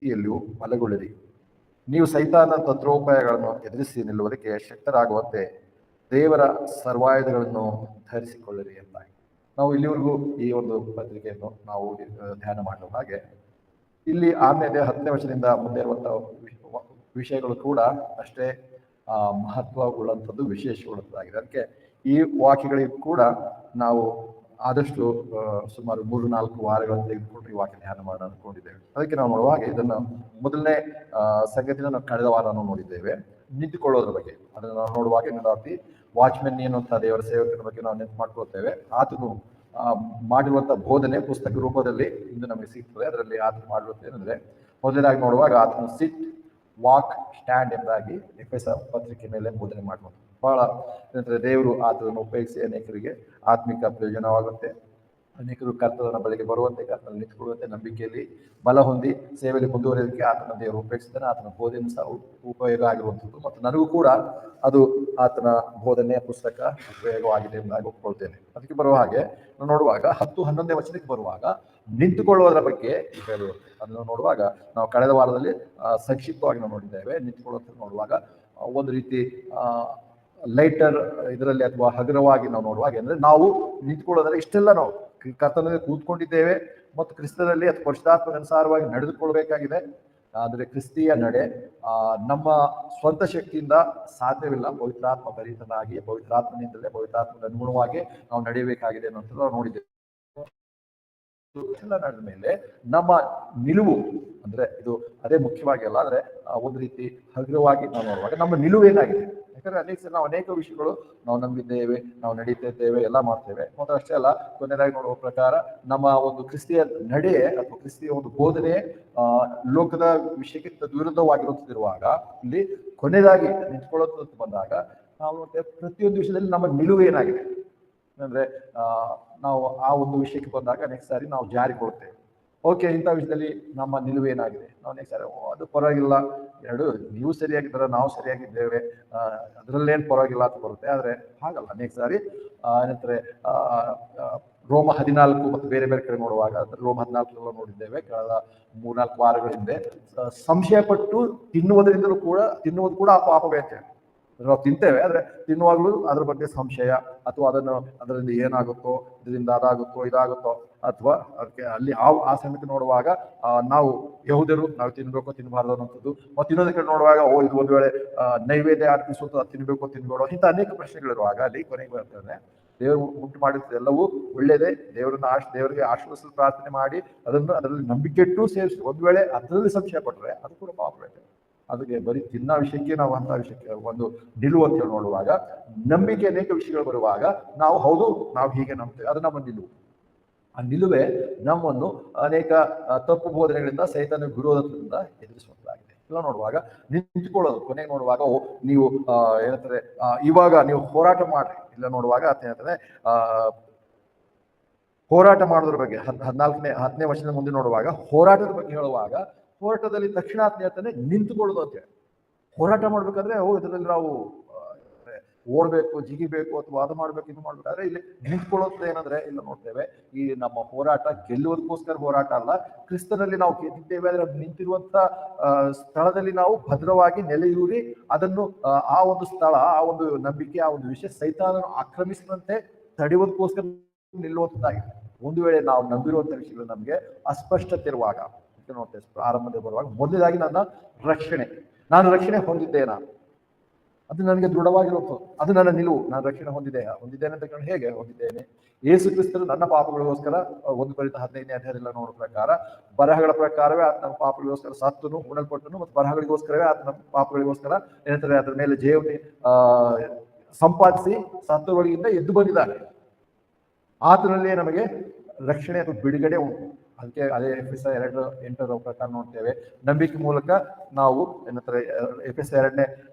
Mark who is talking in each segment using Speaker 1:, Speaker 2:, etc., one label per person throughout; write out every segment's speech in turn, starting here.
Speaker 1: ಎಲ್ಲಿಯೂ ಬಲಗೊಳ್ಳಿರಿ. ನೀವು ಸೈತಾನ ತಂತ್ರೋಪಾಯಗಳನ್ನು ಎದುರಿಸಿ ನಿಲ್ಲುವುದಕ್ಕೆ ಶಕ್ತರಾಗುವಂತೆ ದೇವರ ಸರ್ವಾಯುಧಗಳನ್ನು ಧರಿಸಿಕೊಳ್ಳಿರಿ ಅಂತ. ನಾವು ಇಲ್ಲಿವರೆಗೂ ಈ ಒಂದು ಪತ್ರಿಕೆಯನ್ನು ನಾವು ಧ್ಯಾನ ಮಾಡುವ ಹಾಗೆ ಇಲ್ಲಿ 6ನೇ ಅಧ್ಯಾಯ 10ನೇ ವಚನದಿಂದ ಮುಂದೆ ಇರುವಂತಹ ವಿಷಯಗಳು ಕೂಡ ಅಷ್ಟೇ ಮಹತ್ವವುಳ್ಳಂಥದ್ದು, ವಿಶೇಷವುಳ್ಳಂಥದ್ದಾಗಿದೆ. ಅದಕ್ಕೆ ಈ ವಾಕ್ಯಗಳಿಗೂ ಕೂಡ ನಾವು ಆದಷ್ಟು ಸುಮಾರು 3-4 ವಾರಗಳನ್ನು ತೆಗೆದುಕೊಂಡು ಈ ವಾಕ್ಯ ಧ್ಯಾನ ಮಾಡೋಣ ಅನ್ಕೊಂಡಿದ್ದೇವೆ. ಅದಕ್ಕೆ ನಾವು ನೋಡುವಾಗ ಇದನ್ನು ಮೊದಲನೇ ಸಂಗತಿನ ನಾವು ಕಳೆದ ವಾರ ನಾವು ನೋಡಿದ್ದೇವೆ, ನಿಂತುಕೊಳ್ಳೋದ್ರ ಬಗ್ಗೆ. ಅದನ್ನು ನಾವು ನೋಡುವಾಗ ಇನ್ನೊಂದು ವಾಚ್ಮೆನ್ ಏನು ಅಂತ ದೇವರ ಸೇವಕರ ಬಗ್ಗೆ ನಾವು ನೆನಪು ಮಾಡ್ಕೊಳ್ತೇವೆ. ಆತನು ಮಾಡಿರುವಂತಹ ಬೋಧನೆ ಪುಸ್ತಕ ರೂಪದಲ್ಲಿ ಇಂದು ನಮಗೆ ಸಿಗ್ತದೆ. ಅದರಲ್ಲಿ ಆತನು ಮಾಡಿರುವಂತ ಏನಂದ್ರೆ, ಮೊದಲನೇದಾಗಿ ನೋಡುವಾಗ ಆತನು ಸಿಟ್, ವಾಕ್, ಸ್ಟ್ಯಾಂಡ್ ಎಂಬುದಾಗಿ ಎಫೆಸ ಪತ್ರಿಕೆ ಮೇಲೆ ಬೋಧನೆ ಮಾಡುವಂಥದ್ದು. ಬಹಳ ಏನಂದ್ರೆ, ದೇವರು ಆತನನ್ನು ಉಪಯೋಗಿಸಿ ಅನೇಕರಿಗೆ ಆತ್ಮಿಕ ಪ್ರಯೋಜನವಾಗುತ್ತೆ. ಅನೇಕರು ಕರ್ತನ ಬಳಿಗೆ ಬರುವಂತೆ, ಕರ್ತನಲ್ಲಿ ನಿಂತುಕೊಳ್ಳುವಂತೆ, ನಂಬಿಕೆಯಲ್ಲಿ ಬಲ ಹೊಂದಿ ಸೇವೆಯಲ್ಲಿ ಮುಂದುವರಿಯೋದಕ್ಕೆ ಆತನ ದೇವರು ಉಪಯೋಗಿಸಿದ್ದಾನೆ. ಆತನ ಬೋಧನೆ ಸಹ ಉಪಯೋಗ ಆಗಿರುವಂಥದ್ದು ಮತ್ತು ನನಗೂ ಕೂಡ ಅದು ಆತನ ಬೋಧನೆಯ ಪುಸ್ತಕ ಉಪಯೋಗವಾಗಿದೆ ಎಂಬುದಾಗಿ ಒಪ್ಕೊಳ್ತೇನೆ. ಅದಕ್ಕೆ ಬರುವ ಹಾಗೆ ನಾವು ನೋಡುವಾಗ 10-11ನೇ ವಚನಕ್ಕೆ ಬರುವಾಗ ನಿಂತುಕೊಳ್ಳುವುದರ ಬಗ್ಗೆ ಹೇಳುವಂತೆ ಅದನ್ನು ನೋಡುವಾಗ ನಾವು ಕಳೆದ ವಾರದಲ್ಲಿ ಸಂಕ್ಷಿಪ್ತವಾಗಿ ನಾವು ನೋಡಿದ್ದೇವೆ. ನಿಂತುಕೊಳ್ಳುವಂತ ನೋಡುವಾಗ ಒಂದು ರೀತಿ ಲೈಟರ್ ಇದರಲ್ಲಿ ಅಥವಾ ಹಗುರವಾಗಿ ನಾವು ನೋಡುವಾಗ ಅಂದ್ರೆ ನಾವು ನಿಂತ್ಕೊಳ್ಳೋದ್ರೆ ಇಷ್ಟೆಲ್ಲ ನಾವು ಕರ್ತನಲ್ಲಿ ಕೂತ್ಕೊಂಡಿದ್ದೇವೆ ಮತ್ತು ಕ್ರಿಸ್ತನಲ್ಲಿ ಅಥವಾ ಪರಿಶುದ್ಧಾತ್ಮಕ ಅನುಸಾರವಾಗಿ ನಡೆದುಕೊಳ್ಬೇಕಾಗಿದೆ. ಆದರೆ ಕ್ರಿಸ್ತಿಯ ನಡೆ ನಮ್ಮ ಸ್ವಂತ ಶಕ್ತಿಯಿಂದ ಸಾಧ್ಯವಿಲ್ಲ. ಪವಿತ್ರಾತ್ಮ ಭರಿತನಾಗಿ ಪವಿತ್ರಾತ್ಮನಿಂದಲೇ ಪವಿತ್ರಾತ್ಮದ ಅನುಗುಣವಾಗಿ ನಾವು ನಡೆಯಬೇಕಾಗಿದೆ ಅನ್ನೋದು ನಾವು ನೋಡಿದ್ದೇವೆ. ಎಲ್ಲ ನಡೆದ ಮೇಲೆ ನಮ್ಮ ನಿಲುವು ಅಂದ್ರೆ ಇದು ಅದೇ ಮುಖ್ಯವಾಗಿ ಅಲ್ಲ, ಅಂದ್ರೆ ಒಂದು ರೀತಿ ಹಗುರವಾಗಿ ನಾವು ನೋಡುವಾಗ ನಮ್ಮ ನಿಲುವು ಏನಾಗಿದೆ. ಯಾಕಂದ್ರೆ ನಾವು ಅನೇಕ ವಿಷಯಗಳು ನಾವು ನಂಬಿದ್ದೇವೆ, ನಾವು ನಡೀತಿದ್ದೇವೆ, ಎಲ್ಲ ಮಾಡ್ತೇವೆ. ಮತ್ತು ಅಷ್ಟೇ ಅಲ್ಲ, ಕೊನೆಯದಾಗಿ ನೋಡುವ ಪ್ರಕಾರ ನಮ್ಮ ಒಂದು ಕ್ರಿಸ್ತಿಯ ನಡೆ ಅಥವಾ ಕ್ರಿಸ್ತಿಯ ಒಂದು ಬೋಧನೆ ಲೋಕದ ವಿಷಯಕ್ಕೆ ವಿರುದ್ಧವಾಗಿರುತ್ತಿರುವಾಗ ಇಲ್ಲಿ ಕೊನೆಯದಾಗಿ ನಿಂತ್ಕೊಳ್ಳೋದು ಬಂದಾಗ ನಾವು ಪ್ರತಿಯೊಂದು ವಿಷಯದಲ್ಲಿ ನಮ್ಮ ನಿಲುವು ಏನಾಗಿದೆ ಅಂದ್ರೆ ನಾವು ಆ ಒಂದು ವಿಷಯಕ್ಕೆ ಬಂದಾಗ ನೆಕ್ಸ್ಟ್ ಸಾರಿ ನಾವು ಜಾರಿ ಕೊಡ್ತೇವೆ. ಓಕೆ, ಇಂಥ ವಿಷಯದಲ್ಲಿ ನಮ್ಮ ನಿಲುವು ಏನಾಗಿದೆ, ನಾವು ನೆಕ್ಸ್ಟ್ ಸಾರಿ ಅದು ಪರವಾಗಿಲ್ಲ, ಎರಡು ನೀವು ಸರಿಯಾಗಿದ್ದಾರೆ, ನಾವು ಸರಿಯಾಗಿದ್ದೇವೆ, ಅದರಲ್ಲೇನು ಪರವಾಗಿಲ್ಲ ಅಂತ ಬರುತ್ತೆ. ಆದರೆ ಹಾಗಲ್ಲ. ನೆಕ್ಸ್ಟ್ ಸಾರಿ ಏನಂತಾರೆ, ರೋಮ 14 ಮತ್ತು ಬೇರೆ ಬೇರೆ ಕಡೆ ನೋಡುವಾಗ ರೋಮ 14 ನೋಡಿದ್ದೇವೆ ಕಳೆದ 3-4 ವಾರಗಳ ಹಿಂದೆ. ಸಂಶಯ ಪಟ್ಟು ತಿನ್ನುವುದು ಕೂಡ ಆ ಪಾಪವೇ ಅಂತ ಹೇಳಿ ನಾವು ತಿಂತೇವೆ. ಆದ್ರೆ ತಿನ್ನುವಾಗ್ಲೂ ಅದ್ರ ಬಗ್ಗೆ ಸಂಶಯ ಅಥವಾ ಅದರಿಂದ ಏನಾಗುತ್ತೋ, ಇದರಿಂದ ಅದಾಗುತ್ತೋ, ಇದಾಗುತ್ತೋ, ಅಥವಾ ಅದಕ್ಕೆ ಅಲ್ಲಿ ಆ ಸಮಯಕ್ಕೆ ನೋಡುವಾಗ ನಾವು ಯಹೂದ್ಯರು ನಾವು ತಿನ್ಬೇಕು ತಿನ್ನಬಾರ್ದು ಅನ್ನೋಂಥದ್ದು. ಮತ್ತು ಇನ್ನೊಂದು ನೋಡುವಾಗ ಇದು ಒಂದು ವೇಳೆ ನೈವೇದ್ಯ ಅರ್ಪಿಸುತ್ತ ತಿನ್ಬೇಕು ತಿನ್ಬೇಡೋ, ಇಂಥ ಅನೇಕ ಪ್ರಶ್ನೆಗಳಿರುವಾಗ ಅಲ್ಲಿ ಕೊನೆಗೆ ಬರ್ತದೆ ದೇವರು ಉಂಟು ಮಾಡಿರ್ತದೆ ಎಲ್ಲವೂ ಒಳ್ಳೇದೇ. ದೇವರಿಗೆ ಆಶ್ವಾಸದ ಪ್ರಾರ್ಥನೆ ಮಾಡಿ ಅದರಲ್ಲಿ ನಂಬಿಕೆಟ್ಟು ಸೇರಿಸಿ ಒಂದು ವೇಳೆ ಅದರಲ್ಲಿ ಸಂಶಯ ಪಟ್ಟರೆ ಅದು ಕೂಡ ಪಾಪ. ಅದಕ್ಕೆ ಬರೀ ತಿನ್ನ ವಿಷಯಕ್ಕೆ ನಾವು ಅಂತ ವಿಷಯಕ್ಕೆ ಒಂದು ನಿಲುವು ಅಂತ ಹೇಳಿ ನೋಡುವಾಗ ನಂಬಿಕೆ ಅನೇಕ ವಿಷಯಗಳು ಬರುವಾಗ ನಾವು ಹೌದು ನಾವು ಹೀಗೆ ನಂಬ್ತೇವೆ, ಅದು ನಮ್ಮ ನಿಲುವು. ಆ ನಿಲುವೇ ನಮ್ಮನ್ನು ಅನೇಕ ತಪ್ಪು ಬೋಧನೆಗಳಿಂದ ಸೈತಾನ ವಿರೋಧದಿಂದ ಎದುರಿಸುವಂತಾಗಿದೆ. ಎಲ್ಲ ನೋಡುವಾಗ ನಿಂತುಕೊಳ್ಳೋದು ಕೊನೆಗೆ ನೋಡುವಾಗ ನೀವು ಏನಂತಾರೆ ಇವಾಗ ನೀವು ಹೋರಾಟ ಮಾಡ್ರಿ. ಇಲ್ಲ ನೋಡುವಾಗ ಅಂತ ಹೇಳ್ತಾರೆ ಹೋರಾಟ ಮಾಡೋದ್ರ ಬಗ್ಗೆ 10ನೇ ವರ್ಷದ ಮುಂದೆ ನೋಡುವಾಗ ಹೋರಾಟದ ಬಗ್ಗೆ ಹೇಳುವಾಗ ಹೋರಾಟದಲ್ಲಿ ತಕ್ಷಣಾತ್ಮ ಹೇಳ್ತಾನೆ ನಿಂತುಕೊಳ್ಳೋದು ಅಂತೇಳಿ. ಹೋರಾಟ ಮಾಡ್ಬೇಕಾದ್ರೆ ಇದರಲ್ಲಿ ನಾವು ಓಡ್ಬೇಕು, ಜಿಗಿಬೇಕು, ಅಥವಾ ಅದು ಮಾಡ್ಬೇಕು, ಇದು ಮಾಡ್ಬೇಕಾದ್ರೆ ಇಲ್ಲಿ ನಿಂತ್ಕೊಳ್ಳೋದು ಏನಂದ್ರೆ ಇಲ್ಲ ನೋಡ್ತೇವೆ, ಈ ನಮ್ಮ ಹೋರಾಟ ಗೆಲ್ಲುವುದಕ್ಕೋಸ್ಕರ ಹೋರಾಟ ಅಲ್ಲ. ಕ್ರಿಸ್ತನಲ್ಲಿ ನಾವು ಗೆದ್ದಿದ್ದೇವೆ, ಅಂದ್ರೆ ನಿಂತಿರುವಂತ ಸ್ಥಳದಲ್ಲಿ ನಾವು ಭದ್ರವಾಗಿ ನೆಲೆಯೂರಿ ಅದನ್ನು ಆ ಒಂದು ಸ್ಥಳ, ಆ ಒಂದು ನಂಬಿಕೆ, ಆ ಒಂದು ವಿಷಯ ಸೈತಾನನು ಆಕ್ರಮಿಸಿದಂತೆ ತಡೆಯುವುದಕ್ಕೋಸ್ಕರ ನಿಲ್ಲುವಂತದ್ದಾಗಿದೆ. ಒಂದು ವೇಳೆ ನಾವು ನಂಬಿರುವಂತ ವಿಷಯಗಳು ನಮಗೆ ಅಸ್ಪಷ್ಟತೆ ಇರುವಾಗ ನೋಡ್ತೇವೆ, ಪ್ರಾರಂಭದಲ್ಲಿ ಬರುವಾಗ ಮೊದಲಾಗಿ ನಾನು ರಕ್ಷಣೆ ಹೊಂದಿದ್ದೇನಾ, ಅದು ನನಗೆ ದೃಢವಾಗಿರುವುದು, ಅದು ನನ್ನ ನಿಲುವು. ನಾನು ರಕ್ಷಣೆ ಹೊಂದಿದ್ದೇನೆ ಅಂತ ಹೇಗೆ ಹೊಂದಿದ್ದೇನೆ? ಯೇಸು ಕ್ರಿಸ್ತನು ನನ್ನ ಪಾಪಗಳಿಗೋಸ್ಕರ 1 ಕೊರಿಂಥ 15ನೇ ಅಧ್ಯಾಯದಲ್ಲಿ ನೋಡೋ ಪ್ರಕಾರ ಬರಹಗಳ ಪ್ರಕಾರವೇ ಆತನ ಪಾಪಗಳಿಗೋಸ್ಕರ ಸತ್ತನು, ಉಣಲ್ಪಟ್ಟನು, ಮತ್ತು ಬರಹಗಳಿಗೋಸ್ಕರವೇ ಆತನ ಪಾಪಗಳಿಗೋಸ್ಕರ ಏನಂತಾರೆ ಅದರ ಮೇಲೆ ಜೀವನಿ ಸಂಪಾದಿಸಿ ಸತ್ತುಗಳಿಂದ ಎದ್ದು ಬಂದಿದ್ದಾನೆ. ಆತನಲ್ಲೇ ನಮಗೆ ರಕ್ಷಣೆ ಅಥವಾ ಬಿಡುಗಡೆ ಉಂಟು. ಅದಕ್ಕೆ ಅದೇ ಎಫೆಸ 2:8 ಪ್ರಕಾರ ನೋಡ್ತೇವೆ, ನಂಬಿಕೆ ಮೂಲಕ ನಾವು ಏನಂತಾರೆ ಎಫೆಸ 2ನೇ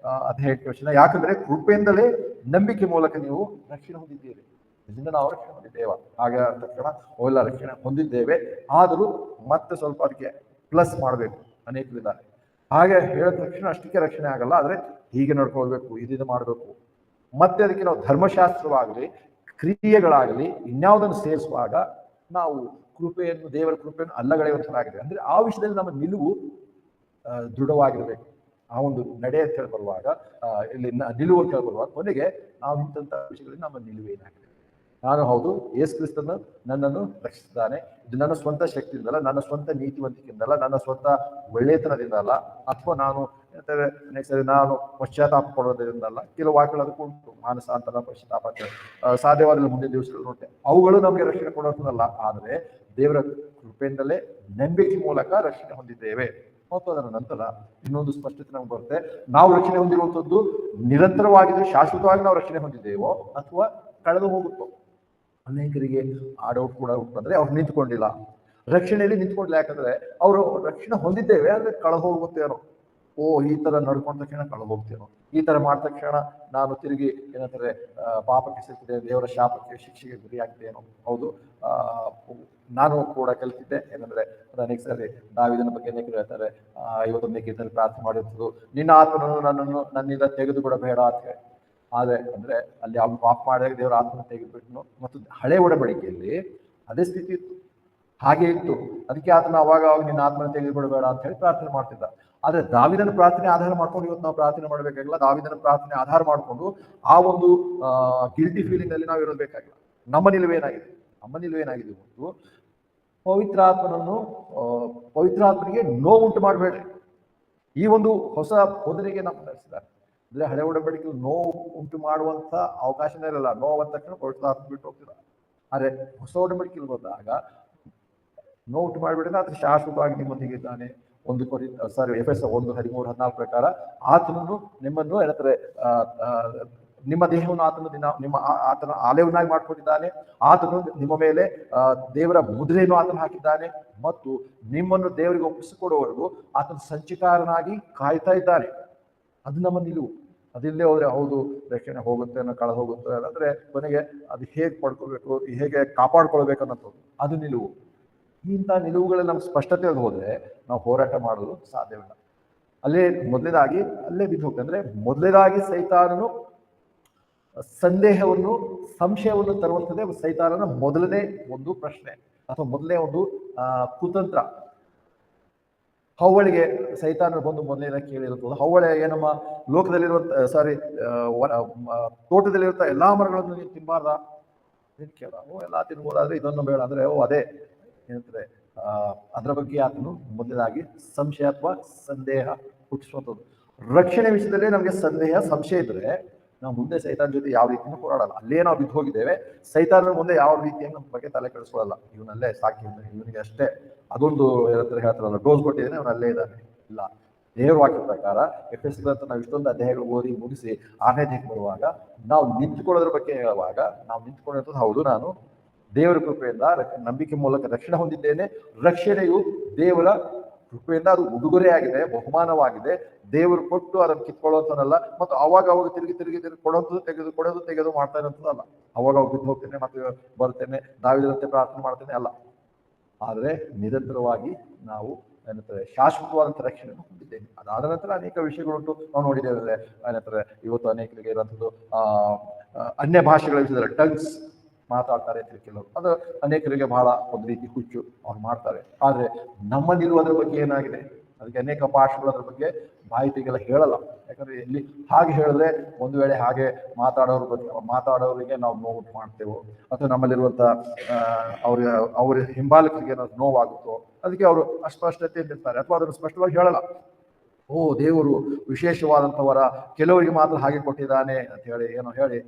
Speaker 1: ಅಧ್ಯಾಯ ಯಾಕಂದ್ರೆ ಕೃಪೆಯಿಂದಲೇ ನಂಬಿಕೆ ಮೂಲಕ ನೀವು ರಕ್ಷಣೆ ಹೊಂದಿದ್ದೀರಿ. ಇದರಿಂದ ನಾವು ರಕ್ಷಣೆ ಹೊಂದಿದ್ದೇವೆ. ಹಾಗೆ ತಕ್ಷಣ ಅವೆಲ್ಲ ರಕ್ಷಣೆ ಹೊಂದಿದ್ದೇವೆ. ಆದರೂ ಮತ್ತೆ ಸ್ವಲ್ಪ ಅದಕ್ಕೆ ಪ್ಲಸ್ ಮಾಡಬೇಕು, ಅನೇಕರಿದ್ದಾರೆ. ಹಾಗೆ ಹೇಳಿದ ತಕ್ಷಣ ಅಷ್ಟಕ್ಕೆ ರಕ್ಷಣೆ ಆಗಲ್ಲ. ಆದ್ರೆ ಹೀಗೆ ನಡ್ಕೊಳ್ಬೇಕು, ಇದು ಮಾಡಬೇಕು. ಮತ್ತೆ ಅದಕ್ಕೆ ನಾವು ಧರ್ಮಶಾಸ್ತ್ರವಾಗಲಿ ಕ್ರಿಯೆಗಳಾಗಲಿ ಇನ್ಯಾವುದನ್ನು ಸೇರಿಸುವಾಗ ನಾವು ದೇವರ ಕೃಪೆಯನ್ನು ಅಲ್ಲಗಳೆಯುವಂತಾಗಿದೆ. ಅಂದ್ರೆ ಆ ವಿಷಯದಲ್ಲಿ ನಮ್ಮ ನಿಲುವು ದೃಢವಾಗಿರ್ಬೇಕು. ಆ ಒಂದು ನಡೆ ಅಂತ ಹೇಳಿ ಬರುವಾಗ ಇಲ್ಲಿ ನಿಲುವು ಅಂತ ಹೇಳಿ ಬರುವಾಗ ಕೊನೆಗೆ ನಾವು ಇಂಥ ವಿಷಯಗಳಲ್ಲಿ ನಮ್ಮ ನಿಲುವೇನಾಗಿದೆ. ನಾನು ಹೌದು, ಯೇಸು ಕ್ರಿಸ್ತನು ನನ್ನನ್ನು ರಕ್ಷಿಸಿದ್ದಾನೆ. ಇದು ನನ್ನ ಸ್ವಂತ ಶಕ್ತಿಯಿಂದಲ್ಲ, ನನ್ನ ಸ್ವಂತ ನೀತಿವಂತಿಕೆಯಿಂದಲ್ಲ, ನನ್ನ ಸ್ವಂತ ಒಳ್ಳೆತನದಿಂದ ಅಲ್ಲ, ಅಥವಾ ನಾನು ನಾನು ಪಶ್ಚಾತ್ತಾಪ ಪಡೋದ್ರಿಂದಲ್ಲ. ಕೆಲವು ವಾಕ್ಯಗಳು ಅದಕ್ಕೂ ಉಂಟು, ಮಾನಸಾಂತರ, ಪಶ್ಚಾತ್ತಾಪ ಸಾಧ್ಯವಾದಲ್ಲಿ ಮುಂದಿನ ದಿವಸಗಳು ನೋಡ್ತೆ. ಅವುಗಳು ನಮಗೆ ರಕ್ಷಣೆ ಕೊಡೋದಲ್ಲ, ಆದರೆ ದೇವರ ಕೃಪೆಯಿಂದಲೇ ನಂಬಿಕೆ ಮೂಲಕ ರಕ್ಷಣೆ ಹೊಂದಿದ್ದೇವೆ. ಮತ್ತು ಅದರ ನಂತರ ಇನ್ನೊಂದು ಸ್ಪಷ್ಟತೆ ನಮ್ಗೆ ಬರುತ್ತೆ, ನಾವು ರಕ್ಷಣೆ ಹೊಂದಿರುವಂಥದ್ದು ನಿರಂತರವಾಗಿದೆ, ಶಾಶ್ವತವಾಗಿ ನಾವು ರಕ್ಷಣೆ ಹೊಂದಿದ್ದೇವೋ ಅಥವಾ ಕಳೆದು ಹೋಗುತ್ತೋ. ಅನೇಕರಿಗೆ ಆ ಡೌಟ್ ಕೂಡ ಉಂಟಂದ್ರೆ ಅವ್ರು ನಿಂತ್ಕೊಂಡಿಲ್ಲ, ರಕ್ಷಣೆಯಲ್ಲಿ ನಿಂತ್ಕೊಂಡಿಲ್ಲ. ಯಾಕಂದ್ರೆ ಅವರು ರಕ್ಷಣೆ ಹೊಂದಿದ್ದೇವೆ ಅಂದ್ರೆ ಕಳೆದು ಹೋಗುತ್ತೇನೋ, ಓ ಈ ತರ ನಡ್ಕೊಂಡ ತಕ್ಷಣ ಕಳೆದು ಹೋಗ್ತೇನೋ, ಈ ತರ ಮಾಡಿದ ತಕ್ಷಣ ನಾನು ತಿರುಗಿ ಏನಂತಾರೆ ಪಾಪಕ್ಕೆ ಸಿಗ್ತಿದೆ, ದೇವರ ಶಾಪಕ್ಕೆ ಶಿಕ್ಷೆಗೆ ಗುರಿಯಾಗ್ತೇನೋ. ಹೌದು, ನಾನು ಕೂಡ ಕಲಿತಿದ್ದೆ. ಏನಂದ್ರೆ ಅನೇಕ ಸಾರಿ ದಾವೀದನ ಬಗ್ಗೆ ಅನೇಕರು ಹೇಳ್ತಾರೆ, 51ನೇ ಕೀರ್ತನೆಯಲ್ಲಿ ಪ್ರಾರ್ಥನೆ ಮಾಡಿರ್ತದ್ದು, ನಿನ್ನ ಆತ್ಮನನ್ನು ನನ್ನನ್ನು ನನ್ನಿಂದ ತೆಗೆದು ಕೊಡಬೇಡ ಅಂತ ಹೇಳಿ. ಆದ್ರೆ ಅಂದ್ರೆ ಅಲ್ಲಿ ಅವ್ನು ಪಾಪ ಮಾಡಿದಾಗ ದೇವರ ಆತ್ಮನ ತೆಗೆದುಬಿಟ್ನು. ಮತ್ತು ಹಳೆ ಒಡಂಬಡಿಕೆಯಲ್ಲಿ ಅದೇ ಸ್ಥಿತಿ ಇತ್ತು, ಹಾಗೆ ಇತ್ತು. ಅದಕ್ಕೆ ಆತನ ಅವಾಗ ನಿನ್ನ ಆತ್ಮನ ತೆಗೆದುಕೊಡಬೇಡ ಅಂತ ಹೇಳಿ ಪ್ರಾರ್ಥನೆ ಮಾಡ್ತಿದ್ದ. ಆದ್ರೆ ದಾವೀದನ ಪ್ರಾರ್ಥನೆ ಆಧಾರ ಮಾಡ್ಕೊಂಡು ಇವತ್ತು ನಾವು ಪ್ರಾರ್ಥನೆ ಮಾಡಬೇಕಾಗಿಲ್ಲ. ದಾವೀದನ ಪ್ರಾರ್ಥನೆ ಆಧಾರ ಮಾಡಿಕೊಂಡು ಆ ಒಂದು ಗಿಲ್ಟಿ ಫೀಲಿಂಗ್ ಅಲ್ಲಿ ನಾವು ಇರಬೇಕಾಗಿಲ್ಲ. ನಮ್ಮ ನಿಲುವೇನಾಗಿದೆ ಮತ್ತು ಪವಿತ್ರಾತ್ಮನಿಗೆ ನೋವುಂಟು ಮಾಡಬೇಡ್ರಿ. ಈ ಒಂದು ಹೊಸ ಬೋಧನೆಗೆ ನಾವು ನಡೆಸಿದ್ದಾರೆ. ಅಂದ್ರೆ ಹಳೆ ಒಡಂಬಡಿಕೆ ನೋವು ಉಂಟು ಮಾಡುವಂತ ಅವಕಾಶನೇ ಇರಲ್ಲ. ನೋವು ಅಂದ ತಕ್ಷಣ ಪವಿತ್ರಾತ್ಮ ಬಿಟ್ಟು ಹೋಗ್ತಿಲ್ಲ. ಆದ್ರೆ ಹೊಸ ಒಡಂಬಡಿಕೆ ಬಂದಾಗ ನೋವು ಉಂಟು ಮಾಡಬೇಡ್ರಿ, ಆತ ಶಾಶ್ವತವಾಗಿ ನಿಮ್ಮೊಂದಿಗೆ ಇದ್ದಾನೆ. ಎಫೆಸ 1:13-14 ಪ್ರಕಾರ ಆತನನ್ನು ನಿಮ್ಮನ್ನು ಏನಂತಾರೆ ನಿಮ್ಮ ದೇಹವನ್ನು ಆತನ ಆಲಯವನ್ನಾಗಿ ಮಾಡ್ಕೊಂಡಿದ್ದಾನೆ. ಆತನು ನಿಮ್ಮ ಮೇಲೆ ದೇವರ ಮುದ್ರೆಯನ್ನು ಆತನು ಹಾಕಿದ್ದಾನೆ ಮತ್ತು ನಿಮ್ಮನ್ನು ದೇವರಿಗೆ ಒಪ್ಪಿಸಿಕೊಡುವವರೆಗೂ ಆತನ ಸಂಚಿಕಾರನಾಗಿ ಕಾಯ್ತಾ ಇದ್ದಾನೆ. ಅದು ನಮ್ಮ ನಿಲುವು. ಅದಿಲ್ಲೇ ಹೋದ್ರೆ ಹೌದು ರಕ್ಷಣೆ ಹೋಗುತ್ತೆ ಅನ್ನೋ ಕಳೆದು ಹೋಗುತ್ತೆ ಅಂದ್ರೆ ಕೊನೆಗೆ ಅದು ಹೇಗೆ ಪಡ್ಕೋಬೇಕು, ಹೇಗೆ ಕಾಪಾಡ್ಕೊಳ್ಬೇಕು ಅನ್ನೋದು ಅದು ನಿಲುವು. ಇಂಥ ನಿಲುವುಗಳಲ್ಲಿ ನಮ್ಗೆ ಸ್ಪಷ್ಟತೆ ಹೋದ್ರೆ ನಾವು ಹೋರಾಟ ಮಾಡೋದು ಸಾಧ್ಯವಿಲ್ಲ. ಅಲ್ಲೇ ಬಿದ್ದು ಹೋಗ್ತದೆ. ಅಂದ್ರೆ ಮೊದಲೇದಾಗಿ ಸೈತಾನನು ಸಂಶಯವನ್ನು ತರುವಂಥದ್ದೇ ಸೈತಾನನ ಮೊದಲನೇ ಒಂದು ಪ್ರಶ್ನೆ ಅಥವಾ ಮೊದಲನೇ ಒಂದು ಕುತಂತ್ರ. ಹವ್ವಳಿಗೆ ಸೈತಾನ ಬಂದು ಮೊದಲನೇ ಕೇಳಿರುತ್ತದೆ, ಹವ್ವಳೆ ಏನಮ್ಮ ಲೋಕದಲ್ಲಿರುವಂತ ತೋಟದಲ್ಲಿರುವಂತ ಎಲ್ಲಾ ಮರಗಳನ್ನು ನೀನು ತಿನ್ಬಾರ್ದ? ಕೇಳ, ಎಲ್ಲಾ ತಿನ್ಬೋದಾದ್ರೆ ಇದನ್ನು ಬೇಡ ಅಂದ್ರೆ ಅದೇ ಏನಂತಾರೆ ಅದರ ಬಗ್ಗೆ ಆತನು ಮೊದಲಾಗಿ ಸಂಶಯ ಅಥವಾ ಸಂದೇಹ ಹುಟ್ಟಿಸುವಂಥದ್ದು. ರಕ್ಷಣೆ ವಿಷಯದಲ್ಲಿ ನಮಗೆ ಸಂಶಯ ಇದ್ರೆ ನಾವು ಮುಂದೆ ಸೈತಾನ ಜೊತೆ ಯಾವ ರೀತಿಯೂ ಹೋರಾಡಲ್ಲ. ಅಲ್ಲೇ ನಾವು ಬಿದ್ದು ಹೋಗಿದ್ದೇವೆ. ಸೈತಾನ ಮುಂದೆ ಯಾವ ರೀತಿಯಾಗಿ ನಮ್ಮ ಬಗ್ಗೆ ತಲೆ ಕೆಡಿಸ್ಕೊಳ್ಳಲ್ಲ. ಇವನಲ್ಲೇ ಸಾಕಿ, ಇವನಿಗೆ ಅಷ್ಟೇ ಅದೊಂದು ಹೇಳ್ತಾರಲ್ಲ ಡೋಸ್ ಕೊಟ್ಟಿದ್ದೇನೆ, ಅವನು ಅಲ್ಲೇ ಇದ್ದಾನೆ. ಇಲ್ಲ, ದೇವರ ವಾಕ್ಯ ಪ್ರಕಾರ ಎಫೆಸದಂತ ನಾವು ಇಷ್ಟೊಂದು ಅಧ್ಯಾಯಗಳು ಓದಿ ಮುಗಿಸಿ 6ನೇ ಅಧ್ಯಾಯಕ್ಕೆ ಬರುವಾಗ ನಾವು ನಿಂತ್ಕೊಳ್ಳೋದ್ರ ಬಗ್ಗೆ ಹೇಳುವಾಗ ನಾವು ನಿಂತ್ಕೊಂಡಿರೋದು ಹೌದು, ನಾನು ದೇವರ ಕೃಪೆಯಿಂದ ನಂಬಿಕೆ ಮೂಲಕ ರಕ್ಷಣೆ ಹೊಂದಿದ್ದೇನೆ. ರಕ್ಷಣೆಯು ದೇವರ ಕೃಪೆಯಿಂದ ಅದು ಉಡುಗೊರೆ ಆಗಿದೆ, ಬಹುಮಾನವಾಗಿದೆ. ದೇವರು ಕೊಟ್ಟು ಅದನ್ನು ಕಿತ್ಕೊಳ್ಳುವಂಥದ್ದಲ್ಲ. ಮತ್ತು ಅವಾಗ ತಿರುಗಿ ತೆಗೆದು ಮಾಡ್ತಾ ಇರೋಂಥದ್ದಲ್ಲ. ಅವಾಗ ಬಿದ್ದು ಹೋಗ್ತೇನೆ ಮತ್ತೆ ಬರ್ತೇನೆ, ದಾವೀದನಂತೆ ಪ್ರಾರ್ಥನೆ ಮಾಡ್ತೇನೆ ಅಲ್ಲ. ಆದರೆ ನಿರಂತರವಾಗಿ ನಾವು ಏನಂತಾರೆ ಶಾಶ್ವತವಾದಂಥ ರಕ್ಷಣೆಯನ್ನು ಹೊಂದಿದ್ದೇನೆ. ಅದಾದ ನಂತರ ಅನೇಕ ವಿಷಯಗಳುಂಟು, ನಾವು ನೋಡಿದ್ದೇವೆ. ಏನಂತಾರೆ ಇವತ್ತು ಅನೇಕರಿಗೆ ಇರುವಂಥದ್ದು ಅನ್ಯ ಭಾಷೆಗಳ ವಿಷಯದಲ್ಲಿ ಟಂಗ್ಸ್ ಮಾತಾಡ್ತಾರೆ ಅಂತ ಕೆಲವರು. ಅದು ಅನೇಕರಿಗೆ ಬಹಳ ಒಂದು ರೀತಿ ಹುಚ್ಚು, ಅವ್ರು ಮಾಡ್ತಾರೆ. ಆದ್ರೆ ನಮ್ಮ ನಿಲುವುದರ ಬಗ್ಗೆ ಏನಾಗಿದೆ, ಅದಕ್ಕೆ ಅನೇಕ ಭಾಷೆಗಳು ಅದ್ರ ಬಗ್ಗೆ ಮಾಹಿತಿಗೆಲ್ಲ ಹೇಳಲ್ಲ. ಯಾಕಂದ್ರೆ ಇಲ್ಲಿ ಹಾಗೆ ಹೇಳಿದ್ರೆ ಒಂದು ವೇಳೆ ಹಾಗೆ ಮಾತಾಡೋರಿಗೆ ನಾವು ನೋವು ಮಾಡ್ತೇವೋ ಅಥವಾ ನಮ್ಮಲ್ಲಿರುವಂತ ಅವ್ರ ಹಿಂಬಾಲಕರಿಗೆ ಏನಾದ್ರು ನೋವಾಗುತ್ತೋ, ಅದಕ್ಕೆ ಅವರು ಅಸ್ಪಷ್ಟತೆಯಿಂದ ಇರ್ತಾರೆ ಅಥವಾ ಅದನ್ನು ಸ್ಪಷ್ಟವಾಗಿ ಹೇಳಲ್ಲ. ದೇವರು ವಿಶೇಷವಾದಂಥವರ ಕೆಲವರಿಗೆ ಮಾತ್ರ ಹಾಗೆ ಕೊಟ್ಟಿದ್ದಾನೆ ಅಂತ ಹೇಳಿ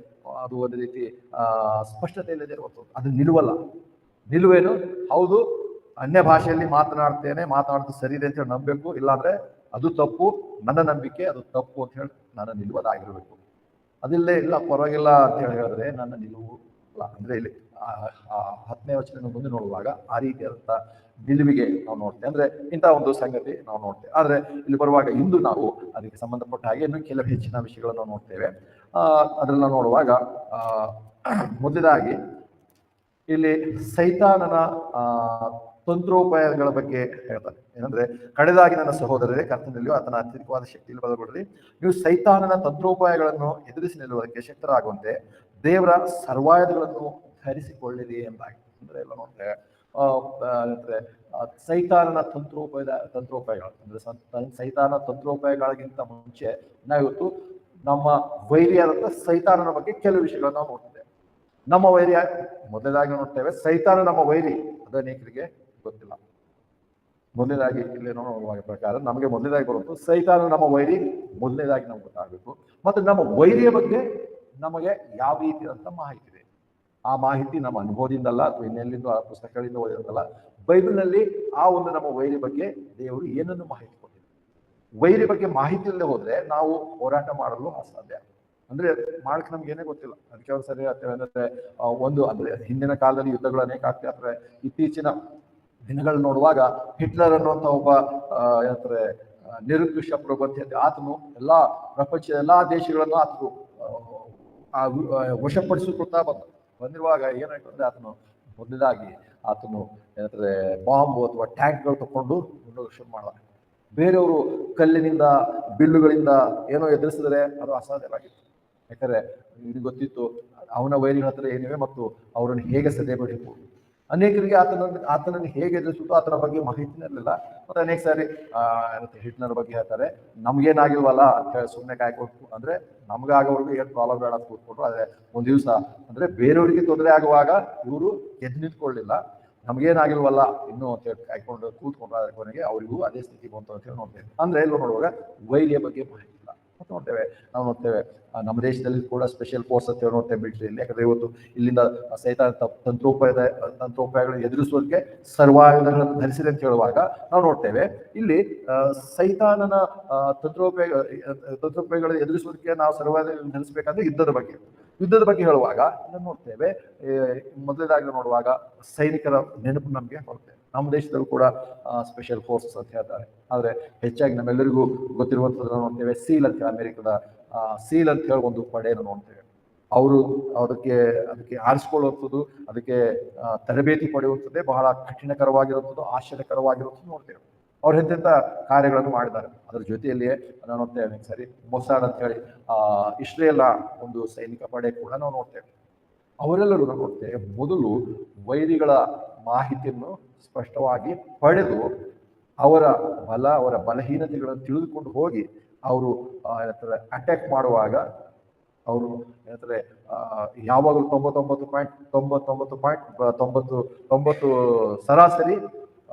Speaker 1: ಅದು ಒಂದು ರೀತಿ ಸ್ಪಷ್ಟತೆ ಇಲ್ಲದೆ ಇರುವಂಥದ್ದು. ಅದು ನಿಲುವಲ್ಲ. ನಿಲುವೇನು, ಹೌದು ಅನ್ಯ ಭಾಷೆಯಲ್ಲಿ ಮಾತನಾಡ್ದು ಸರಿ ಇದೆ ಅಂತ ಹೇಳಿ ನಂಬಬೇಕು. ಇಲ್ಲಾಂದ್ರೆ ಅದು ತಪ್ಪು, ನನ್ನ ನಂಬಿಕೆ ಅದು ತಪ್ಪು ಅಂತ ಹೇಳಿ ನನ್ನ ನಿಲುವದಾಗಿರ್ಬೇಕು. ಅದಿಲ್ಲೇ ಇಲ್ಲ ಪರವಾಗಿಲ್ಲ ಅಂತ ಹೇಳಿದ್ರೆ ನನ್ನ ನಿಲುವು ಅಲ್ಲ. ಅಂದ್ರೆ ಇಲ್ಲಿ 10ನೇ ವಚನ ಮುಂದೆ ನೋಡುವಾಗ ಆ ರೀತಿಯಾದಂಥ ನಿಲುವಿಗೆ ನಾವು ನೋಡ್ತೇವೆ. ಅಂದ್ರೆ ಇಂಥ ಒಂದು ಸಂಗತಿ ನಾವು ನೋಡ್ತೇವೆ. ಆದ್ರೆ ಇಲ್ಲಿ ಬರುವಾಗ ಇಂದು ನಾವು ಅದಕ್ಕೆ ಸಂಬಂಧಪಟ್ಟ ಹಾಗೆ ಇನ್ನೂ ಕೆಲವು ಹೆಚ್ಚಿನ ವಿಷಯಗಳನ್ನು ನೋಡ್ತೇವೆ. ಅದನ್ನ ನೋಡುವಾಗ ಮೊದಲಾಗಿ ಇಲ್ಲಿ ಸೈತಾನನ ತಂತ್ರೋಪಾಯಗಳ ಬಗ್ಗೆ ಹೇಳ್ತಾರೆ. ಏನಂದ್ರೆ ಕಡೆದಾಗಿ ನನ್ನ ಸಹೋದರರೇ, ಕರ್ತನಲ್ಲಿಯೂ ಆತನ ಅತ್ಯಧಿಕವಾದ ಶಕ್ತಿಯಲ್ಲಿ ಬಲಗೊಳ್ಳಿ. ನೀವು ಸೈತಾನನ ತಂತ್ರೋಪಾಯಗಳನ್ನು ಎದುರಿಸಿ ನಿಲ್ಲುವುದಕ್ಕೆ ಶಕ್ತರಾಗುವಂತೆ ದೇವರ ಸರ್ವಾಯುಧಗಳನ್ನು ಧರಿಸಿಕೊಳ್ಳಿರಿ ಎಂಬಾಗಿ. ಅಂದ್ರೆ ಎಲ್ಲ ನೋಡ್ತೇವೆ ಅಂದ್ರೆ ಸೈತಾನನ ತಂತ್ರೋಪಾಯಗಳು ಅಂದ್ರೆ ಸೈತಾನ ತಂತ್ರೋಪಾಯಗಳಿಗಿಂತ ಮುಂಚೆ ನಾವಿವತ್ತು ನಮ್ಮ ವೈರಿಯಾದಂಥ ಸೈತಾನನ ಬಗ್ಗೆ ಕೆಲವು ವಿಷಯಗಳನ್ನ ನಾವು ನೋಡ್ತೇವೆ. ನಮ್ಮ ವೈರಿ ಮೊದಲಾಗಿ ನೋಡ್ತೇವೆ, ಸೈತಾನ ನಮ್ಮ ವೈರಿ ಅದು ಅನೇಕರಿಗೆ ಗೊತ್ತಿಲ್ಲ. ಮೊದಲನೇದಾಗಿ ಇಲ್ಲಿ ನೋಡುವ ಪ್ರಕಾರ ನಮಗೆ ಮೊದಲನೇದಾಗಿ ಬರುವುದು ಸೈತಾನ ನಮ್ಮ ವೈರಿ ಮೊದಲನೇದಾಗಿ ನಮ್ಗೆ ಗೊತ್ತಾಗಬೇಕು. ಮತ್ತು ನಮ್ಮ ವೈರಿಯ ಬಗ್ಗೆ ನಮಗೆ ಯಾವ ರೀತಿಯಾದಂಥ ಮಾಹಿತಿ ಇದೆ, ಆ ಮಾಹಿತಿ ನಮ್ಮ ಅನುಭವದಿಂದಲ್ಲ ಅಥವಾ ಇನ್ನೆಲ್ಲಿಂದ ಆ ಪುಸ್ತಕಗಳಿಂದ ಓದಿರೋದಲ್ಲ. ಬೈಬಲ್ನಲ್ಲಿ ಆ ಒಂದು ನಮ್ಮ ವೈರಿ ಬಗ್ಗೆ ದೇವರು ಏನನ್ನು ಮಾಹಿತಿ ಕೊಟ್ಟಿದೆ. ವೈರಿ ಬಗ್ಗೆ ಮಾಹಿತಿ ಇಲ್ಲದೆ ಹೋದ್ರೆ ನಾವು ಹೋರಾಟ ಮಾಡಲು ಅಸಾಧ್ಯ. ಅಂದ್ರೆ ಮಾಡಕ್ಕೆ ನಮ್ಗೆ ಏನೇ ಗೊತ್ತಿಲ್ಲ. ಅದಕ್ಕೆ ಅವ್ರು ಸರಿ ಆಗ್ತೇವೆ ಅಂದ್ರೆ ಒಂದು ಅಂದ್ರೆ ಹಿಂದಿನ ಕಾಲದಲ್ಲಿ ಯುದ್ಧಗಳು ಅನೇಕ ಆಗ್ತಾ ಇರ್ತವೆ. ಇತ್ತೀಚಿನ ದಿನಗಳು ನೋಡುವಾಗ ಹಿಟ್ಲರ್ ಅನ್ನುವಂಥ ಒಬ್ಬ ಏನಂತಾರೆ ನಿರುದ್ಕೃಷ್ಟ ಪ್ರಬಂಧ, ಆತನು ಎಲ್ಲಾ ಪ್ರಪಂಚದ ಎಲ್ಲಾ ದೇಶಗಳನ್ನು ಆತನು ವಶಪಡಿಸಿಕೊಳ್ತಾ ಬಂದಿರುವಾಗ ಏನಾಯ್ತು ಅಂದ್ರೆ ಆತನು ಮೊದಲಾಗಿ ಆತನು ಏನಂದ್ರೆ ಬಾಂಬ್ ಅಥವಾ ಟ್ಯಾಂಕ್ಗಳು ತಕೊಂಡು ಶುರು ಮಾಡಿದ. ಬೇರೆಯವರು ಕಲ್ಲಿನಿಂದ ಬಿಲ್ಲುಗಳಿಂದ ಏನೋ ಎದುರಿಸಿದ್ರೆ ಅದು ಅಸಾಧ್ಯವಾಗಿತ್ತು. ಯಾಕಂದ್ರೆ ಇದು ಗೊತ್ತಿತ್ತು ಅವನ ವೈರಿಗಳ ಹತ್ರ ಏನಿವೆ ಮತ್ತು ಅವರನ್ನು ಹೇಗೆ ಸದೆಬಡಿಬಹುದು. ಅನೇಕರಿಗೆ ಆತನನ್ನು ಹೇಗೆ ಎದುರಿಸುತ್ತೋ ಆತನ ಬಗ್ಗೆ ಮಾಹಿತಿನೇ ಇರಲಿಲ್ಲ. ಮತ್ತೆ ಅನೇಕ ಸಾರಿ ಹಿಟ್ಲರ್ ಬಗ್ಗೆ ಹೇಳ್ತಾರೆ, ನಮ್ಗೇನಾಗಿಲ್ವಲ್ಲ ಅಂತ ಹೇಳಿ ಸುಮ್ಮನೆ ಕಾಯ್ಕೊಟ್ಟು, ಅಂದ್ರೆ ನಮ್ಗಾಗೋರ್ಗು ಏನು ಪ್ರಾಬ್ಲಮ್ ಬೇಡ ಅಂತ ಕೂತ್ಕೊಂಡ್ರು. ಆದ್ರೆ ಒಂದ್ ದಿವಸ ಅಂದ್ರೆ ಬೇರೆಯವರಿಗೆ ತೊಂದರೆ ಆಗುವಾಗ ಇವರು ಎದ್ದು ನಿಂತ್ಕೊಳ್ಳಿಲ್ಲ, ನಮ್ಗೇನಾಗಿಲ್ವಲ್ಲ ಇನ್ನೂ ಅಂತ ಹೇಳಿ ಕಾಯ್ಕೊಂಡು ಕೂತ್ಕೊಂಡ್ರು. ಅದ್ರ ಕೊನೆಗೆ ಅವರಿಗೂ ಅದೇ ಸ್ಥಿತಿ ಬಂತು ಅಂತ ಹೇಳಿ ನೋಡ್ತೇವೆ. ಅಂದ್ರೆ ಎಲ್ಲೋ ನೋಡುವಾಗ ವೈರಿಯ ಬಗ್ಗೆ ಮಾಹಿತಿ ಇಲ್ಲ. ನೋಡ್ತೇವೆ ನಾವು ನೋಡ್ತೇವೆ ನಮ್ಮ ದೇಶದಲ್ಲಿ ಕೂಡ ಸ್ಪೆಷಲ್ ಫೋರ್ಸ್ ಅಂತ ಹೇಳಿ ನೋಡ್ತೇವೆ ಮಿಲಿಟರಿಯಲ್ಲಿ. ಯಾಕಂದ್ರೆ ಇವತ್ತು ಇಲ್ಲಿಂದ ಸೈತಾನ ತಂತ್ರೋಪಾಯಗಳನ್ನು ಎದುರಿಸುವುದಕ್ಕೆ ಸರ್ವಾಯುಧಗಳನ್ನು ಧರಿಸಿದೆ ಅಂತ ಹೇಳುವಾಗ ನಾವು ನೋಡ್ತೇವೆ ಇಲ್ಲಿ ಸೈತಾನನ ತಂತ್ರೋಪಾಯಗಳನ್ನು ಎದುರಿಸುವುದಕ್ಕೆ ನಾವು ಸರ್ವಾಯುಧಗಳನ್ನು ಧರಿಸಬೇಕಂದ್ರೆ ಯುದ್ಧದ ಬಗ್ಗೆ ಹೇಳುವಾಗ ಇದನ್ನು ನೋಡ್ತೇವೆ. ಮೊದಲದಾಗಿ ನೋಡುವಾಗ ಸೈನಿಕರ ನೆನಪು ನಮಗೆ ಬರುತ್ತೆ. ನಮ್ಮ ದೇಶದಲ್ಲೂ ಕೂಡ ಸ್ಪೆಷಲ್ ಫೋರ್ಸಸ್ ಅಂತ ಹೇಳ್ತಾರೆ. ಆದ್ರೆ ಹೆಚ್ಚಾಗಿ ನಮ್ಮೆಲ್ಲರಿಗೂ ಗೊತ್ತಿರುವಂಥದ್ದು ನೋಡ್ತೇವೆ ಸೀಲ್ ಅಂತ ಹೇಳಿ, ಅಮೆರಿಕದ ಸೀಲ್ ಅಂತ ಹೇಳಿ ಒಂದು ಪಡೆಯನ್ನು ನೋಡ್ತೇವೆ. ಅವರು ಅದಕ್ಕೆ ಆರಿಸಿಕೊಳ್ಳುವಂಥದ್ದು, ಅದಕ್ಕೆ ತರಬೇತಿ ಪಡೆಯುವಂಥದ್ದೇ ಬಹಳ ಕಠಿಣಕರವಾಗಿರುವಂಥದ್ದು, ಆಶ್ಚರ್ಯಕರವಾಗಿರುವಂಥದ್ದು ನೋಡ್ತೇವೆ. ಅವ್ರು ಎಂತೆಂಥ ಕಾರ್ಯಗಳನ್ನು ಮಾಡಿದ್ದಾರೆ. ಅದರ ಜೊತೆಯಲ್ಲಿಯೇ ನಾವು ನೋಡ್ತೇವೆ ಸರಿ ಮೊಸಾಡ್ ಅಂತ ಹೇಳಿ ಇಸ್ರೇಲ್ನ ಒಂದು ಸೈನಿಕ ಪಡೆ ಕೂಡ ನಾವು ನೋಡ್ತೇವೆ. ಅವರೆಲ್ಲರೂ ನಾವು ನೋಡ್ತೇವೆ ಮೊದಲು ವೈರಿಗಳ ಮಾಹಿತಿಯನ್ನು ಸ್ಪಷ್ಟವಾಗಿ ಪಡೆದು ಅವರ ಬಲಹೀನತೆಗಳನ್ನು ತಿಳಿದುಕೊಂಡು ಹೋಗಿ ಅವರು ಅಟ್ಯಾಕ್ ಮಾಡುವಾಗ ಅವರು ಏನಂತಾರೆ ಯಾವಾಗಲೂ 99.99% ಸರಾಸರಿ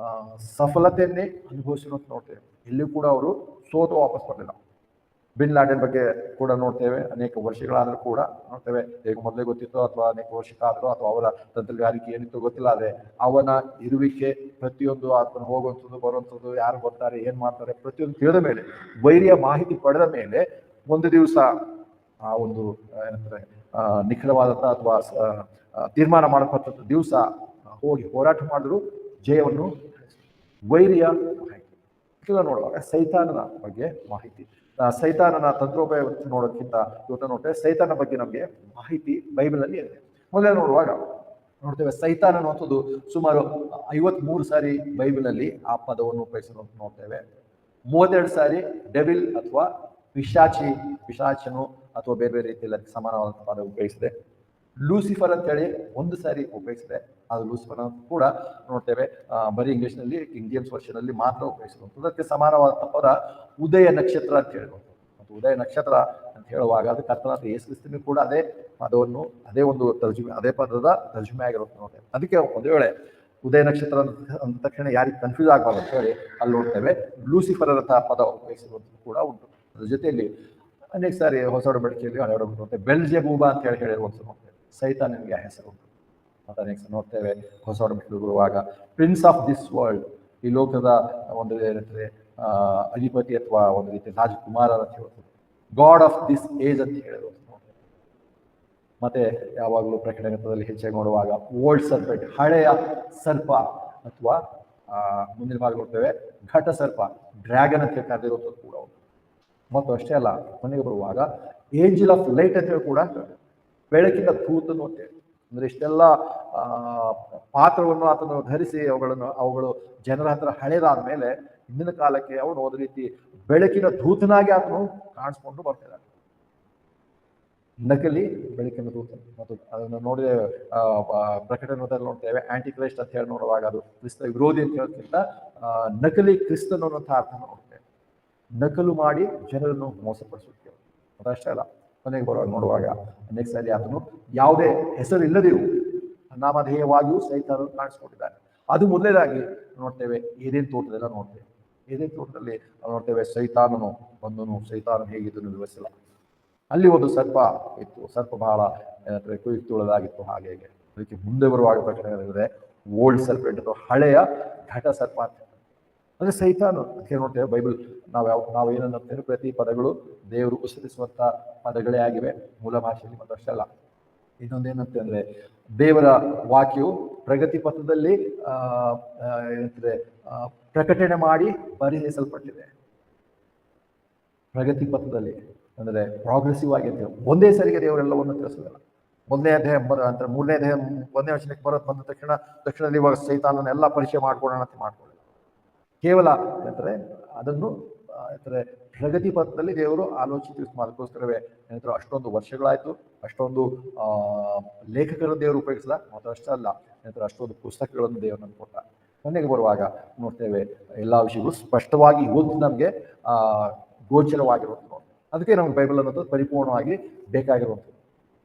Speaker 1: ಸಫಲತೆಯನ್ನೇ ಅನುಭವಿಸಿರುವಂತ ನೋಡ್ತೇವೆ. ಇಲ್ಲಿ ಕೂಡ ಅವರು ಸೋತು ವಾಪಸ್ ಬರಲಿಲ್ಲ. ಬಿನ್ ಲಾಡೆನ್ ಬಗ್ಗೆ ಕೂಡ ನೋಡ್ತೇವೆ. ಅನೇಕ ವರ್ಷಗಳಾದರೂ ಕೂಡ ನೋಡ್ತೇವೆ, ಈಗ ಮೊದಲೇ ಗೊತ್ತಿತ್ತು ಅಥವಾ ಅನೇಕ ವರ್ಷಕ್ಕಾದರೂ ಅಥವಾ ಅವರ ತಂತ್ರಗಾರಿಕೆ ಏನಿತ್ತು ಗೊತ್ತಿಲ್ಲ. ಆದರೆ ಅವನ ಇರುವಿಕೆ ಪ್ರತಿಯೊಂದು ಆತನ ಹೋಗುವಂಥದ್ದು ಬರುವಂಥದ್ದು, ಯಾರು ಬರ್ತಾರೆ ಏನ್ ಮಾಡ್ತಾರೆ ಪ್ರತಿಯೊಂದು ತಿಳಿದ ಮೇಲೆ, ವೈರಿಯ ಮಾಹಿತಿ ಪಡೆದ ಮೇಲೆ ಒಂದು ದಿವಸ ಆ ಒಂದು ಏನಂತಾರೆ ನಿಖರವಾದಂಥ ಅಥವಾ ತೀರ್ಮಾನ ಮಾಡಲ್ಪಟ್ಟಂಥ ದಿವಸ ಹೋಗಿ ಹೋರಾಟ ಮಾಡಿದ್ರು ಜಯವನ್ನು ವೈರಿಯ ಮಾಹಿತಿ ಇದೆಲ್ಲ ನೋಡುವಾಗ ಸೈತಾನನ ಬಗ್ಗೆ ಮಾಹಿತಿ, ಸೈತಾನನ ತಂತ್ರೋಪಾಯ ನೋಡೋದಕ್ಕಿಂತ ಇವತ್ತು ನೋಡ್ತೇವೆ ಸೈತಾನ ಬಗ್ಗೆ ನಮಗೆ ಮಾಹಿತಿ ಬೈಬಲ್ನಲ್ಲಿ ಇದೆ. ಮೊದಲೇ ನೋಡುವಾಗ ನೋಡ್ತೇವೆ ಸೈತಾನ ಅನ್ನುವಂಥದ್ದು ಸುಮಾರು 53 ಸಾರಿ ಬೈಬಲ್ನಲ್ಲಿ ಆ ಪದವನ್ನು ಉಪಯೋಗಿಸಿರುವಂತ ನೋಡ್ತೇವೆ. 32 ಸಾರಿ ಡೆವಿಲ್ ಅಥವಾ ಪಿಶಾಚನು ಅಥವಾ ಬೇರೆ ಬೇರೆ ರೀತಿಯಲ್ಲಿ ಅದಕ್ಕೆ ಸಮಾನವಾದಂಥ ಪದ ಉಪಯೋಗಿಸಿದೆ. ಲೂಸಿಫರ್ ಅಂತ ಹೇಳಿ 1 ಸಾರಿ ಉಪಯೋಗಿಸಿದೆ. ಅದು ಲೂಸಿಫರ್ ಕೂಡ ನೋಡ್ತೇವೆ ಬರೀ ಇಂಗ್ಲಿಷ್ನಲ್ಲಿ ಕಿಂಗ್ ಜೇಮ್ಸ್ ವರ್ಷನ್ ಅಲ್ಲಿ ಮಾತ್ರ ಉಪಯೋಗಿಸಿರುವಂಥದ್ದು. ಅದಕ್ಕೆ ಸಮಾನವಾದಂಥ ಪದ ಉದಯ ನಕ್ಷತ್ರ ಅಂತ ಹೇಳುವಂಥದ್ದು. ಮತ್ತು ಉದಯ ನಕ್ಷತ್ರ ಅಂತ ಹೇಳುವಾಗ ಅದು ಕರ್ತನಾದ ಯೇಸು ಕ್ರಿಸ್ತನಿಗೂ ಕೂಡ ಅದೇ ಪದವನ್ನು ಅದೇ ಒಂದು ತರ್ಜುಮೆ ಅದೇ ಪದದ ತರ್ಜುಮೆ ಆಗಿರುತ್ತೆ ನೋಡ್ತೇವೆ. ಅದಕ್ಕೆ ಒಂದು ವೇಳೆ ಉದಯ ನಕ್ಷತ್ರ ಅಂದ ತಕ್ಷಣ ಯಾರಿಗೆ ಕನ್ಫ್ಯೂಸ್ ಆಗಬಾರ್ದು ಅಂತ ಹೇಳಿ ಅಲ್ಲಿ ನೋಡ್ತೇವೆ ಲೂಸಿಫರ್ ಅಂತ ಪದ ಉಪಯೋಗಿಸಿರುವಂಥದ್ದು ಕೂಡ ಉಂಟು. ಅದ್ರ ಜೊತೆಯಲ್ಲಿ ಅನೇಕ ಸಾರಿ ಹೊಸ ಒಡಂಬಡಿಕೆಯಲ್ಲಿ ಹಳೆ ಒಡಂಬಡಿಕೆ ಬೆಲ್ಜೆಬೂಬ ಅಂತ ಹೇಳುವಂಥದ್ದು ನೋಡ್ತೇವೆ. ಸೈತಾನನಿಗೆ ಹೆಸರು ಉಂಟು. ಮತ್ತು ಅನೇಕ ನೋಡ್ತೇವೆ ಹೊಸ ಒಡಂಬಡಿಕೆ ಬರುವಾಗ ಪ್ರಿನ್ಸ್ ಆಫ್ ದಿಸ್ ವರ್ಲ್ಡ್, ಈ ಲೋಕದ ಒಂದು ಏನಂದ್ರೆ ಅಧಿಪತಿ ಅಥವಾ ಒಂದು ರೀತಿ ರಾಜಕುಮಾರ ಅಂತ ಹೇಳುವಂಥದ್ದು. ಗಾಡ್ ಆಫ್ ದಿಸ್ ಏಜ್ ಅಂತ ಹೇಳಿರುವಂಥದ್ದು. ಮತ್ತೆ ಯಾವಾಗಲೂ ಪ್ರಕಟಣೆಯಲ್ಲಿ ಹೆಚ್ಚಾಗಿ ನೋಡುವಾಗ ಓಲ್ಡ್ ಸರ್ಪೆಂಟ್, ಹಳೆಯ ಸರ್ಪ ಅಥವಾ ಮುಂದಿನ ಭಾಗ ನೋಡ್ತೇವೆ ಘಟ ಸರ್ಪ, ಡ್ರ್ಯಾಗನ್ ಅಂತ ಕರೆದಿರುವಂಥದ್ದು ಕೂಡ ಉಂಟು. ಮತ್ತು ಅಷ್ಟೇ ಅಲ್ಲ, ಕೊನೆಗೆ ಬರುವಾಗ ಏಂಜಲ್ ಆಫ್ ಲೈಟ್ ಅಂತ ಹೇಳಿ ಕೂಡ ಬೆಳಕಿನ ದೂತ ನೋಡ್ತೇವೆ. ಅಂದ್ರೆ ಇಷ್ಟೆಲ್ಲ ಪಾತ್ರವನ್ನು ಆತನು ಧರಿಸಿ ಅವುಗಳು ಜನರ ಹತ್ರ ಹಳೆದಾದ ಮೇಲೆ ಹಿಂದಿನ ಕಾಲಕ್ಕೆ ಅವನು ಒಂದು ರೀತಿ ಬೆಳಕಿನ ದೂತನಾಗಿ ಆತನು ಕಾಣಿಸ್ಕೊಂಡು ಬರ್ತಿದ್ದಾನೆ. ನಕಲಿ ಬೆಳಕಿನ ದೂತ. ಮತ್ತು ಅದನ್ನು ನೋಡಿದ್ರೆ ಪ್ರಕಟಣೆಯಲ್ಲಿ ನೋಡ್ತೇವೆ, ಆಂಟಿ ಕ್ರೈಸ್ಟ್ ಅಂತ ಹೇಳಿ ನೋಡುವಾಗ ಅದು ಕ್ರಿಸ್ತ ವಿರೋಧಿ ಅಂತ ಹೇಳೋಕ್ಕಿಂತ ನಕಲಿ ಕ್ರಿಸ್ತನು ಅನ್ನೋಂಥ ಅರ್ಥ ನೋಡ್ತೇವೆ. ನಕಲು ಮಾಡಿ ಜನರನ್ನು ಮೋಸಪಡಿಸುತ್ತೇವೆ. ಅದಷ್ಟೇ ಅಲ್ಲ, ಕೊನೆಗೆ ಬರುವಾಗ ನೋಡುವಾಗ ಅನೇಕ ಸಾರಿ ಆತನು ಯಾವುದೇ ಹೆಸರು ಇಲ್ಲದೆಯೂ ನಾಮಧೇಯವಾಗಿಯೂ ಸೈತಾನನು ಕಾಣಿಸ್ಕೊಂಡಿದ್ದಾನೆ. ಅದು ಮೊದಲನೇದಾಗಿ ನೋಡ್ತೇವೆ ಏದೇನ್ ತೋಟದೆಲ್ಲ ನೋಡ್ತೇವೆ. ಏದೇನ್ ತೋಟದಲ್ಲಿ ನೋಡ್ತೇವೆ ಸೈತಾನನು ಬಂದನು, ಸೈತಾನನು ಹೇಗಿದ್ದನು ವಿವರಿಸಿಲ್ಲ. ಅಲ್ಲಿ ಒಂದು ಸರ್ಪ ಇತ್ತು, ಸರ್ಪ ಬಹಳ ಕುಯುಕ್ತಿಯುಳ್ಳದಾಗಿತ್ತು. ಹಾಗೆ ಅದಕ್ಕೆ ಮುಂದೆ ಬರುವಾಗ ಪ್ರಕಟಣೆ ಓಲ್ಡ್ ಸರ್ಪೆಂಟ್ ಅಥವಾ ಹಳೆಯ ಘಟ ಸರ್ಪ ಅಂತ. ಅಂದ್ರೆ ಸೈತಾನು ಅದಕ್ಕೆ ನೋಡ್ತೇವೆ ಬೈಬಲ್ ನಾವೇನಂತೇವೆ ಪ್ರತಿ ಪದಗಳು ದೇವರು ಉಚ್ಚರಿಸುವಂತ ಪದಗಳೇ ಆಗಿವೆ ಮೂಲ ಭಾಷೆಯಲ್ಲಿ. ಮತ್ತಷ್ಟಲ್ಲ, ಇನ್ನೊಂದೇನಂತೆ ಅಂದ್ರೆ ದೇವರ ವಾಕ್ಯವು ಪ್ರಗತಿ ಪಥದಲ್ಲಿ ಏನಂತಾರೆ ಪ್ರಕಟಣೆ ಮಾಡಿ ಬರೆಸಲ್ಪಟ್ಟಿದೆ. ಪ್ರಗತಿ ಪಥದಲ್ಲಿ ಅಂದ್ರೆ ಪ್ರೋಗ್ರೆಸಿವ್ ಆಗಿ ಒಂದೇ ಸರಿಗೆ ದೇವರೆಲ್ಲವನ್ನು ತಿಳಿಸೋದಿಲ್ಲ. ಮೊದಲನೇ ಅಧ್ಯಾಯ ಅಂತ ಮೂರನೇ ಅಧ್ಯಾಯ 1ನೇ ವಚನಕ್ಕೆ ಬಂದ ತಕ್ಷಣದಲ್ಲಿ ಇವಾಗ ಸೈತಾನನ್ನೆಲ್ಲ ಪರಿಚಯ ಮಾಡ್ಕೊಳ್ಳೋಣ ಅಂತ ಮಾಡ್ಕೊಳ್ಳಿ. ಕೇವಲ ಏನಂತಾರೆ ಅದನ್ನು ಏನಂತಾರೆ ಪ್ರಗತಿ ಪಥದಲ್ಲಿ ದೇವರು ಆಲೋಚಿಸಿ ಅದಕ್ಕೋಸ್ಕರವೇ ಏನಂತಾರೆ ಅಷ್ಟೊಂದು ವರ್ಷಗಳಾಯ್ತು, ಅಷ್ಟೊಂದು ಲೇಖಕರ ದೇವರು ಉಪಯೋಗಿಸಿದ. ಮತ್ತು ಅಷ್ಟೇ ಅಲ್ಲ, ಏನಂತಾರೆ ಅಷ್ಟೊಂದು ಪುಸ್ತಕಗಳನ್ನು ದೇವರು ನಮ್ಗೆ ಕೊಟ್ಟ. ಕೊನೆಗೆ ಬರುವಾಗ ನೋಡ್ತೇವೆ ಎಲ್ಲ ವಿಷಯಗಳು ಸ್ಪಷ್ಟವಾಗಿ ಇವತ್ತು ನಮಗೆ ಗೋಚರವಾಗಿರುವಂಥದ್ದು. ಅದಕ್ಕೆ ನಮ್ಗೆ ಬೈಬಲ್ ಅನ್ನೋದು ಪರಿಪೂರ್ಣವಾಗಿ ಬೇಕಾಗಿರುವಂಥದ್ದು.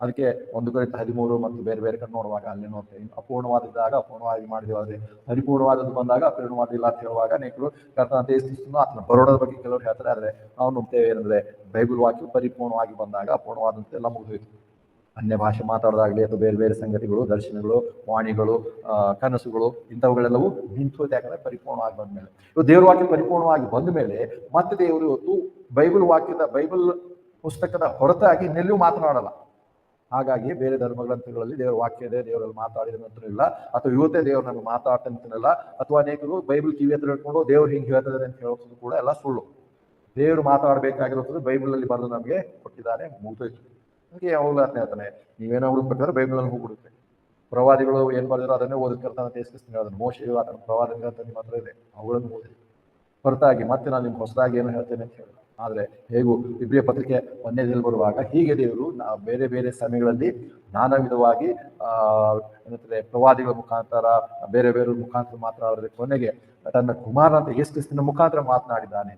Speaker 1: ಅದಕ್ಕೆ 1 ಕೊರಿಂಥ 13 ಮತ್ತು ಬೇರೆ ಬೇರೆ ಕಡೆ ನೋಡುವಾಗ ಅಲ್ಲಿ ನೋಡ್ತೇವೆ ಅಪೂರ್ಣವಾದಿದ್ದಾಗ ಅಪೂರ್ಣವಾಗಿ ಮಾಡಿದೆವಾದ್ರೆ ಪರಿಪೂರ್ಣವಾದದ್ದು ಬಂದಾಗ ಅಪೂರ್ಣವಾದಿಲ್ಲ ಅಂತ ಹೇಳುವಾಗ ಅನೇಕರು ಕರ್ತನಾದ ಯೇಸು ಕ್ರಿಸ್ತನು ಆತನ ಬರೋಣದ ಬಗ್ಗೆ ಕೆಲವರು ಹೇಳ್ತಾರೆ. ಆದರೆ ನಾವು ನೋಡ್ತೇವೆ ಏನಂದ್ರೆ ಬೈಬಲ್ ವಾಕ್ಯ ಪರಿಪೂರ್ಣವಾಗಿ ಬಂದಾಗ ಅಪೂರ್ಣವಾದಂತೆ ಎಲ್ಲ ಮುಗಿದೋಯ್ತು. ಅನ್ಯ ಭಾಷೆ ಮಾತಾಡೋದಾಗ್ಲಿ ಅಥವಾ ಬೇರೆ ಬೇರೆ ಸಂಗತಿಗಳು, ದರ್ಶನಗಳು, ವಾಣಿಗಳು, ಕನಸುಗಳು ಇಂಥವುಗಳೆಲ್ಲವೂ ನಿಂತು. ಯಾಕಂದ್ರೆ ಪರಿಪೂರ್ಣವಾಗಿ ಬಂದ ಮೇಲೆ ಇವು ದೇವ್ರ ವಾಕ್ಯ ಪರಿಪೂರ್ಣವಾಗಿ ಬಂದ ಮೇಲೆ ಮತ್ತೆ ದೇವರು ಇವತ್ತು ಬೈಬಲ್ ಪುಸ್ತಕದ ಹೊರತಾಗಿ ಇನ್ನೆಲ್ಲೂ ಮಾತನಾಡಲ್ಲ. ಹಾಗಾಗಿ ಬೇರೆ ಧರ್ಮಗ್ರಂಥಗಳಲ್ಲಿ ದೇವರ ವಾಕ್ಯ ಇದೆ, ದೇವರಲ್ಲಿ ಮಾತಾಡಿದ ನಂತರ ಇಲ್ಲ, ಅಥವಾ ಇವತ್ತೇ ದೇವ್ರು ನಮಗೆ ಮಾತಾಡ್ತಂತಿಲ್ಲ, ಅಥವಾ ಅನೇಕರು ಬೈಬಲ್ ಕಿವಿ ಹತ್ರ ಹೇಳ್ಕೊಂಡು ದೇವ್ರು ಹಿಂಗೆ ಹೇಳ್ತದೆ ಅಂತ ಹೇಳೋದು ಕೂಡ ಎಲ್ಲ ಸುಳ್ಳು. ದೇವರು ಮಾತಾಡಬೇಕಾಗಿರೋದು ಬೈಬಲಲ್ಲಿ ಬರೆದು ನಮಗೆ ಕೊಟ್ಟಿದ್ದಾರೆ, ಮುಗಿದೋಯ್ತು. ಹಾಗೆ ಯಾವಾಗಲೂ ಅಂತ ಹೇಳ್ತಾನೆ, ನೀವೇನೋ ಹುಡುಕ್ಬೇಕಾದ್ರೆ ಬೈಬಲಲ್ಲಿ ಹೋಗ್ಬಿಡುತ್ತೆ. ಪ್ರವಾದಿಗಳು ಏನ್ ಬರೆದಿರೋ ಅದನ್ನೇ ಓದಿರ್ತಾನೆ ತಿಳಿಸ್ತೀನಿ. ಅದನ್ನು ಮೋಶೆಯು ಆತನ ಪ್ರವಾದ ಗ್ರಂಥ ನಿಮ್ಮ ಹತ್ರ ಇದೆ, ಅವುಗಳನ್ನು ಓದಿ. ಹೊರತಾಗಿ ಮತ್ತೆ ನಾನು ನಿಮ್ಗೆ ಹೊಸದಾಗಿ ಏನು ಹೇಳ್ತೇನೆ ಅಂತ ಹೇಳಿ. ಆದರೆ ಹೇಗೂ ಇಬ್ರಿಯ ಪತ್ರಿಕೆ 1ನೇದಲ್ಲಿ ಬರುವಾಗ ಹೀಗೆ ದೇವರು ಬೇರೆ ಬೇರೆ ಸಮಯಗಳಲ್ಲಿ ನಾನಾ ವಿಧವಾಗಿ ಏನಂತಾರೆ ಪ್ರವಾದಿಗಳ ಮುಖಾಂತರ ಬೇರೆ ಬೇರೆ ಮುಖಾಂತರ ಮಾತನಾಡಿದ್ರೆ ಕೊನೆಗೆ ತನ್ನ ಕುಮಾರನ ಯೇಸು ಕ್ರಿಸ್ತನ ಮುಖಾಂತರ ಮಾತನಾಡಿದ್ದಾನೆ.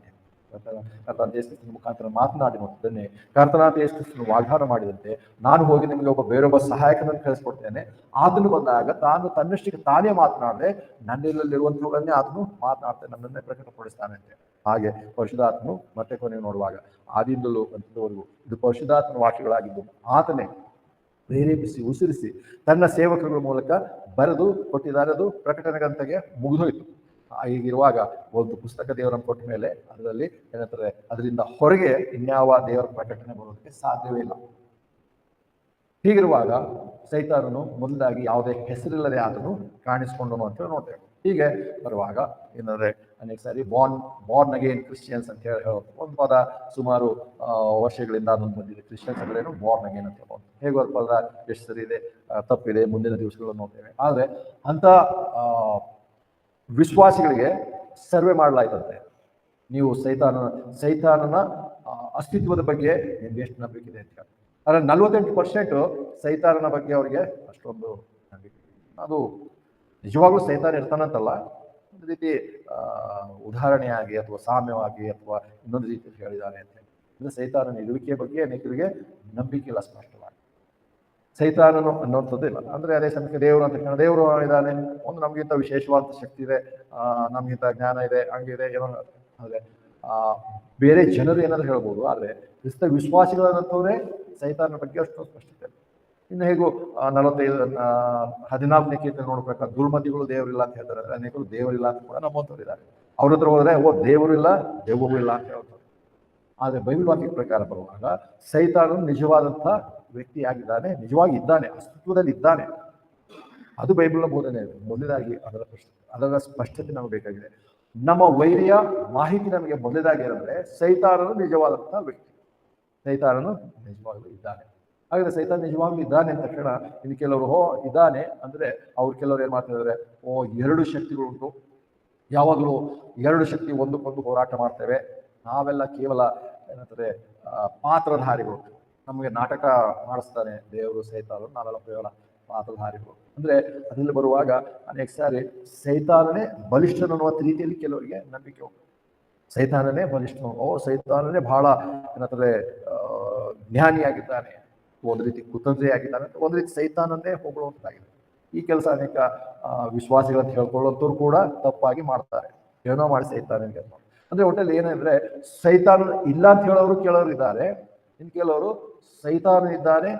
Speaker 1: ಕರ್ತನಾದ ಯೇಸು ಕ್ರಿಸ್ತನ ಮುಖಾಂತರ ಮಾತನಾಡಿದ್ದನ್ನೇ ಕರ್ತನಾದ ಯೇಸು ಕ್ರಿಸ್ತನು ವಾಗ್ದಾನ ಮಾಡಿದಂತೆ ನಾನು ಹೋಗಿ ನಿಮಗೆ ಬೇರೊಬ್ಬ ಸಹಾಯಕನನ್ನು ಕಳಿಸ್ಕೊಡ್ತೇನೆ. ಆತನು ಬಂದಾಗ ತಾನು ತನ್ನಷ್ಟಕ್ಕೆ ತಾನೇ ಮಾತನಾಡದೆ ನನ್ನಲ್ಲಿರುವಂಥವುಗಳನ್ನೇ ಆತನು ಮಾತನಾಡ್ತೇನೆ, ನನ್ನನ್ನೇ ಪ್ರಕಟಪಡಿಸ್ತಾನೆ ಅಂತ. ಹಾಗೆ ಪರಿಶುದ್ಧಾತ್ಮನು ಮತ್ತೆ ಕೊನೆಗೆ ನೋಡುವಾಗ ಆದಿಂದಲೂ ಅಂತವರೆಗೂ ಇದು ಪರಿಶುದ್ಧಾತ್ಮನ ವಾಕ್ಯಗಳಾಗಿದ್ದು ಆತನೇ ಪ್ರೇರೇಪಿಸಿ ಉಸಿರಿಸಿ ತನ್ನ ಸೇವಕರುಗಳ ಮೂಲಕ ಬರೆದು ಕೊಟ್ಟಿದ್ದಾರೆ. ಅದು ಪ್ರಕಟಣೆ ಗ್ರಂಥಕ್ಕೆ ಮುಗಿದೋಯ್ತು. ಹೀಗಿರುವಾಗ ಒಂದು ಪುಸ್ತಕ ದೇವರನ್ನು ಕೊಟ್ಟ ಮೇಲೆ ಅದರಲ್ಲಿ ಏನಂತಾರೆ ಅದರಿಂದ ಹೊರಗೆ ಇನ್ಯಾವ ದೇವರ ಪ್ರಕಟಣೆ ಬರೋದಕ್ಕೆ ಸಾಧ್ಯವೇ ಇಲ್ಲ. ಹೀಗಿರುವಾಗ ಸೈತಾನನು ಮೊದಲಾಗಿ ಯಾವುದೇ ಹೆಸರಿಲ್ಲದೆ ಆತನು ಕಾಣಿಸ್ಕೊಂಡನು ಅಂತ ನೋಡ್ತೇವೆ. ಹೀಗೆ ಬರುವಾಗ ಏನಂದ್ರೆ ಅನೇಕ ಸಾರಿ ಬಾರ್ನ್ ಅಗೇನ್ ಕ್ರಿಶ್ಚಿಯನ್ಸ್ ಅಂತ ಹೇಳಿ ಒಂದು ಪದ ಸುಮಾರು ವರ್ಷಗಳಿಂದ ಅದೊಂದು ಬಂದಿದೆ. ಕ್ರಿಶ್ಚಿಯನ್ಸ್ ಅಂದ್ರೇನು, ಬಾರ್ನ್ ಅಗೇನ್ ಅಂತ ಹೇಳ್ಬೋದು. ಹೇಗೋ ಒಂದು ಪದ ಎಷ್ಟು ಸರಿ ಇದೆ, ತಪ್ಪಿದೆ, ಮುಂದಿನ ದಿವಸಗಳನ್ನು ನೋಡ್ತೇವೆ. ಆದರೆ ಅಂತ ವಿಶ್ವಾಸಿಗಳಿಗೆ ಸರ್ವೆ ಮಾಡಲಾಯ್ತಂತೆ, ನೀವು ಸೈತಾನನ ಅಸ್ತಿತ್ವದ ಬಗ್ಗೆ ನಿಮ್ಗೆ ಎಷ್ಟು ನಂಬಿಕೆ ಇದೆ ಅಂತ ಹೇಳಿ. ಆದರೆ 48% ಸೈತಾನನ ಬಗ್ಗೆ ಅವರಿಗೆ ಅಷ್ಟೊಂದು ನಂಬಿಕೆ. ಅದು ನಿಜವಾಗ್ಲೂ ಸೈತಾನ ಇರ್ತಾನಂತಲ್ಲ, ಒಂದು ರೀತಿ ಉದಾಹರಣೆಯಾಗಿ ಅಥವಾ ಸಾಮ್ಯವಾಗಿ ಅಥವಾ ಇನ್ನೊಂದು ರೀತಿ ಹೇಳಿದ್ದಾನೆ ಅಂತ ಹೇಳಿ. ಅಂದ್ರೆ ಸೈತಾನನ ಇರುವಿಕೆ ಬಗ್ಗೆ ಅನೇಕರಿಗೆ ನಂಬಿಕೆ ಇಲ್ಲ ಸ್ಪಷ್ಟವಾಗಿ. ಸೈತಾನನು ಅನ್ನುವಂಥದ್ದು ಇಲ್ಲ. ಅಂದ್ರೆ ಅದೇ ಸಮಯಕ್ಕೆ ದೇವರು ಅಂತ ಹೇಳಿ ದೇವರು ಇದ್ದಾನೆ, ಒಂದು ನಮ್ಗಿಂತ ವಿಶೇಷವಾದ ಶಕ್ತಿ ಇದೆ, ನಮ್ಗಿಂತ ಜ್ಞಾನ ಇದೆ, ಹಂಗಿದೆ ಏನೋ. ಆದ್ರೆ ಬೇರೆ ಜನರು ಏನಾದ್ರು ಹೇಳ್ಬೋದು, ಆದ್ರೆ ಕ್ರಿಸ್ತ ವಿಶ್ವಾಸಿಗಳನ್ನಂತವ್ರೆ ಸೈತಾನನ ಬಗ್ಗೆ ಅಷ್ಟು ಸ್ಪಷ್ಟತೆ. ಇನ್ನು ಹೇಗೂ 14ನೇ ಕೀರ್ತನೆ ನೋಡ್ಬೇಕಾದ್ರೆ ದುರ್ಮತಿಗಳು ದೇವರಿಲ್ಲ ಅಂತ ಹೇಳ್ತಾರೆ. ಅನೇಕರು ದೇವರಿಲ್ಲ ಅಂತ ಕೂಡ ನಮ್ಮಂತವ್ರು ಇದ್ದಾರೆ. ಅವ್ರ ಹತ್ರ ಹೋದ್ರೆ ದೇವರು ಇಲ್ಲ, ದೆವ್ವವೂ ಇಲ್ಲ ಅಂತ ಹೇಳ್ತಾರೆ. ಆದ್ರೆ ಬೈಬಲ್ ವಾಕ್ಯದ ಪ್ರಕಾರ ಬರುವಾಗ ಸೈತಾನನು ನಿಜವಾದಂತಹ ವ್ಯಕ್ತಿಯಾಗಿದ್ದಾನೆ, ನಿಜವಾಗಿ ಇದ್ದಾನೆ, ಅಸ್ತಿತ್ವದಲ್ಲಿ ಇದ್ದಾನೆ. ಅದು ಬೈಬಲ್ನ ಬೋಧನೆ. ಮೊದಲಾಗಿ ಅದರ ಸ್ಪಷ್ಟತೆ ನಮಗೆ ಬೇಕಾಗಿದೆ. ನಮ್ಮ ವೈರ್ಯ ಮಾಹಿತಿ ನಮಗೆ ಮೊದಲಾಗಿ ಏನಂದ್ರೆ ಸೈತಾನನು ನಿಜವಾದಂತಹ ವ್ಯಕ್ತಿ, ಸೈತಾನನು ನಿಜವಾಗ್ಲೂ ಇದ್ದಾನೆ. ಹಾಗಾದ್ರೆ ಸೈತಾನ ನಿಜವಾಗ್ಲೂ ಇದ್ದಾನೆ ಅಂತ ತಕ್ಷಣ ಇನ್ನು ಕೆಲವರು ಇದ್ದಾನೆ ಅಂದ್ರೆ ಅವ್ರು ಕೆಲವರು ಏನ್ ಮಾಡ್ತಿದ್ದಾರೆ, ಎರಡು ಶಕ್ತಿಗಳುಂಟು, ಯಾವಾಗಲೂ ಎರಡು ಶಕ್ತಿ ಒಂದಕ್ಕೊಂದು ಹೋರಾಟ ಮಾಡ್ತೇವೆ, ನಾವೆಲ್ಲ ಕೇವಲ ಏನಂತಾರೆ ಪಾತ್ರಧಾರಿಗಳು, ನಮಗೆ ನಾಟಕ ಮಾಡಿಸ್ತಾನೆ ದೇವರು ಸೈತಾನರು ನಾವೆಲ್ಲ ಕೇವಲ ಪಾತ್ರಧಾರಿಗಳು. ಅಂದ್ರೆ ಅದರಲ್ಲಿ ಬರುವಾಗ ಅನೇಕ ಸಾರಿ ಸೈತಾನನೇ ಬಲಿಷ್ಠನನ್ನುವ ರೀತಿಯಲ್ಲಿ ಕೆಲವರಿಗೆ ನಂಬಿಕೆ ಹೋಗ್ತದೆ. ಸೈತಾನನೇ ಬಲಿಷ್ಠ, ಸೈತಾನನೇ ಬಹಳ ಏನಂತಾರೆ ಜ್ಞಾನಿಯಾಗಿದ್ದಾನೆ, ಒಂದು ರೀತಿ ಕುತಂತ್ರಿಯಾಗಿದ್ದಾನೆ, ಒಂದು ರೀತಿ ಸೈತಾನನ್ನೇ ಹೊಗಳುವಂತಾಗಿದೆ. ಈ ಕೆಲಸ ಅನೇಕ ವಿಶ್ವಾಸಿಗಳಂತ ಹೇಳ್ಕೊಳ್ಳೋಂಥವ್ರು ಕೂಡ ತಪ್ಪಾಗಿ ಮಾಡ್ತಾರೆ. ಏನೋ ಮಾಡಿ ಸೈತಾನ ಅಂದ್ರೆ ಒಟ್ಟಲ್ಲಿ ಏನಂದ್ರೆ ಸೈತಾನ ಇಲ್ಲ ಅಂತ ಹೇಳೋರು ಕೆಲವರು ಇದ್ದಾರೆ, ಇನ್ನು ಕೆಲವರು ಸೈತಾನ ಇದ್ದಾನೆ,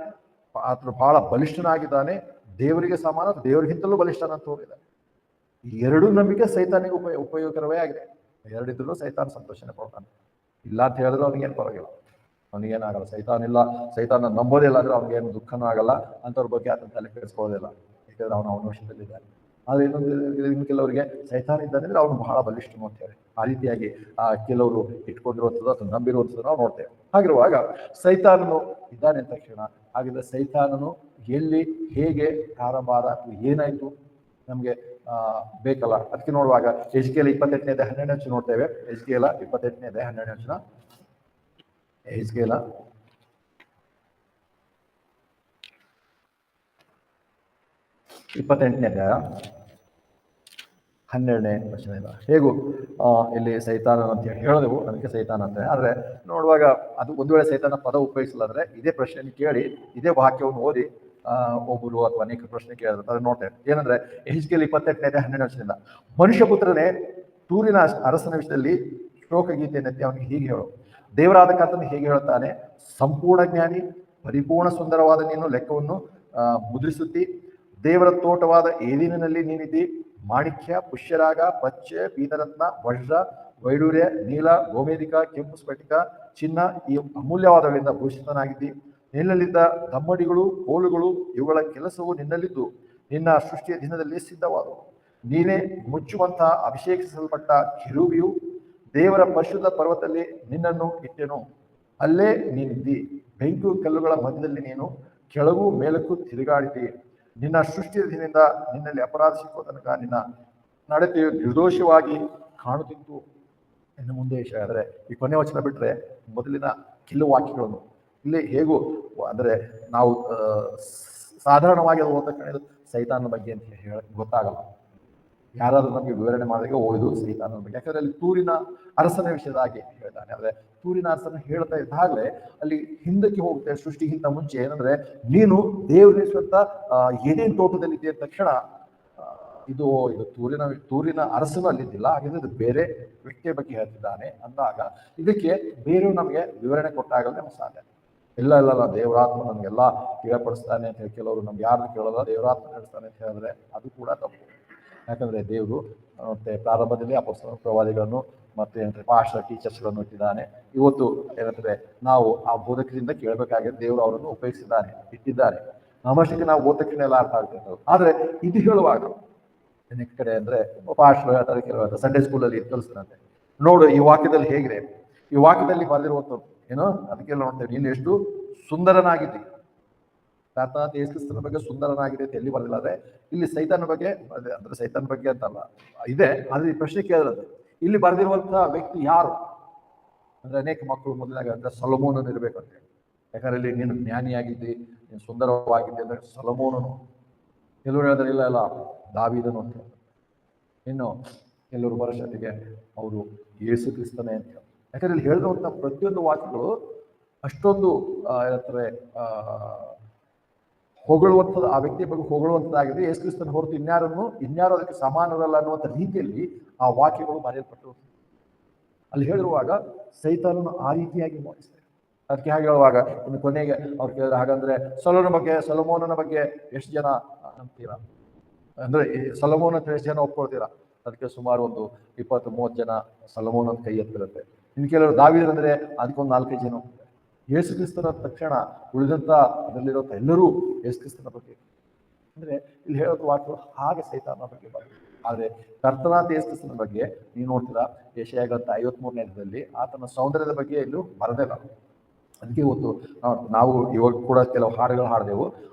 Speaker 1: ಆತನು ಬಹಳ ಬಲಿಷ್ಠನಾಗಿದ್ದಾನೆ, ದೇವರಿಗೆ ಸಮಾನ, ದೇವರಿಗಿಂತಲೂ ಬಲಿಷ್ಠನಂತವ್ರು ಇದ್ದಾರೆ. ಈ ಎರಡೂ ನಂಬಿಕೆ ಸೈತಾನಿಗೆ ಉಪಯೋಗಕರವೇ ಆಗಿದೆ. ಎರಡಿದ್ರು ಸೈತಾನ ಸಂತೋಷನೆ ಕೊಡ್ತಾನೆ. ಇಲ್ಲ ಅಂತ ಹೇಳಿದ್ರೆ ಅವ್ನಿಗೇನು ಪರವಾಗಿಲ್ಲ, ಅವನಿಗೇನಾಗಲ್ಲ. ಸೈತಾನ ಇಲ್ಲ, ಸೈತಾನ ನಂಬೋದಿಲ್ಲ ಅಂದ್ರೆ ಅವ್ನಿಗೇನು ದುಃಖನೂ ಆಗಲ್ಲ, ಅಂಥವ್ರ ಬಗ್ಗೆ ಆತನ ತಲೆ ಕೆಡಿಸ್ಕೊಳ್ಳೋದಿಲ್ಲ, ಯಾಕಂದ್ರೆ ಅವನ ವಶದಲ್ಲಿದ್ದಾನೆ. ಆದ್ರೆ ಇನ್ನು ಕೆಲವರಿಗೆ ಸೈತಾನ ಇದ್ದಾನೆ ಅಂದ್ರೆ ಅವನು ಬಹಳ ಬಲಿಷ್ಠನು ಅಂತ ಹೇಳಿ ಆ ರೀತಿಯಾಗಿ ಕೆಲವರು ಇಟ್ಕೊಂಡಿರುವಂಥದ್ದು ಅಥವಾ ನಂಬಿರುವಂಥದ್ದು ನಾವು ನೋಡ್ತೇವೆ. ಹಾಗಿರುವಾಗ ಸೈತಾನನು ಇದ್ದಾನೆ ಅಂತ ತಕ್ಷಣ ಹಾಗಿದ್ರೆ ಸೈತಾನನು ಎಲ್ಲಿ ಹೇಗೆ ಪ್ರಾರಂಭ ಆದ, ಏನಾಯ್ತು ನಮ್ಗೆ ಬೇಕಲ್ಲ. ಅದಕ್ಕೆ ನೋಡುವಾಗ ಎಜ್ಕೇಲ 28ನೇ 12 ನೋಡ್ತೇವೆ. ಎಜ್ಕೇಲ 28ನೇ 12 ಎಜ್ಕೇಲ 28ನೇ 12 ಹೇಗೂ ಇಲ್ಲಿ ಸೈತಾನ ಅಂತ ಹೇಳಿದೆವು, ಅದಕ್ಕೆ ಸೈತಾನ ಅಂತ. ಆದ್ರೆ ನೋಡುವಾಗ ಅದು ಒಂದು ವೇಳೆ ಸೈತಾನ ಪದ ಉಪಯೋಗಿಸಲಾದ್ರೆ ಇದೇ ಪ್ರಶ್ನೆ ಕೇಳಿ ಇದೇ ವಾಕ್ಯವನ್ನು ಓದಿ ಒಬ್ಬರು ಅಥವಾ ಅನೇಕ ಪ್ರಶ್ನೆ ಕೇಳಿದ್ರೆ ಅದನ್ನ ನೋಡ್ತೇವೆ. ಏನಂದ್ರೆ ಎಜ್ಕೇಲ 28ನೇ 12 ಮನುಷ್ಯ ಪುತ್ರನೇ, ತೂರಿನ ಅರಸನ ವಿಷಯದಲ್ಲಿ ಶ್ಲೋಕ ಗೀತೆಯನ್ನೆತ್ತಿ ಅವನಿಗೆ ಹೀಗೆ ಹೇಳು, ದೇವರಾದ ಕರ್ತನು ಹೇಗೆ ಹೇಳುತ್ತಾನೆ, ಸಂಪೂರ್ಣ ಜ್ಞಾನಿ, ಪರಿಪೂರ್ಣ ಸುಂದರವಾದ ನೀನು ಲೆಕ್ಕವನ್ನು ಮುದ್ರಿಸುತ್ತಿ, ದೇವರ ತೋಟವಾದ ಏದಿನಲ್ಲಿ ನೀನಿದ್ದಿ, ಮಾಣಿಕ್ಯ, ಪುಷ್ಯರಾಗ, ಪಚ್ಚೆ, ಪೀತರತ್ನ, ವಜ್ರ, ವೈಡೂರ್ಯ, ನೀಲ, ಗೋಮೇಧಿಕ, ಕೆಂಪು ಸ್ಫಟಿಕ, ಚಿನ್ನ ಈ ಅಮೂಲ್ಯವಾದಗಳಿಂದ ಭೂಷಿತನಾಗಿದ್ದಿ. ನಿನ್ನಲ್ಲಿದ್ದ ದಮ್ಮಡಿಗಳು, ಕೋಲುಗಳು ಇವುಗಳ ಕೆಲಸವು ನಿನ್ನಲ್ಲಿದ್ದು ನಿನ್ನ ಸೃಷ್ಟಿಯ ದಿನದಲ್ಲಿ ಸಿದ್ಧವಾದವು. ನೀನೇ ಮುಚ್ಚುವಂತಹ ಅಭಿಷೇಕಿಸಲ್ಪಟ್ಟ ಕಿರೂಬಿಯು, ದೇವರ ಪರಿಶುದ್ಧ ಪರ್ವತದಲ್ಲಿ ನಿನ್ನನ್ನು ಇಟ್ಟೆನು, ಅಲ್ಲೇ ನೀನಿದ್ದಿ. ಬೆಂಕು ಕಲ್ಲುಗಳ ಮಧ್ಯದಲ್ಲಿ ನೀನು ಕೆಳಗೂ ಮೇಲಕ್ಕೂ ತಿರುಗಾಡಿದಿ. ನಿನ್ನ ಸೃಷ್ಟಿಯ ದಿನದಿಂದ ನಿನ್ನಲ್ಲಿ ಅಪರಾಧ ಸಿಕ್ಕುವ ತನಕ ನಿನ್ನ ನಡತೆಯು ನಿರ್ದೋಷವಾಗಿ ಕಾಣುತ್ತಿತ್ತು. ಇನ್ನು ಮುಂದೆ ವಿಷಯ ಆದರೆ ಈ ಕೊನೆ ವಚನ ಬಿಟ್ಟರೆ ಮೊದಲಿನ ಕೆಲವು ವಾಕ್ಯಗಳನ್ನು ಇಲ್ಲಿ ಹೇಗೂ ಅಂದರೆ ನಾವು ಸಾಧಾರಣವಾಗಿ ಅದು ಓದ ಕಡೆ ಸೈತಾನನ ಬಗ್ಗೆ ಅಂತ ಹೇಳ ಗೊತ್ತಾಗಲ್ಲ. ಯಾರಾದ್ರೂ ನಮಗೆ ವಿವರಣೆ ಮಾಡಿದಾಗ ಇದು ಸೈತಾನನ ಬಗ್ಗೆ, ಯಾಕಂದ್ರೆ ಅಲ್ಲಿ ತೂರಿನ ಅರಸನ ವಿಷಯದಾಗಿ ಹೇಳ್ತಾನೆ. ಆದ್ರೆ ತೂರಿನ ಅರಸನ ಹೇಳ್ತಾ ಇದ್ದಾಗಲೇ ಅಲ್ಲಿ ಹಿಂದಕ್ಕೆ ಹೋಗುತ್ತೆ. ಸೃಷ್ಟಿಗಿಂತ ಮುಂಚೆ ಏನಂದ್ರೆ ನೀನು ದೇವರಿಸುವಂತ ಏನೇನ್ ತೋಟದಲ್ಲಿ ಇದ್ದ ತಕ್ಷಣ ಇದು ತೂರಿನ ಅರಸನು ಅಲ್ಲಿದ್ದಿಲ್ಲ, ಹಾಗಿದ್ರೆ ಇದು ಬೇರೆ ವ್ಯಕ್ತಿಯ ಬಗ್ಗೆ ಹೇಳ್ತಿದ್ದಾನೆ ಅಂದಾಗ ಇದಕ್ಕೆ ಬೇರೆ ನಮಗೆ ವಿವರಣೆ ಕೊಟ್ಟಾಗಲೇ ನಮ್ಗೆ ಸಾಧ್ಯ. ಇಲ್ಲ ದೇವರಾತ್ಮ ನಮ್ಗೆಲ್ಲ ತಿಳಿಪಡಿಸ್ತಾನೆ ಅಂತ ಹೇಳಿ ಕೆಲವರು ನಮ್ಗೆ ಯಾರನ್ನು ಕೇಳೋಲ್ಲ, ದೇವರಾತ್ಮ ನಡೆಸ್ತಾನೆ ಅಂತ ಹೇಳಿದ್ರೆ ಅದು ಕೂಡ ತಪ್ಪು. ಯಾಕಂದ್ರೆ ದೇವರು ಮತ್ತೆ ಪ್ರಾರಂಭದಲ್ಲಿ ಅಪೊಸ್ತಲ ಪ್ರವಾದಿಗಳನ್ನು ಮತ್ತೆ ಏನಂದ್ರೆ ಪಾಸ್ಟರ್ ಟೀಚರ್ಸ್ಗಳನ್ನು ಇಟ್ಟಿದ್ದಾನೆ. ಇವತ್ತು ಏನಂದ್ರೆ ನಾವು ಆ ಬೋಧಕರಿಂದ ಕೇಳಬೇಕಾಗಿದೆ, ದೇವರು ಅವರನ್ನು ಇಟ್ಟಿದ್ದಾರೆ. ನಮ್ಮಷ್ಟಕ್ಕೆ ನಾವು ಓದಕ್ಕೆ ಎಲ್ಲ ಅರ್ಥ ಆಗ್ತಿರ್ತದೆ. ಆದ್ರೆ ಇದು ಹೇಳುವಾಗ ನೆಕ್ಸ್ಟ್ ಕಡೆ ಅಂದ್ರೆ ಪಾಸ್ಟರ್ ಹೇಳ್ತಾರೆ, ಕೆಲವು ಸಂಡೇ ಸ್ಕೂಲಲ್ಲಿ ಕಲಿಸ್ತಾರಂತೆ, ನೋಡು ಈ ವಾಕ್ಯದಲ್ಲಿ ಹೇಗಿದೆ, ಈ ವಾಕ್ಯದಲ್ಲಿ ಬರೆದಿರುವಂಥದ್ದು ಏನೋ ಅದಕ್ಕೆಲ್ಲ ನೋಡ್ತೇವೆ, ನೀನು ಎಷ್ಟು ಸುಂದರನಾಗಿದ್ದಿ. ಕರ್ತನಾದ ಯೇಸು ಕ್ರಿಸ್ತನ ಬಗ್ಗೆ ಸುಂದರನಾಗಿದೆ ಅಂತ ಎಲ್ಲಿ ಬರಲಿಲ್ಲ. ಅಂದ್ರೆ ಇಲ್ಲಿ ಸೈತಾನ ಬಗ್ಗೆ ಅಂದ್ರೆ ಸೈತಾನ ಬಗ್ಗೆ ಅಂತಲ್ಲ ಇದೆ, ಆದ್ರೆ ಈ ಪ್ರಶ್ನೆ ಕೇಳಿದ್ರೆ ಇಲ್ಲಿ ಬರೆದಿರುವಂತಹ ವ್ಯಕ್ತಿ ಯಾರು ಅಂದ್ರೆ ಅನೇಕ ಮಕ್ಕಳು ಮೊದಲಾಗ ಅಂದ್ರೆ ಸೊಲೊಮೋನನು ಇರ್ಬೇಕು ಅಂತ ಹೇಳಿ. ಯಾಕಂದ್ರೆ ಇಲ್ಲಿ ನೀನು ಜ್ಞಾನಿಯಾಗಿದ್ದಿ, ನೀನು ಸುಂದರವಾಗಿದ್ದೆ ಅಂದ್ರೆ ಸೊಲೊಮೋನನು. ಕೆಲವರು ಹೇಳಿದ್ರೆ ಇಲ್ಲ ದಾವೀದನು ಅಂತ. ಇನ್ನು ಕೆಲವರು ಬರೋಷ್ಟೊತ್ತಿಗೆ ಅವರು ಯೇಸು ಕ್ರಿಸ್ತನೇ ಅಂತ ಹೇಳಿ. ಯಾಕಂದ್ರೆ ಇಲ್ಲಿ ಹೇಳಿರುವಂತಹ ಪ್ರತಿಯೊಂದು ವಾಕ್ಯಗಳು ಅಷ್ಟೊಂದು ಏನಂತಾರೆ ಹೊಗಳುವಂಥದ್ದು, ಆ ವ್ಯಕ್ತಿಯ ಬಗ್ಗೆ ಹೊಗಳುವಂಥದ್ದಾಗಿದೆ. ಯೇಸು ಕ್ರಿಸ್ತನ ಹೊರತು ಇನ್ಯಾರು ಅದಕ್ಕೆ ಸಮಾನರಲ್ಲ ಅನ್ನುವಂಥ ರೀತಿಯಲ್ಲಿ ಆ ವಾಕ್ಯಗಳು ಬರೆಯಲ್ಪಟ್ಟು ಅಲ್ಲಿ ಹೇಳಿರುವಾಗ ಸೈತಾನನು ಆ ರೀತಿಯಾಗಿ ಮೋಹಿಸ್ತಾರೆ. ಅದಕ್ಕೆ ಹಾಗೆ ಹೇಳುವಾಗ ಇನ್ನು ಕೊನೆಗೆ ಅವ್ರು ಕೇಳಿದ್ರೆ, ಹಾಗಂದ್ರೆ ಸೊಲೊಮೋನನ ಬಗ್ಗೆ ಎಷ್ಟು ಜನ ನಂಬ್ತೀರಾ ಅಂದ್ರೆ ಸೊಲೊಮೋನ ಅಂತ ಎಷ್ಟು ಜನ ಒಪ್ಕೊಳ್ತೀರಾ? ಅದಕ್ಕೆ ಸುಮಾರು ಒಂದು 20-30 ಜನ ಸೊಲೊಮೋನನ ಕೈ ಎತ್ತಿರುತ್ತೆ. ಇನ್ನು ಕೆಲವರು ದಾವೀದನಂದ್ರೆ ಅದಕ್ಕೊಂದು 4-5 ಜನ. ಯೇಸು ಕ್ರಿಸ್ತನ ತಕ್ಷಣ ಉಳಿದಂತ ಅದರಲ್ಲಿರುವಂತ ಎಲ್ಲರೂ ಯೇಸು ಕ್ರಿಸ್ತನ ಬಗ್ಗೆ ಅಂದ್ರೆ ಇಲ್ಲಿ ಹೇಳೋದು ವಾಕ್ಯಗಳು ಹಾಗೆ ಸೈತಾನನ ಬಗ್ಗೆ ಬರ್ತದೆ. ಆದ್ರೆ ಕರ್ತನಾದ ಯೇಸು ಕ್ರಿಸ್ತನ ಬಗ್ಗೆ ನೀವು ನೋಡ್ತೀರಾ, ಯೆಶಾಯ 53ನೇ ಆತನ ಸೌಂದರ್ಯದ ಬಗ್ಗೆ ಎಲ್ಲೂ ಬರದಿಲ್ಲ. ಅದಕ್ಕೆ ಇವತ್ತು ನಾವು ಇವಾಗ ಕೂಡ ಕೆಲವು ಹಾಡುಗಳು ಹಾಡಿದೆವು.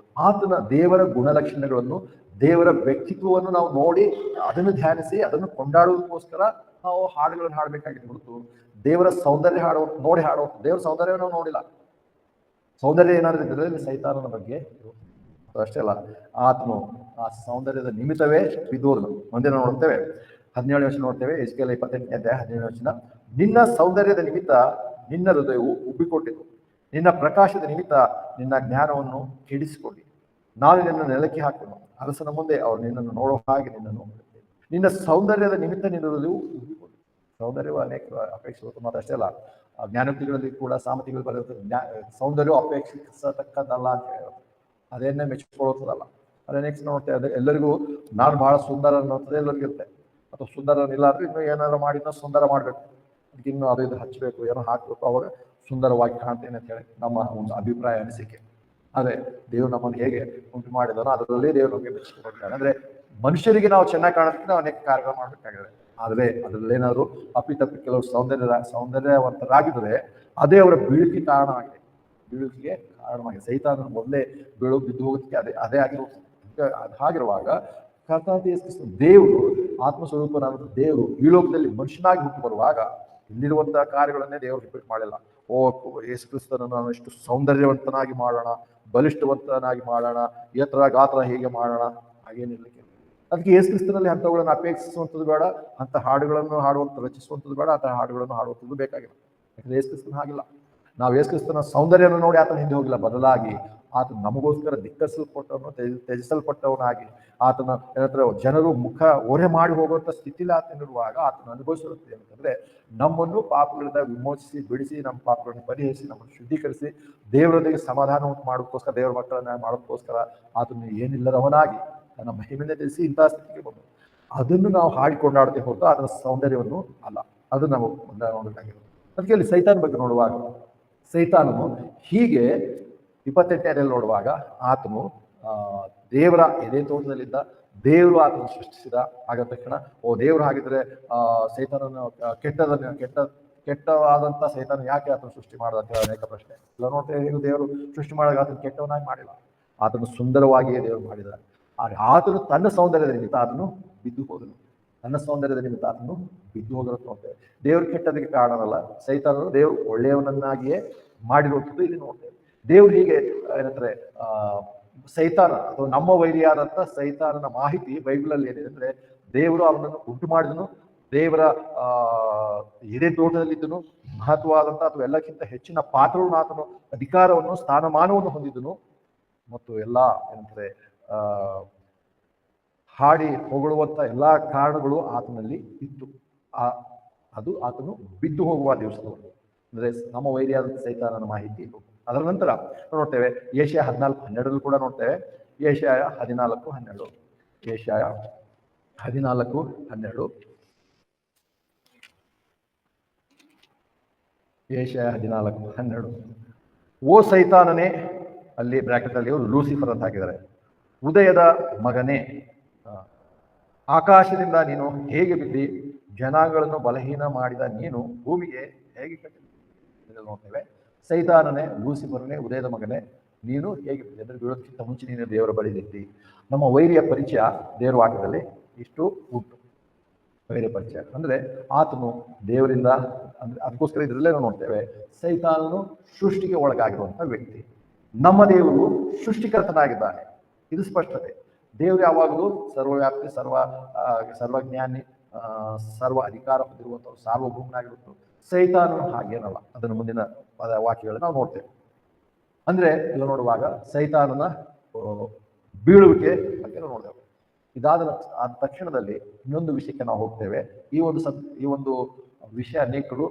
Speaker 1: ಆತನ ದೇವರ ಗುಣಲಕ್ಷಣಗಳನ್ನು, ದೇವರ ವ್ಯಕ್ತಿತ್ವವನ್ನು ನಾವು ನೋಡಿ ಅದನ್ನು ಧ್ಯಾನಿಸಿ ಅದನ್ನು ಕೊಂಡಾಡುವುದಕ್ಕೋಸ್ಕರ ನಾವು ಹಾಡುಗಳನ್ನು ಹಾಡಬೇಕಾಗಿದೆ ಹೊರತು ದೇವರ ಸೌಂದರ್ಯ ನೋಡಿ ಹಾಡುವ ದೇವರ ಸೌಂದರ್ಯವನ್ನು ನಾವು ನೋಡಿಲ್ಲ. ಸೌಂದರ್ಯ ಏನಾದರೂ ಇದ್ದರೆ ಸೈತಾನನ ಬಗ್ಗೆ ಅಷ್ಟೇ ಅಲ್ಲ, ಆತನು ಆ ಸೌಂದರ್ಯದ ನಿಮಿತ್ತವೇ ಬಿದ್ದೋದನು. ಮುಂದೆ ನೋಡ್ತೇವೆ 17ನೇ ವಚನ ನೋಡ್ತೇವೆ, ಎಸ್ಕೆಲ್ 28ನೇ ಅಧ್ಯಾಯ 17ನೇ ವಚನ. ನಿನ್ನ ಸೌಂದರ್ಯದ ನಿಮಿತ್ತ ನಿನ್ನ ಹೃದಯವು ಉಬ್ಬಿಕೊಂಡಿತು, ನಿನ್ನ ಪ್ರಕಾಶದ ನಿಮಿತ್ತ ನಿನ್ನ ಜ್ಞಾನವನ್ನು ಕೆಡಿಸಿಕೊಳ್ಳಿ. ನಾನು ನಿನ್ನನ್ನು ನೆಲಕ್ಕೆ ಹಾಕುವೆನು, ಅರಸನ ಮುಂದೆ ಅವರು ನಿನ್ನನ್ನು ನೋಡೋ ಹಾಗೆ ನಿನ್ನನ್ನು ನಿನ್ನ ಸೌಂದರ್ಯದ ನಿಮಿತ್ತ ನಿನ್ನ ಹೃದಯವು ಉಬ್ಬಿಕೊಂಡು. ಸೌಂದರ್ಯವು ಅನೇಕ ಅಪೇಕ್ಷಿಸುತ್ತೆ. ಮತ್ತು ಅಷ್ಟೇ ಅಲ್ಲ, ಜ್ಞಾನೋಕ್ತಿಗಳಲ್ಲಿ ಕೂಡ ಸಾಮರ್ಥ್ಯಗಳು ಬರೆಯುತ್ತೆ, ಸೌಂದರ್ಯವು ಅಪೇಕ್ಷಿಸತಕ್ಕದ್ದಲ್ಲ ಅಂತ ಹೇಳೋದು, ಅದೇನೇ ಮೆಚ್ಚಿಕೊಳ್ಳುತ್ತದಲ್ಲ. ಅದೇ ನೆಕ್ಸ್ಟ್ ನೋಡ್ತೇವೆ, ಎಲ್ಲರಿಗೂ ನಾನು ಬಹಳ ಸುಂದರ ಅನ್ನೋದೇ ಎಲ್ಲರಿಗಿರುತ್ತೆ. ಅಥವಾ ಸುಂದರನಿಲ್ಲ ಅಂದ್ರೆ ಇನ್ನೂ ಏನಾದ್ರು ಮಾಡಿ ಇನ್ನೂ ಸುಂದರ ಮಾಡಬೇಕು, ಅದಕ್ಕೆ ಇನ್ನೂ ಅದು ಇದು ಹಚ್ಚಬೇಕು, ಏನೋ ಹಾಕಬೇಕು, ಅವಾಗ ಸುಂದರವಾಗಿ ಕಾಣ್ತೇನೆ ಅಂತ ಹೇಳಿ ನಮ್ಮ ಒಂದು ಅಭಿಪ್ರಾಯ, ಅನಿಸಿಕೆ. ಅದೇ ದೇವರು ನಮ್ಮನ್ನು ಹೇಗೆ ಉಂಟು ಮಾಡಿದಾನೋ ಅದರಲ್ಲೇ ದೇವರು ನಮಗೆ ಮೆಚ್ಚಿಕೊಳ್ತಾನೆ. ಅಂದ್ರೆ ಮನುಷ್ಯರಿಗೆ ನಾವು ಚೆನ್ನಾಗಿ ಕಾಣೋದಕ್ಕೆ ನಾವು ಅನೇಕ ಕಾರ್ಯಗಳು ಮಾಡಬೇಕಾಗಿದೆ. ಆದರೆ ಅದರಲ್ಲೇನಾದ್ರು ಅಪ್ಪಿತಪ್ಪಿ ಕೆಲವು ಸೌಂದರ್ಯವಂತರಾಗಿದ್ರೆ ಅದೇ ಅವರ ಬೀಳಿಗೆ ಕಾರಣವಾಗಿದೆ, ಬೀಳುವಿಕೆಗೆ ಕಾರಣವಾಗಿದೆ. ಸೈತಾನನ ಮೊದಲೇ ಬಿದ್ದು ಹೋಗೋದಕ್ಕೆ ಅದೇ ಆಗಿರುತ್ತೆ. ಹಾಗಿರುವಾಗ ಕರ್ತನಾದ ಯೇಸು ಕ್ರಿಸ್ತ ದೇವರು, ಆತ್ಮಸ್ವರೂಪನಾದ ದೇವರು ಈ ಲೋಕದಲ್ಲಿ ಮನುಷ್ಯನಾಗಿ ಹುಟ್ಟು ಬರುವಾಗ ಇಲ್ಲಿರುವಂತಹ ಕಾರ್ಯಗಳನ್ನೇ ದೇವರು ರಿಪೀಟ್ ಮಾಡಿಲ್ಲ. ಯೇಸು ಕ್ರಿಸ್ತನನ್ನು ನಾನು ಎಷ್ಟು ಸೌಂದರ್ಯವಂತನಾಗಿ ಮಾಡೋಣ, ಬಲಿಷ್ಠವಂತನಾಗಿ ಮಾಡೋಣ, ಎತ್ತರ ಗಾತ್ರ ಹೀಗೆ ಮಾಡೋಣ, ಹಾಗೇನಿರ್ಲಿಕ್ಕೆ. ಅದಕ್ಕೆ ಯೇಸು ಕ್ರಿಸ್ತನಲ್ಲಿ ಅಂಥವುಗಳನ್ನು ಅಪೇಕ್ಷಿಸುವಂಥದ್ದು ಬೇಡ, ಅಂಥ ಹಾಡುಗಳನ್ನು ರಚಿಸುವಂಥದ್ದು ಬೇಡ, ಅಂಥ ಹಾಡುಗಳನ್ನು ಹಾಡುವಂಥದ್ದು ಬೇಕಾಗಿಲ್ಲ. ಯಾಕಂದ್ರೆ ಯೇಸು ಕ್ರಿಸ್ತನ ಹಾಗಿಲ್ಲ. ನಾವು ಯೇಸು ಕ್ರಿಸ್ತನ ಸೌಂದರ್ಯವನ್ನು ನೋಡಿ ಆತನ ಹಿಂದೆ ಹೋಗಿಲ್ಲ, ಬದಲಾಗಿ ಆತನ ನಮಗೋಸ್ಕರ ಧಿಕ್ಕರಿಸಲ್ಪಟ್ಟವನು, ತ್ಯಜಿಸಲ್ಪಟ್ಟವನಾಗಿ ಆತನ ಜನರು ಮುಖ ಓರೆ ಮಾಡಿ ಹೋಗುವಂಥ ಸ್ಥಿತಿಲಿ ಆತನಿರುವಾಗ ಆತನ ಅನುಭವಿಸಿರುತ್ತೆ. ಅಂತಂದ್ರೆ ನಮ್ಮನ್ನು ಪಾಪಗಳಿಂದ ವಿಮೋಚಿಸಿ, ಬಿಡಿಸಿ, ನಮ್ಮ ಪಾಪಗಳನ್ನು ಪರಿಹರಿಸಿ, ನಮ್ಮನ್ನು ಶುದ್ಧೀಕರಿಸಿ, ದೇವರೊಂದಿಗೆ ಸಮಾಧಾನ ಉಂಟು ಮಾಡೋದಕ್ಕೋಸ್ಕರ, ದೇವರ ಮಕ್ಕಳನ್ನ ಮಾಡೋದಕ್ಕೋಸ್ಕರ ಆತನು ಏನಿಲ್ಲದವನಾಗಿ ತನ್ನ ಮಹಿಮೆಯನ್ನು ತಿಳಿಸಿ ಇಂತಹ ಸ್ಥಿತಿಗೆ ಬಂದು ಅದನ್ನು ನಾವು ಹಾಡಿಕೊಂಡಾಡ್ತೇ ಹೊರತು ಅದರ ಸೌಂದರ್ಯವನ್ನು ಅಲ್ಲ. ಅದು ನಾವು ನೋಡಬೇಕಾಗಿರೋದು. ಅದಕ್ಕೆ ಅಲ್ಲಿ ಸೈತಾನ ಬಗ್ಗೆ ನೋಡುವಾಗ, ಸೈತಾನನು ಹೀಗೆ 28ನೇ ನೋಡುವಾಗ ಆತನು ದೇವರ ಎದೆ ತೋಟದಲ್ಲಿದ್ದ, ದೇವರು ಆತನು ಸೃಷ್ಟಿಸಿದ. ಆಗ ತಕ್ಷಣ ದೇವರು ಹಾಗಿದ್ರೆ ಸೈತಾನನ ಕೆಟ್ಟವಾದಂಥ ಸೈತಾನ ಯಾಕೆ ಆತನು ಸೃಷ್ಟಿ ಮಾಡಿದ ಅಂತ ಹೇಳಿ ಅನೇಕ ಪ್ರಶ್ನೆ ಎಲ್ಲ ನೋಡ್ತೇವೆ. ಹೇಗೆ ದೇವರು ಸೃಷ್ಟಿ ಮಾಡಿದಾಗ ಆತನು ಕೆಟ್ಟವನಾಗಿ ಮಾಡಿಲ್ಲ, ಆತನು ಸುಂದರವಾಗಿಯೇ ದೇವರು ಮಾಡಿದ. ಆದ್ರೆ ಆತನು ತನ್ನ ಸೌಂದರ್ಯದ ನಿಮಿತ್ತ ಆತನು ಬಿದ್ದು ಹೋದನು, ತನ್ನ ಸೌಂದರ್ಯದ ನಿಮಿತ್ತ ಆತನು ಬಿದ್ದು ಹೋಗಿರೋದು ನೋಡ್ತೇವೆ. ದೇವರು ಕೆಟ್ಟದಕ್ಕೆ ಕಾರಣವಲ್ಲ, ಸೈತಾನನು ದೇವರು ಒಳ್ಳೆಯವನನ್ನಾಗಿಯೇ ಮಾಡಿರುವಂಥದ್ದು ಇಲ್ಲಿ ನೋಡ್ತೇವೆ. ದೇವ್ರು ಹೀಗೆ ಏನಂದ್ರೆ ಸೈತಾನ ಅಥವಾ ನಮ್ಮ ವೈರಿಯಾದಂಥ ಸೈತಾನನ ಮಾಹಿತಿ ಬೈಬಲಲ್ಲಿ ಏನಿದೆ ಅಂದ್ರೆ, ದೇವರು ಅವನನ್ನು ಉಂಟು ಮಾಡಿದನು, ದೇವರ ಎದೆ ತೋಟದಲ್ಲಿದ್ದನು, ಮಹತ್ವವಾದಂಥ ಅಥವಾ ಎಲ್ಲಕ್ಕಿಂತ ಹೆಚ್ಚಿನ ಪಾತ್ರವನ್ನು, ಆತನು ಅಧಿಕಾರವನ್ನು, ಸ್ಥಾನಮಾನವನ್ನು ಹೊಂದಿದ್ದನು, ಮತ್ತು ಎಲ್ಲ ಏನಂತಾರೆ ಹಾಡಿ ಹೊಗಳುವಂಥ ಎಲ್ಲಾ ಕಾರಣಗಳು ಆತನಲ್ಲಿ ಇತ್ತು. ಅದು ಆತನು ಬಿದ್ದು ಹೋಗುವ ದಿವಸದವರೆಗೆ, ಅಂದ್ರೆ ನಮ್ಮ ವೈರಿಯಾದಂಥ ಸೈತಾನನ ಮಾಹಿತಿ ಇದು. ಅದರ ನಂತರ ನೋಡ್ತೇವೆ ಏಷಯ 14:12 ಕೂಡ ನೋಡ್ತೇವೆ. ಏಷಯ 14:12, ಏಷಯ 14:12, ಏಷಯ 14:12. ಓ ಸೈತಾನನೇ, ಅಲ್ಲಿ ಬ್ರಾಕೆಟ್ ಅಲ್ಲಿ ಲೂಸಿಫರ್ ಅಂತ ಹಾಕಿದ್ದಾರೆ, ಉದಯದ ಮಗನೇ, ಆಕಾಶದಿಂದ ನೀನು ಹೇಗೆ ಬಿದ್ದಿ, ಜನಾಂಗಗಳನ್ನು ಬಲಹೀನ ಮಾಡಿದ ನೀನು ಭೂಮಿಗೆ ಹೇಗೆ ಕಟ್ಟಿ. ನೋಡ್ತೇವೆ ಸೈತಾನನೇ, ಲೂಸಿಫರನೇ, ಉದಯದ ಮಗನೇ, ನೀನು ಹೇಗೆ ಬಿದ್ದಿ, ಬೀಳೋದಕ್ಕಿಂತ ಮುಂಚೆ ನೀನು ದೇವರ ಬಳಿ ನಿಂತಿ. ನಮ್ಮ ವೈರಿಯ ಪರಿಚಯ ದೇವರ ವಾಕ್ಯದಲ್ಲಿ ಇಷ್ಟು ಉಂಟು. ವೈರಿಯ ಪರಿಚಯ ಅಂದ್ರೆ ಆತನು ದೇವರಿಂದ, ಅಂದ್ರೆ ಅದಕ್ಕೋಸ್ಕರ ಇದರಲ್ಲೇ ನಾವು ನೋಡ್ತೇವೆ ಸೈತಾನನು ಸೃಷ್ಟಿಗೆ ಒಳಗಾಗಿರುವಂಥ ವ್ಯಕ್ತಿ. ನಮ್ಮ ದೇವರು ಸೃಷ್ಟಿಕರ್ತನಾಗಿದ್ದಾನೆ, ಇದು ಸ್ಪಷ್ಟತೆ. ದೇವರು ಯಾವಾಗಲೂ ಸರ್ವವ್ಯಾಪ್ತಿ, ಸರ್ವಜ್ಞಾನಿ, ಸರ್ವ ಅಧಿಕಾರ ಹೊಂದಿರುವಂಥವ್ರು, ಸಾರ್ವಭೌಮನಾಗಿರುವುದು. ಸೈತಾನನು ಹಾಗೇನಲ್ಲ. ಅದನ್ನು ಮುಂದಿನ ವಾಕ್ಯಗಳನ್ನು ನಾವು ನೋಡ್ತೇವೆ. ಅಂದ್ರೆ ಇಲ್ಲ ನೋಡುವಾಗ ಸೈತಾನನ ಬೀಳುವಿಕೆ ಬಗ್ಗೆ ನೋಡ್ತೇವೆ. ಇದಾದ ತಕ್ಷಣದಲ್ಲಿ ಇನ್ನೊಂದು ವಿಷಯಕ್ಕೆ ನಾವು ಹೋಗ್ತೇವೆ. ಈ ಒಂದು ವಿಷಯ ಅನೇಕರು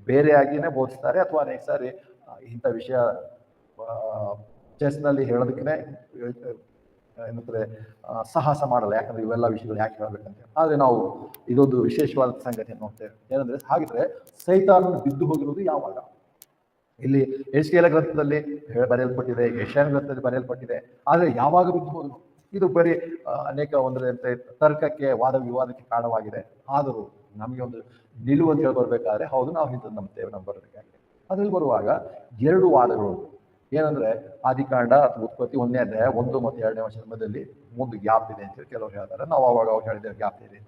Speaker 1: ಬೇರೆಯಾಗಿಯೇ ಬೋಧಿಸ್ತಾರೆ, ಅಥವಾ ಅನೇಕ ಸಾರಿ ಇಂಥ ವಿಷಯ ಚೆಸ್ನಲ್ಲಿ ಹೇಳೋದಕ್ಕೆ ಏನಂತಾರೆ ಸಾಹಸ ಮಾಡಲ್ಲ. ಯಾಕಂದ್ರೆ ಇವೆಲ್ಲ ವಿಷಯಗಳು ಯಾಕೆ ಹೇಳ್ಬೇಕಂತ. ಆದ್ರೆ ನಾವು ಇದೊಂದು ವಿಶೇಷವಾದ ಸಂಗತಿಯನ್ನು ನೋಡ್ತೇವೆ. ಏನಂದ್ರೆ ಹಾಗಿದ್ರೆ ಸೈತಾನನು ಬಿದ್ದು ಹೋಗಿರುವುದು ಯಾವಾಗ? ಇಲ್ಲಿ ಎಸ್ಕೇಲ ಗ್ರಂಥದಲ್ಲಿ ಬರೆಯಲ್ಪಟ್ಟಿದೆ, ಯೆಶಾಯನ ಗ್ರಂಥದಲ್ಲಿ ಬರೆಯಲ್ಪಟ್ಟಿದೆ. ಆದ್ರೆ ಯಾವಾಗ ಬಿದ್ದು ಹೋದನು? ಇದು ಬರೀ ಅನೇಕ ತರ್ಕಕ್ಕೆ, ವಾದ ವಿವಾದಕ್ಕೆ ಕಾರಣವಾಗಿದೆ. ಆದರೂ ನಮಗೆ ಒಂದು ನಿಲುವು ಅಂತ ಹೇಳಿ ಬರ್ಬೇಕಾದ್ರೆ, ಹೌದು ನಾವು ಇಂಥದ್ದು ನಂಬ್ತೇವೆ, ನಾವು ಬರಬೇಕಾಗಿದೆ. ಅದ್ರಲ್ಲಿ ಬರುವಾಗ 2 ವಾದಗಳು. ಏನಂದ್ರೆ ಆದಿಕಾಂಡ ಅಥವಾ ಉತ್ಪತ್ತಿ 1ನೇ ಅಧ್ಯಾಯ 1 ಮತ್ತು 2ನೇ ವಚನದ ಮಧ್ಯದಲ್ಲಿ ಒಂದು ಗ್ಯಾಪ್ ಇದೆ ಅಂತೇಳಿ ಕೆಲವರು ಹೇಳ್ತಾರೆ. ನಾವು ಅವಾಗ ಹೇಳಿದ್ದೇವೆ ಗ್ಯಾಪ್ ಇದೆ.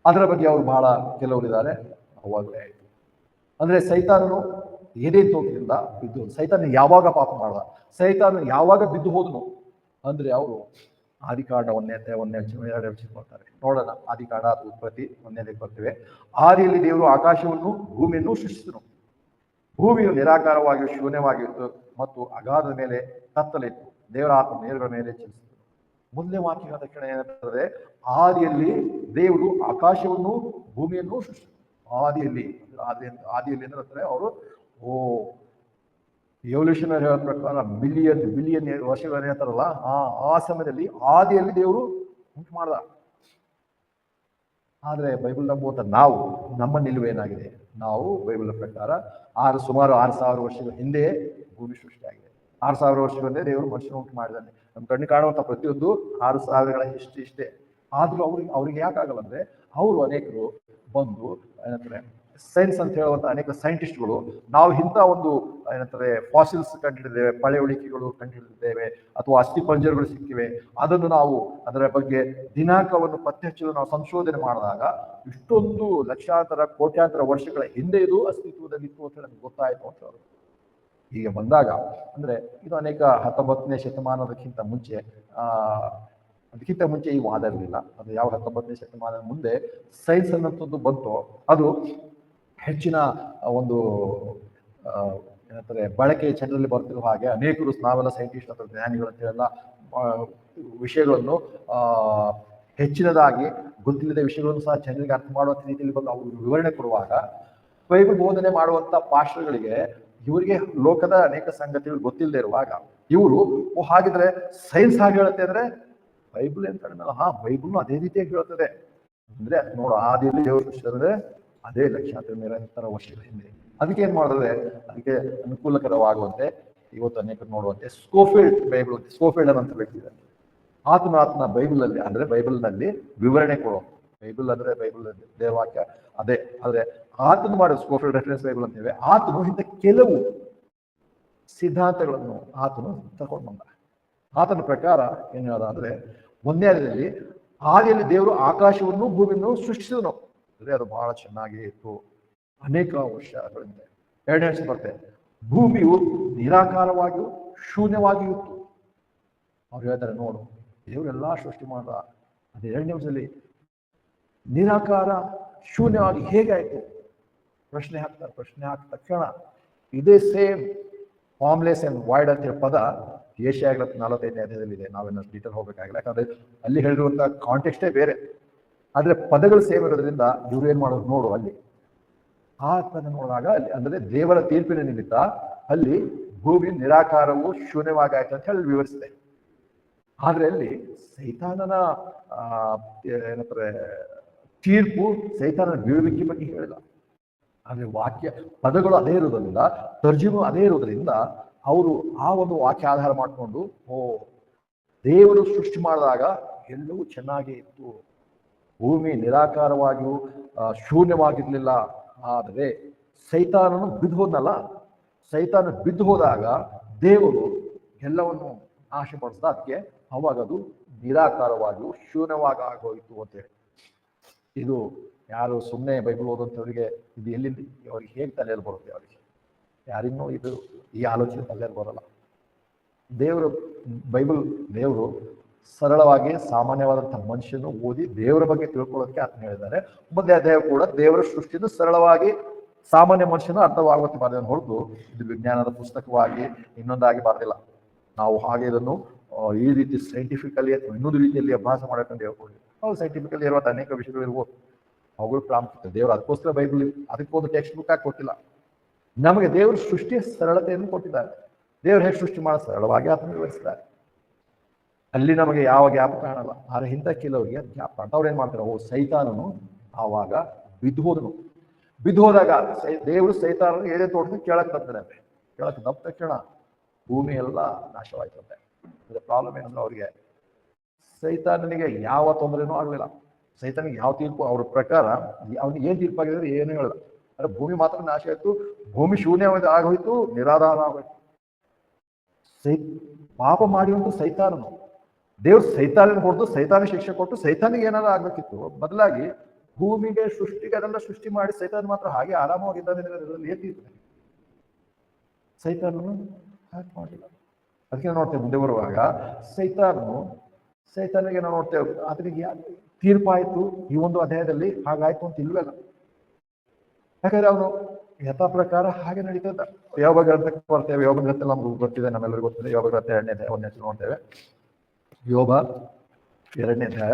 Speaker 1: ಅದರ ಬಗ್ಗೆ ಅವರು ಬಹಳ ಕೆಲವರು ಇದ್ದಾರೆ. ಅವಾಗಲೇ ಆಯಿತು. ಅಂದ್ರೆ ಸೈತಾನನು ಏನೇನು ತೋಟದಿಂದ ಬಿದ್ದು ಸೈತಾನ ಯಾವಾಗ ಪಾಪ ಮಾಡ್ದ, ಸೈತಾನ ಯಾವಾಗ ಬಿದ್ದು ಹೋದನು ಅಂದ್ರೆ ಅವರು ಆದಿಕಾಂಡ ಒಂದನೇ ಕೊಡ್ತಾರೆ. ನೋಡೋಣ, ಆದಿಕಾಂಡ ಉತ್ಪತ್ತಿ 1ನೇ ಬರ್ತೀವಿ. ಆದಿಯಲ್ಲಿ ದೇವರು ಆಕಾಶವನ್ನು ಭೂಮಿಯನ್ನು ಸೃಷ್ಟಿಸಿದನು. ಭೂಮಿಯು ನಿರಾಕಾರವಾಗಿ ಶೂನ್ಯವಾಗಿತ್ತು ಮತ್ತು ಅಗಾಧದ ಮೇಲೆ ಕತ್ತಲಿತ್ತು. ದೇವರ ಆತ್ಮ ಮೇಲುಗಳ ಮೇಲೆ ಚಲಿಸಿದನು. ಮುಂದೆ ವಾಕ್ಯದ ತಕ್ಷಣ ಏನಂತಂದ್ರೆ, ಆದಿಯಲ್ಲಿ ದೇವರು ಆಕಾಶವನ್ನು ಭೂಮಿಯನ್ನು ಸೃಷ್ಟಿಸಿದರು. ಆದಿಯಲ್ಲಿ ಏನಂತಾರೆ ಅವರು ಎವಲ್ಯೂಷನರಿ ಹೇಳೋ ಪ್ರಕಾರ ಬಿಲಿಯನ್ ವರ್ಷಗಳು ಹೇಳ್ತಾರಲ್ಲ, ಆ ಸಮಯದಲ್ಲಿ ಆದಿಯಲ್ಲಿ ದೇವರು ಉಂಟು ಮಾಡ್ದ. ಆದ್ರೆ ಬೈಬಲ್ ನಂಬುವಂತ ನಾವು, ನಮ್ಮ ನಿಲುವೇನಾಗಿದೆ, ನಾವು ಬೈಬಲ್ ಪ್ರಕಾರ ಸುಮಾರು 6,000 ವರ್ಷಗಳ ಹಿಂದೆ ಭೂಮಿ ಸೃಷ್ಟಿಯಾಗಿದೆ. 6,000 ವರ್ಷಗಳ ಹಿಂದೆ ದೇವರು ಮನುಷ್ಯನ ಉಂಟು ಮಾಡಿದ್ದಾನೆ. ನಮ್ಮ ಕಣ್ಣು ಕಾಣುವಂತ ಪ್ರತಿಯೊಂದು 6,000ಗಳ ಇಷ್ಟೇ. ಆದ್ರೂ ಅವ್ರಿಗೆ ಯಾಕಾಗಲ್ಲ ಅಂದ್ರೆ, ಅವರು ಅನೇಕರು ಬಂದು ಏನಂತಾರೆ ಸೈನ್ಸ್ ಅಂತ ಹೇಳುವಂತ ಅನೇಕ ಸೈಂಟಿಸ್ಟ್ಗಳು ನಾವು ಇಂಥ ಒಂದು ಏನಂತಾರೆ ಫಾಸಿಲ್ಸ್ ಕಂಡುಹಿಡಿದ್ದೇವೆ, ಪಳೆಯುಳಿಕೆಗಳು ಕಂಡುಹಿಡಿದಿದ್ದೇವೆ, ಅಥವಾ ಅಸ್ಥಿ ಪಂಜರಗಳು ಸಿಕ್ಕಿವೆ, ಅದನ್ನು ನಾವು ಅದರ ಬಗ್ಗೆ ದಿನಾಂಕವನ್ನು ಪತ್ತೆ ಹಚ್ಚಲು ನಾವು ಸಂಶೋಧನೆ ಮಾಡಿದಾಗ ಇಷ್ಟೊಂದು ಲಕ್ಷಾಂತರ ಕೋಟ್ಯಾಂತರ ವರ್ಷಗಳ ಹಿಂದೆ ಇದು ಅಸ್ತಿತ್ವದಲ್ಲಿತ್ತು ಅಂತ ನಮ್ಗೆ ಗೊತ್ತಾಯ್ತು ಅಂತ ಅವರು ಹೀಗೆ ಬಂದಾಗ, ಅಂದ್ರೆ ಇದು ಅನೇಕ 19ನೇ ಶತಮಾನದಕ್ಕಿಂತ ಮುಂಚೆ ಅದಕ್ಕಿಂತ ಮುಂಚೆ ಈ ವಾದ ಇರಲಿಲ್ಲ. ಅದು ಯಾವ 19ನೇ ಶತಮಾನದ ಮುಂದೆ ಸೈನ್ಸ್ ಅನ್ನೋಂಥದ್ದು ಬಂತು, ಅದು ಹೆಚ್ಚಿನ ಒಂದು ಏನಂತಾರೆ ಬಳಕೆ ಜನರಲ್ಲಿ ಬರ್ತಿರುವ ಹಾಗೆ ಅನೇಕರು ನಾವೆಲ್ಲ ಸೈಂಟಿಸ್ಟ್ ಅಥವಾ ಜ್ಞಾನಿಗಳು ಅಂತೆಲ್ಲ ವಿಷಯಗಳನ್ನು ಹೆಚ್ಚಿನದಾಗಿ ಗೊತ್ತಿಲ್ಲದ ವಿಷಯಗಳನ್ನು ಸಹ ಜನರಿಗೆ ಅರ್ಥ ಮಾಡುವಂಥ ರೀತಿಯಲ್ಲಿ ಬಂದು ಅವರು ವಿವರಣೆ ಕೊಡುವಾಗ, ಬೈಬಲ್ ಬೋಧನೆ ಮಾಡುವಂತ ಪಾಸ್ಟರ್ಗಳಿಗೆ ಇವರಿಗೆ ಲೋಕದ ಅನೇಕ ಸಂಗತಿಗಳು ಗೊತ್ತಿಲ್ಲದೆ ಇರುವಾಗ ಇವರು ಹಾಗಿದ್ರೆ ಸೈನ್ಸ್ ಹಾಗೆ ಹೇಳುತ್ತೆ ಅಂದ್ರೆ ಬೈಬಲ್ ಏನ್ ಕಡಿಮೆ, ಬೈಬಲ್ನು ಅದೇ ರೀತಿಯಾಗಿ ಹೇಳ್ತದೆ ಅಂದ್ರೆ ನೋಡು, ಆದಿಯಲ್ಲಿ ದೇವರು ಸೃಷ್ಟಿಸಿದ್ರೆ ಅದೇ ಲಕ್ಷಾಂತರ ನಿರಂತರ ವರ್ಷಗಳ ಹಿಂದೆ. ಅದಕ್ಕೆ ಏನ್ ಮಾಡಿದ್ರೆ, ಅದಕ್ಕೆ ಅನುಕೂಲಕರವಾಗುವಂತೆ ಇವತ್ತು ಅನೇಕರು ನೋಡುವಂತೆ ಸ್ಕೋಫೀಲ್ಡ್ ಅಂತ ವ್ಯಕ್ತಿ ಇದೆ. ಆತನ ಬೈಬಲ್ ನಲ್ಲಿ ವಿವರಣೆ ಕೊಡೋ, ಬೈಬಲ್ ದೇವವಾಕ್ಯ ಅದೇ, ಆದ್ರೆ ಆತನು ಮಾಡೋ ಸ್ಕೋಫೀಲ್ಡ್ ರೆಫರೆನ್ಸ್ ಬೈಬಲ್ ಅಂತೇವೆ. ಆತನು ಇಂಥ ಕೆಲವು ಸಿದ್ಧಾಂತಗಳನ್ನು ಆತನು ತಗೊಂಡು ಬಂದ. ಆತನ ಪ್ರಕಾರ ಏನ್ ಹೇಳ್ದ ಅಂದ್ರೆ, ಒಂದನೇದಲ್ಲಿ ಆದಿಯಲ್ಲಿ ದೇವರು ಆಕಾಶವನ್ನು ಭೂಮಿಯನ್ನು ಸೃಷ್ಟಿಸಿದನು ಅಂದ್ರೆ ಅದು ಬಹಳ ಚೆನ್ನಾಗಿ ಇತ್ತು ಅನೇಕ ವರ್ಷಗಳಿಂದ. 2ನೇ ವರ್ಷ ಬರ್ತೇವೆ, ಭೂಮಿಯು ನಿರಾಕಾರವಾಗಿಯೂ ಶೂನ್ಯವಾಗಿಯೂ ಇತ್ತು. ಅವ್ರು ಹೇಳ್ತಾರೆ, ನೋಡು ದೇವರೆಲ್ಲಾ ಸೃಷ್ಟಿ ಮಾಡ್ದ, ಅದೇ 2ನೇ ವರ್ಷದಲ್ಲಿ ನಿರಾಕಾರ ಶೂನ್ಯವಾಗಿ ಹೇಗೆ ಆಯ್ತು ಪ್ರಶ್ನೆ ಹಾಕ್ತಾರೆ. ಪ್ರಶ್ನೆ ಹಾಕಿದ ತಕ್ಷಣ ಇದೇ ಸೇಮ್ ಫಾರ್ಮ್ಲೆಸ್ ಅಂಡ್ ವೈಡ್ ಅಂತ ಹೇಳಿ ಪದ ಏಷ್ಯಾ 45ನೇ ಅಧ್ಯಾಯದಲ್ಲಿ ಇದೆ. ನಾವೇನೋ ಡೀಟೇಲ್ ಹೋಗ್ಬೇಕಾಗಿಲ್ಲ, ಯಾಕಂದ್ರೆ ಅಲ್ಲಿ ಹೇಳಿರುವಂತ ಕಾಂಟೆಕ್ಸ್ಟೇ ಬೇರೆ, ಆದ್ರೆ ಪದಗಳು ಸೇಮ್ ಇರೋದ್ರಿಂದ ಇವ್ರು ಏನ್ ಮಾಡೋದು ನೋಡು, ಅಲ್ಲಿ ಆತನ ನೋಡಿದಾಗ ಅಲ್ಲಿ ಅಂದ್ರೆ ದೇವರ ತೀರ್ಪಿನ ನಿಮಿತ್ತ ಅಲ್ಲಿ ಭೂಮಿ ನಿರಾಕಾರವು ಶೂನ್ಯವಾಗಾಯ್ತು ಅಂತ ಹೇಳಿ ವಿವರಿಸಿದೆ. ಆದ್ರೆ ಅಲ್ಲಿ ಸೈತಾನನ ಏನಂತಾರೆ ತೀರ್ಪು, ಸೈತಾನನ ಬೀಳುವಿಕೆ ಬಗ್ಗೆ ಹೇಳಿಲ್ಲ. ಆದ್ರೆ ವಾಕ್ಯ ಪದಗಳು ಅದೇ ಇರೋದ್ರಿಂದ, ತರ್ಜುಮೆ ಅದೇ ಇರೋದ್ರಿಂದ ಅವರು ಆ ಒಂದು ವಾಕ್ಯ ಆಧಾರ ಮಾಡಿಕೊಂಡು ದೇವರು ಸೃಷ್ಟಿ ಮಾಡಿದಾಗ ಎಲ್ಲವೂ ಚೆನ್ನಾಗೇ ಇತ್ತು, ಭೂಮಿ ನಿರಾಕಾರವಾಗಿಯೂ ಶೂನ್ಯವಾಗಿರ್ಲಿಲ್ಲ. ಆದರೆ ಸೈತಾನನು ಬಿದ್ದು ಹೋದ್ನಲ್ಲ, ಸೈತಾನ ಬಿದ್ದು ಹೋದಾಗ ದೇವರು ಎಲ್ಲವನ್ನು ನಾಶಪಡಿಸ್ದ, ಅದಕ್ಕೆ ಅವಾಗ ಅದು ನಿರಾಕಾರವಾಗಿಯೂ ಶೂನ್ಯವಾಗಿ ಆಗೋಯ್ತು ಅಂತೇಳಿ. ಇದು ಯಾರು ಸುಮ್ಮನೆ ಬೈಬಲ್ ಓದುವಂಥವ್ರಿಗೆ ಇದು ಎಲ್ಲಿಂದ ಅವ್ರಿಗೆ ಹೇಗೆ ತಲೆಯಲ್ಲಿ ಬರುತ್ತೆ, ಅವರಿಗೆ ಯಾರಿನ್ನೂ ಇದು ಈ ಆಲೋಚನೆ ತಲೆಯಲ್ಲಿ ಬರೋಲ್ಲ. ದೇವರು ಸರಳವಾಗಿ ಸಾಮಾನ್ಯವಾದಂಥ ಮನುಷ್ಯನು ಓದಿ ದೇವರ ಬಗ್ಗೆ ತಿಳ್ಕೊಳ್ಳೋದಕ್ಕೆ ಆತನ ಹೇಳಿದ್ದಾರೆ. ಮುಂದೆ ಅಧ್ಯಾಯ ಕೂಡ ದೇವರ ಸೃಷ್ಟಿಯನ್ನು ಸರಳವಾಗಿ ಸಾಮಾನ್ಯ ಮನುಷ್ಯನು ಅರ್ಥವಾಗುವಂತೆ ಬರೆದ ಹೊರತು ಇದು ವಿಜ್ಞಾನದ ಪುಸ್ತಕವಾಗಿ ಇನ್ನೊಂದಾಗಿ ಬರೆದಿಲ್ಲ. ನಾವು ಹಾಗೆ ಇದನ್ನು ಈ ರೀತಿ ಸೈಂಟಿಫಿಕಲಿ ಅಥವಾ ಇನ್ನೊಂದು ರೀತಿಯಲ್ಲಿ ಅಭ್ಯಾಸ ಮಾಡಬೇಕಂತ ಹೇಳ್ಕೊಳ್ಳಿ. ನಾವು ಸೈಂಟಿಫಿಕಲಿ ಇರುವಂಥ ಅನೇಕ ವಿಷಯಗಳು ಇರ್ಬೋದು, ಅವುಗಳು ಪ್ರಾಮುಖ್ಯತೆ. ದೇವರು ಅದಕ್ಕೋಸ್ಕರ ಬೈಬಲ್ ಅದಕ್ಕೊಂದು ಟೆಕ್ಸ್ಟ್ ಬುಕ್ ಆಗಿ ಕೊಟ್ಟಿಲ್ಲ. ನಮಗೆ ದೇವರು ಸೃಷ್ಟಿಯ ಸರಳತೆಯನ್ನು ಕೊಟ್ಟಿದ್ದಾರೆ. ದೇವರು ಹೇಗೆ ಸೃಷ್ಟಿ ಮಾಡೋ ಸರಳವಾಗಿ ಆತನ ವಿವರಿಸಿದ್ದಾರೆ. ಅಲ್ಲಿ ನಮಗೆ ಯಾವ ಗ್ಯಾಪ್ ಕಾಣಲ್ಲ. ಆದ್ರೆ ಇಂಥ ಕೆಲವರಿಗೆ ಗ್ಯಾಪ್ ಕಾಣ್ತಾ ಅವ್ರು ಏನ್ ಮಾಡ್ತಾರೆ, ಸೈತಾನನು ಆವಾಗ ಬಿದ್ದು ಹೋದಾಗ ದೇವರು ಸೈತಾನನು ಏನೇ ತೋಟದ ಕೆಳಕ್ಕೆ ತರ್ತಾನೆ. ಕೆಳಕ್ಕೆ ತಪ್ಪ ತಕ್ಷಣ ಭೂಮಿ ಎಲ್ಲ ನಾಶವಾಯ್ತಂತೆ. ಅದ್ರ ಪ್ರಾಬ್ಲಮ್ ಏನಂದ್ರೆ ಅವ್ರಿಗೆ ಸೈತಾನನಿಗೆ ಯಾವ ತೊಂದರೆನೂ ಆಗಲಿಲ್ಲ. ಸೈತಾನಿಗೆ ಯಾವ ತೀರ್ಪು ಅವ್ರ ಪ್ರಕಾರ ಅವ್ನಿಗೆ ಏನ್ ತೀರ್ಪಾಗಿದ್ರೆ ಏನು ಹೇಳಲ್ಲ. ಅಂದ್ರೆ ಭೂಮಿ ಮಾತ್ರ ನಾಶ ಆಯ್ತು, ಭೂಮಿ ಶೂನ್ಯ ಆಗೋಯ್ತು, ನಿರಾಧಾರ ಆಗೋಯ್ತು. ಪಾಪ ಮಾಡಿರುವಂತ ಸೈತಾನನು, ದೇವ್ರು ಸೈತಾನಿನ ಹೊಡೆದು ಸೈತಾನ ಶಿಕ್ಷೆ ಕೊಟ್ಟು ಸೈತಾನಿಗೆ ಏನಾದ್ರು ಆಗ್ಬೇಕಿತ್ತು. ಬದಲಾಗಿ ಭೂಮಿಗೆ ಸೃಷ್ಟಿಗೆ ಅದೆಲ್ಲ ಸೃಷ್ಟಿ ಮಾಡಿ ಸೈತಾನ ಮಾತ್ರ ಹಾಗೆ ಆರಾಮವಾಗಿದ್ದಾನೆ. ಏನ್ ತೀರ್ಪು? ಸೈತಾನನು ಹಾಗೆ ಮಾಡಿಲ್ಲ. ಅದಕ್ಕೆ ನಾವು ನೋಡ್ತೇವೆ ಮುಂದೆ ಬರುವಾಗ ಸೈತಾನಿಗೆ ನಾವು ನೋಡ್ತೇವೆ ಅದರಿಗೆ ತೀರ್ಪಾಯಿತು ಈ ಒಂದು ಅಧ್ಯಾಯದಲ್ಲಿ ಹಾಗಾಯ್ತು ಅಂತ ಇಲ್ವಲ್ಲ. ಯಾಕಂದ್ರೆ ಅವನು ಯಥಾ ಪ್ರಕಾರ ಹಾಗೆ ನಡೀತದ. ಯೋಬ ಗ್ರಂಥಕ್ಕೆ ಬರ್ತೇವೆ. ಯೋಬ ಗ್ರಂಥ ನಮ್ಗೆ ಗೊತ್ತಿದೆ, ನಮ್ಮೆಲ್ಲರಿಗೂ ಗೊತ್ತಿದೆ. ಯೋಬ ಗ್ರಂಥ 2ನೇ ಅಧ್ಯಾಯ 1ನೇ ವಚನ ನೋಡ್ತೇವೆ. ಯೋಬ 2ನೇ ಅಧ್ಯಾಯ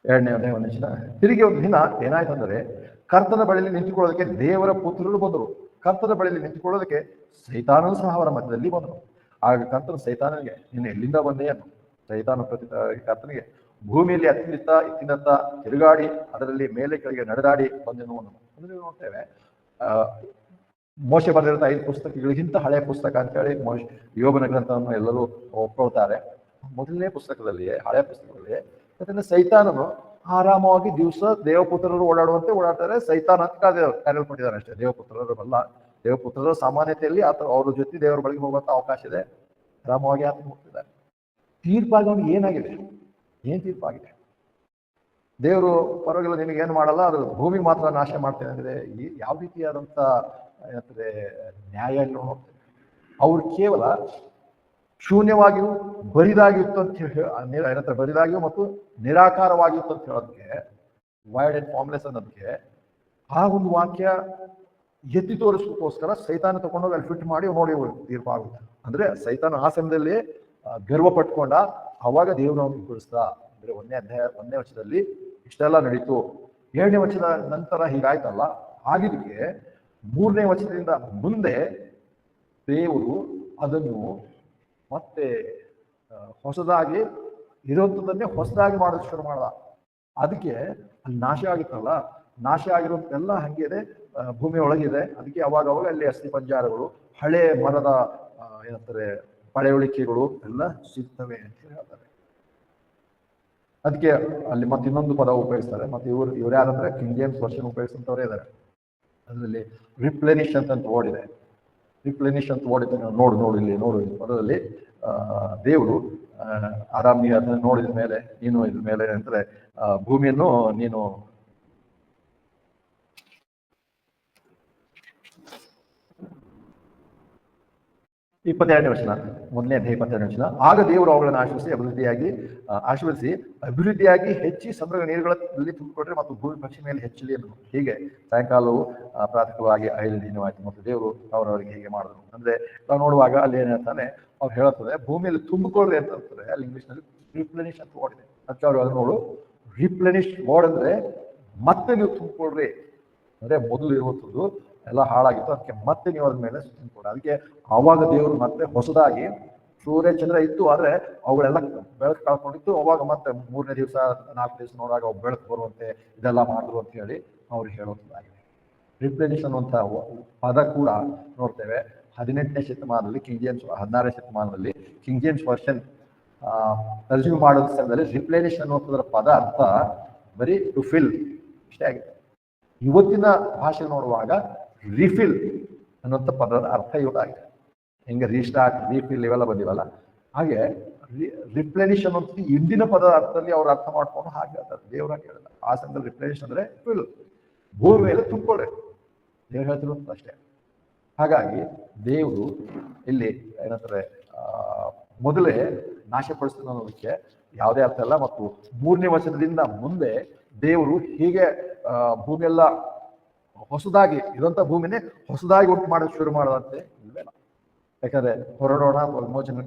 Speaker 1: 1ನೇ ವಚನ. ತಿರುಗಿ ಒಂದು ದಿನ ಏನಾಯ್ತಂದ್ರೆ, ಕರ್ತನ ಬಳಿಯಲ್ಲಿ ನಿಂತುಕೊಳ್ಳೋದಕ್ಕೆ ದೇವರ ಪುತ್ರರು ಬಂದರು. ಕರ್ತನ ಬಳಿಯಲ್ಲಿ ನಿಂತುಕೊಳ್ಳೋದಕ್ಕೆ ಸೈತಾನನು ಸಹ ಅವರ ಮಧ್ಯದಲ್ಲಿ ಬಂದನು. ಆಗ ಕರ್ತನು ಸೈತಾನನಿಗೆ, ನೀನು ಎಲ್ಲಿಂದ ಬಂದೆ ಅನ್ನು ಸೈತಾನ ಕರ್ತನಿಗೆ, ಭೂಮಿಯಲ್ಲಿ ಇತ್ತಿನತ್ತ ತಿರುಗಾಡಿ ಅದರಲ್ಲಿ ಮೇಲೆ ಕೆಳಗೆ ನಡೆದಾಡಿ ಬಂದೆನು ಅನ್ನೋದು. ಅದನ್ನು ನೋಡ್ತೇವೆ. ಮೋಶೆ ಬರೆದಿರುವಂಥ 5 ಪುಸ್ತಕಗಳಿಗಿಂತ ಹಳೆಯ ಪುಸ್ತಕ ಅಂತ ಹೇಳಿ ಯೋಬನ ಗ್ರಂಥವನ್ನು ಎಲ್ಲರೂ ಒಪ್ಕೊಳ್ತಾರೆ. ಮೊದಲನೇ ಪುಸ್ತಕದಲ್ಲಿಯೇ, ಹಳೆಯ ಪುಸ್ತಕದಲ್ಲಿ ಯಾಕಂದ್ರೆ ಸೈತಾನನು ಆರಾಮವಾಗಿ ದಿವಸ ದೇವಪುತ್ರರು ಓಡಾಡುವಂತೆ ಓಡಾಡ್ತಾರೆ. ಸೈತಾನ ಅಂತ ಕರೆಯಲ್ಪಟ್ಟಿದ್ದಾರೆ ಅಷ್ಟೇ, ದೇವಪುತ್ರರು ಅಲ್ಲ. ದೇವಪುತ್ರರ ಸಾಮಾನ್ಯತೆಯಲ್ಲಿ ಅವ್ರ ಜೊತೆ ದೇವರ ಬಳಿಗೆ ಹೋಗುವಂತ ಅವಕಾಶ ಇದೆ. ಆರಾಮವಾಗಿ ಆತ ಹೋಗ್ತಿದ್ದಾರೆ. ತೀರ್ಪಾಗಿ ಅವನಿಗೆ ಏನಾಗಿದೆ? ಏನ್ ತೀರ್ಪಾಗಿದೆ? ದೇವರು ಪರವಾಗಿಲ್ಲ, ನಿನಗೆ ಏನು ಮಾಡಲ್ಲ, ಅದು ಭೂಮಿ ಮಾತ್ರ ನಾಶ ಮಾಡ್ತೇನೆ ಅಂದ್ರೆ ಯಾವ ರೀತಿಯಾದಂಥ ಏನಂತಾರೆ ನ್ಯಾಯ ನೋಡ್ತೇವೆ. ಅವ್ರು ಕೇವಲ ಶೂನ್ಯವಾಗಿಯೂ ಬರಿದಾಗಿತ್ತು ಅಂತ ಹೇಳಿ ಬರಿದಾಗಿಯೂ ಮತ್ತು ನಿರಾಕಾರವಾಗಿತ್ತು ಅಂತ ಹೇಳೋದಕ್ಕೆ, ವೈಡ್ ಅಂಡ್ ಫಾರ್ಮ್ಲೆಸ್ ಅನ್ನೋದಕ್ಕೆ ಆ ಒಂದು ವಾಕ್ಯ ಎತ್ತಿ ತೋರಿಸೋದಕ್ಕೋಸ್ಕರ ಸೈತಾನ ತಗೊಂಡೋಗಿ ಅಲ್ಲಿ ಫಿಟ್ ಮಾಡಿ ನೋಡಿ ತೀರ್ಪಾಗುತ್ತೆ. ಅಂದ್ರೆ ಸೈತಾನ ಆ ಸಮಯದಲ್ಲಿ ಗರ್ವ ಪಟ್ಕೊಂಡ, ಅವಾಗ ದೇವರು ಅವನಿಗೆ ಬಿಡಿಸ್ದ. ಅಂದ್ರೆ 1ನೇ ವಚನದಲ್ಲಿ ಇಷ್ಟೆಲ್ಲ ನಡೀತು. 2ನೇ ವಚನದ ನಂತರ ಹೀಗಾಯ್ತಲ್ಲ, ಆಗಿದ್ದಕ್ಕೆ 3ನೇ ವಚನದಿಂದ ಮುಂದೆ ದೇವರು ಅದನ್ನು ಮತ್ತೆ ಹೊಸದಾಗಿ ಇರುವಂಥದ್ದನ್ನೇ ಹೊಸದಾಗಿ ಮಾಡೋದು ಶುರು ಮಾಡ್ದ. ಅದಕ್ಕೆ ಅಲ್ಲಿ ನಾಶ ಆಗಿತ್ತಲ್ಲ, ನಾಶ ಆಗಿರುವಂತೆಲ್ಲ ಹಂಗಿದೆ ಭೂಮಿ ಒಳಗಿದೆ. ಅದಕ್ಕೆ ಅವಾಗ ಅಲ್ಲಿ ಅಸ್ಥಿ ಪಂಜಾರಗಳು, ಹಳೆ ಮರದ ಏನಂತಾರೆ ಪಳೆಯುಳಿಕೆಗಳು ಎಲ್ಲ ಸಿಗ್ತವೆ ಅಂತ ಹೇಳ್ತಾರೆ. ಅದಕ್ಕೆ ಅಲ್ಲಿ ಮತ್ತೆ ಇನ್ನೊಂದು ಪದ ಉಪಯೋಗಿಸ್ತಾರೆ. ಮತ್ತೆ ಇವ್ರು ಯಾರಂದ್ರೆ ಕಿಂಗ್ ಜೇಮ್ಸ್ ವರ್ಷನ್ ಉಪಯೋಗಿಸುವಂತವರೇ ಇದ್ದಾರೆ. ಅದರಲ್ಲಿ ರಿಪ್ಲೆನಿಶ್ ಅಂತ ಓಡಿದೆ. ರಿಪ್ಲೆನಿಶ್ ಅಂತ ಓಡಿದೆ. ನೋಡು ಇಲ್ಲಿ ಪದದಲ್ಲಿ ದೇವರು ಆರಾಮಿ ಅದನ್ನ ನೋಡಿದ ಮೇಲೆ, ನೀನು ಇದ್ರ ಮೇಲೆ ಅಂದ್ರೆ ಭೂಮಿಯನ್ನು ನೀನು ಇಪ್ಪತ್ತೆರಡನೇ ವಚನ, 1ನೇ ಅಧ್ಯಾಯ 22ನೇ ವಚನ. ಆಗ ದೇವರು ಅವುಗಳನ್ನು ಆಶೀರ್ವದಿಸಿ ಅಭಿವೃದ್ಧಿಯಾಗಿ ಹೆಚ್ಚಿ ಸಮುದ್ರ ನೀರುಗಳಲ್ಲಿ ತುಂಬಿಕೊಟ್ರೆ ಮತ್ತು ಭೂಮಿ ಪಕ್ಷಿ ಮೇಲೆ ಹೆಚ್ಚಲಿ ಎಂದು. ಹೀಗೆ ಸಾಯಂಕಾಲವು ಪ್ರಾಥಮಿಕವಾಗಿ 5 ದಿನವಾಯಿತು ಮತ್ತು ದೇವರು ಅವರವರಿಗೆ ಹೀಗೆ ಮಾಡಿದ್ರು. ಅಂದ್ರೆ ನಾವು ನೋಡುವಾಗ ಅಲ್ಲಿ ಏನ್ ಹೇಳ್ತಾನೆ, ಅವ್ರು ಹೇಳ್ತದೆ ಭೂಮಿಯಲ್ಲಿ ತುಂಬಿಕೊಳ್ಳ್ರಿ ಅಂತ ಹೇಳ್ತಾರೆ. ಅಲ್ಲಿ ಇಂಗ್ಲಿಷ್ನಲ್ಲಿ ರಿಪ್ಲೆನಿಶ್ ಅಂತ ಓಡಿದೆ. ಅದಕ್ಕೆ ಅವ್ರು ನೋಡು, ರಿಪ್ಲೆನಿಶ್ ವರ್ಡ್ ಅಂದ್ರೆ ಮತ್ತೆ ನೀವು ತುಂಬಿಕೊಳ್ಳ್ರಿ. ಅಂದ್ರೆ ಮೊದಲು ಇರುವಂಥದ್ದು ಎಲ್ಲ ಹಾಳಾಗಿತ್ತು, ಅದಕ್ಕೆ ಮತ್ತೆ ನೀವು ಅದ್ರ ಮೇಲೆ ತುಂಬಿಕೊಡ್ರಿ. ಅದಕ್ಕೆ ಆವಾಗ ದೇವರು ಮತ್ತೆ ಹೊಸದಾಗಿ ಸೂರ್ಯ ಚಂದ್ರ ಇತ್ತು, ಆದ್ರೆ ಅವುಗಳೆಲ್ಲ ಬೆಳಕು ಕಳ್ಕೊಂಡಿತ್ತು. ಅವಾಗ ಮತ್ತೆ 3ನೇ ದಿವಸ 4 ದಿವಸ ನೋಡಾಗ ಅವು ಬೆಳಕು ಬರುವಂತೆ ಇದೆಲ್ಲ ಮಾಡಿದ್ರು ಅಂತ ಹೇಳಿ ಅವ್ರು ಹೇಳುವಂಥದ್ದಾಗಿದೆ. ರಿಪ್ಲೆನಿಶ್ ಅನ್ನುವಂಥ ಪದ ಕೂಡ ನೋಡ್ತೇವೆ 18ನೇ ಶತಮಾನದಲ್ಲಿ, ಕಿಂಗ್ ಜೇಮ್ಸ್ 16ನೇ ಶತಮಾನದಲ್ಲಿ ಕಿಂಗ್ ಜೇಮ್ಸ್ ವರ್ಷನ್ ತರ್ಜುಮೆ ಮಾಡೋ ಸಮಯದಲ್ಲಿ ರಿಪ್ಲೆನಿಶ್ ಅನ್ನುವಂಥದ್ರ ಪದ ಅರ್ಥ ಬರೀ ಟು ಫಿಲ್ ಇಷ್ಟೇ ಆಗಿದೆ. ಇವತ್ತಿನ ಭಾಷೆ ನೋಡುವಾಗ ರಿಫಿಲ್ ಅನ್ನುವಂಥ ಪದದ ಅರ್ಥ ಇವಾಗಿದೆ. ಹೆಂಗೆ ರೀಸ್ಟಾರ್ಟ್, ರೀಫಿಲ್ ಇವೆಲ್ಲ ಬಂದಿವಲ್ಲ, ಹಾಗೆ ರಿಪ್ಲೆನಿಶ್ ಅನ್ನೋದು ಇಂದಿನ ಪದದ ಅರ್ಥದಲ್ಲಿ ಅವ್ರು ಅರ್ಥ ಮಾಡ್ಕೊಂಡು ಹಾಗೆ ಹೇಳ್ತಾರೆ. ದೇವರಾಗಿ ಹೇಳಿಲ್ಲ ಆ ಸಮಯದಲ್ಲಿ ರಿಪ್ಲೆನಿಶ್ ಅಂದ್ರೆ ಫಿಲ್, ಭೂಮಿ ಮೇಲೆ ತುಂಬಿಕೊಳ್ಳ್ರಿ, ದೇವ್ರು ಹೇಳ್ತಿರೋದು ಅಷ್ಟೇ. ಹಾಗಾಗಿ ದೇವರು ಇಲ್ಲಿ ಏನಂತಾರೆ ಮೊದಲೇ ನಾಶಪಡಿಸ್ತಾನೆ ಅನ್ನೋದಕ್ಕೆ ಯಾವುದೇ ಅರ್ಥ ಇಲ್ಲ. ಮತ್ತು 3ನೇ ವಚನದಿಂದ ಮುಂದೆ ದೇವರು ಹೀಗೆ ಭೂಮಿಯೆಲ್ಲ ಹೊಸದಾಗಿ ಇರುವಂತ ಭೂಮಿನೇ ಹೊಸದಾಗಿ ಉಂಟು ಮಾಡೋದು ಶುರು ಮಾಡೋದಂತೆ ಇಲ್ವೇನ. ಯಾಕಂದ್ರೆ ಹೊರಡೋಣ ವಿಮೋಚನ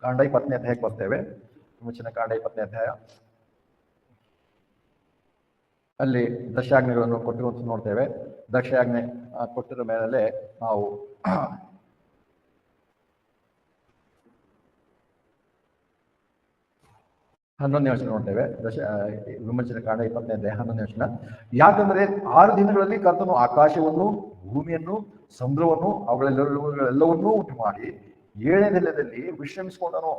Speaker 1: ಕಾಂಡ 20ನೇ ಅಧ್ಯಾಯಕ್ಕೆ ಬರ್ತೇವೆ. ವಿಮೋಚನ ಕಾಂಡ 20ನೇ ಅಧ್ಯಾಯ ಅಲ್ಲಿ ದಶಾಜ್ಞೆಗಳನ್ನು ಕೊಟ್ಟಿರುವಂತ ನೋಡ್ತೇವೆ. ದಶಾಜ್ಞೆ ಕೊಟ್ಟಿರೋ ಮೇಲೆ ನಾವು 11ನೇ ವಚನ ನೋಡ್ತೇವೆ. ವಿಮೋಚನ ಕಾಂಡ 20ನೇ ಅಧ್ಯಾಯ 11ನೇ ವಚನ. ಯಾಕಂದ್ರೆ 6 ದಿನಗಳಲ್ಲಿ ಕರ್ತನು ಆಕಾಶವನ್ನು, ಭೂಮಿಯನ್ನು, ಸಮುದ್ರವನ್ನು ಅವುಗಳೆಲ್ಲವನ್ನೂ ಉಂಟು ಮಾಡಿ 7ನೇ ದಿನದಲ್ಲಿ ವಿಶ್ರಮಿಸಿಕೊಂಡನು.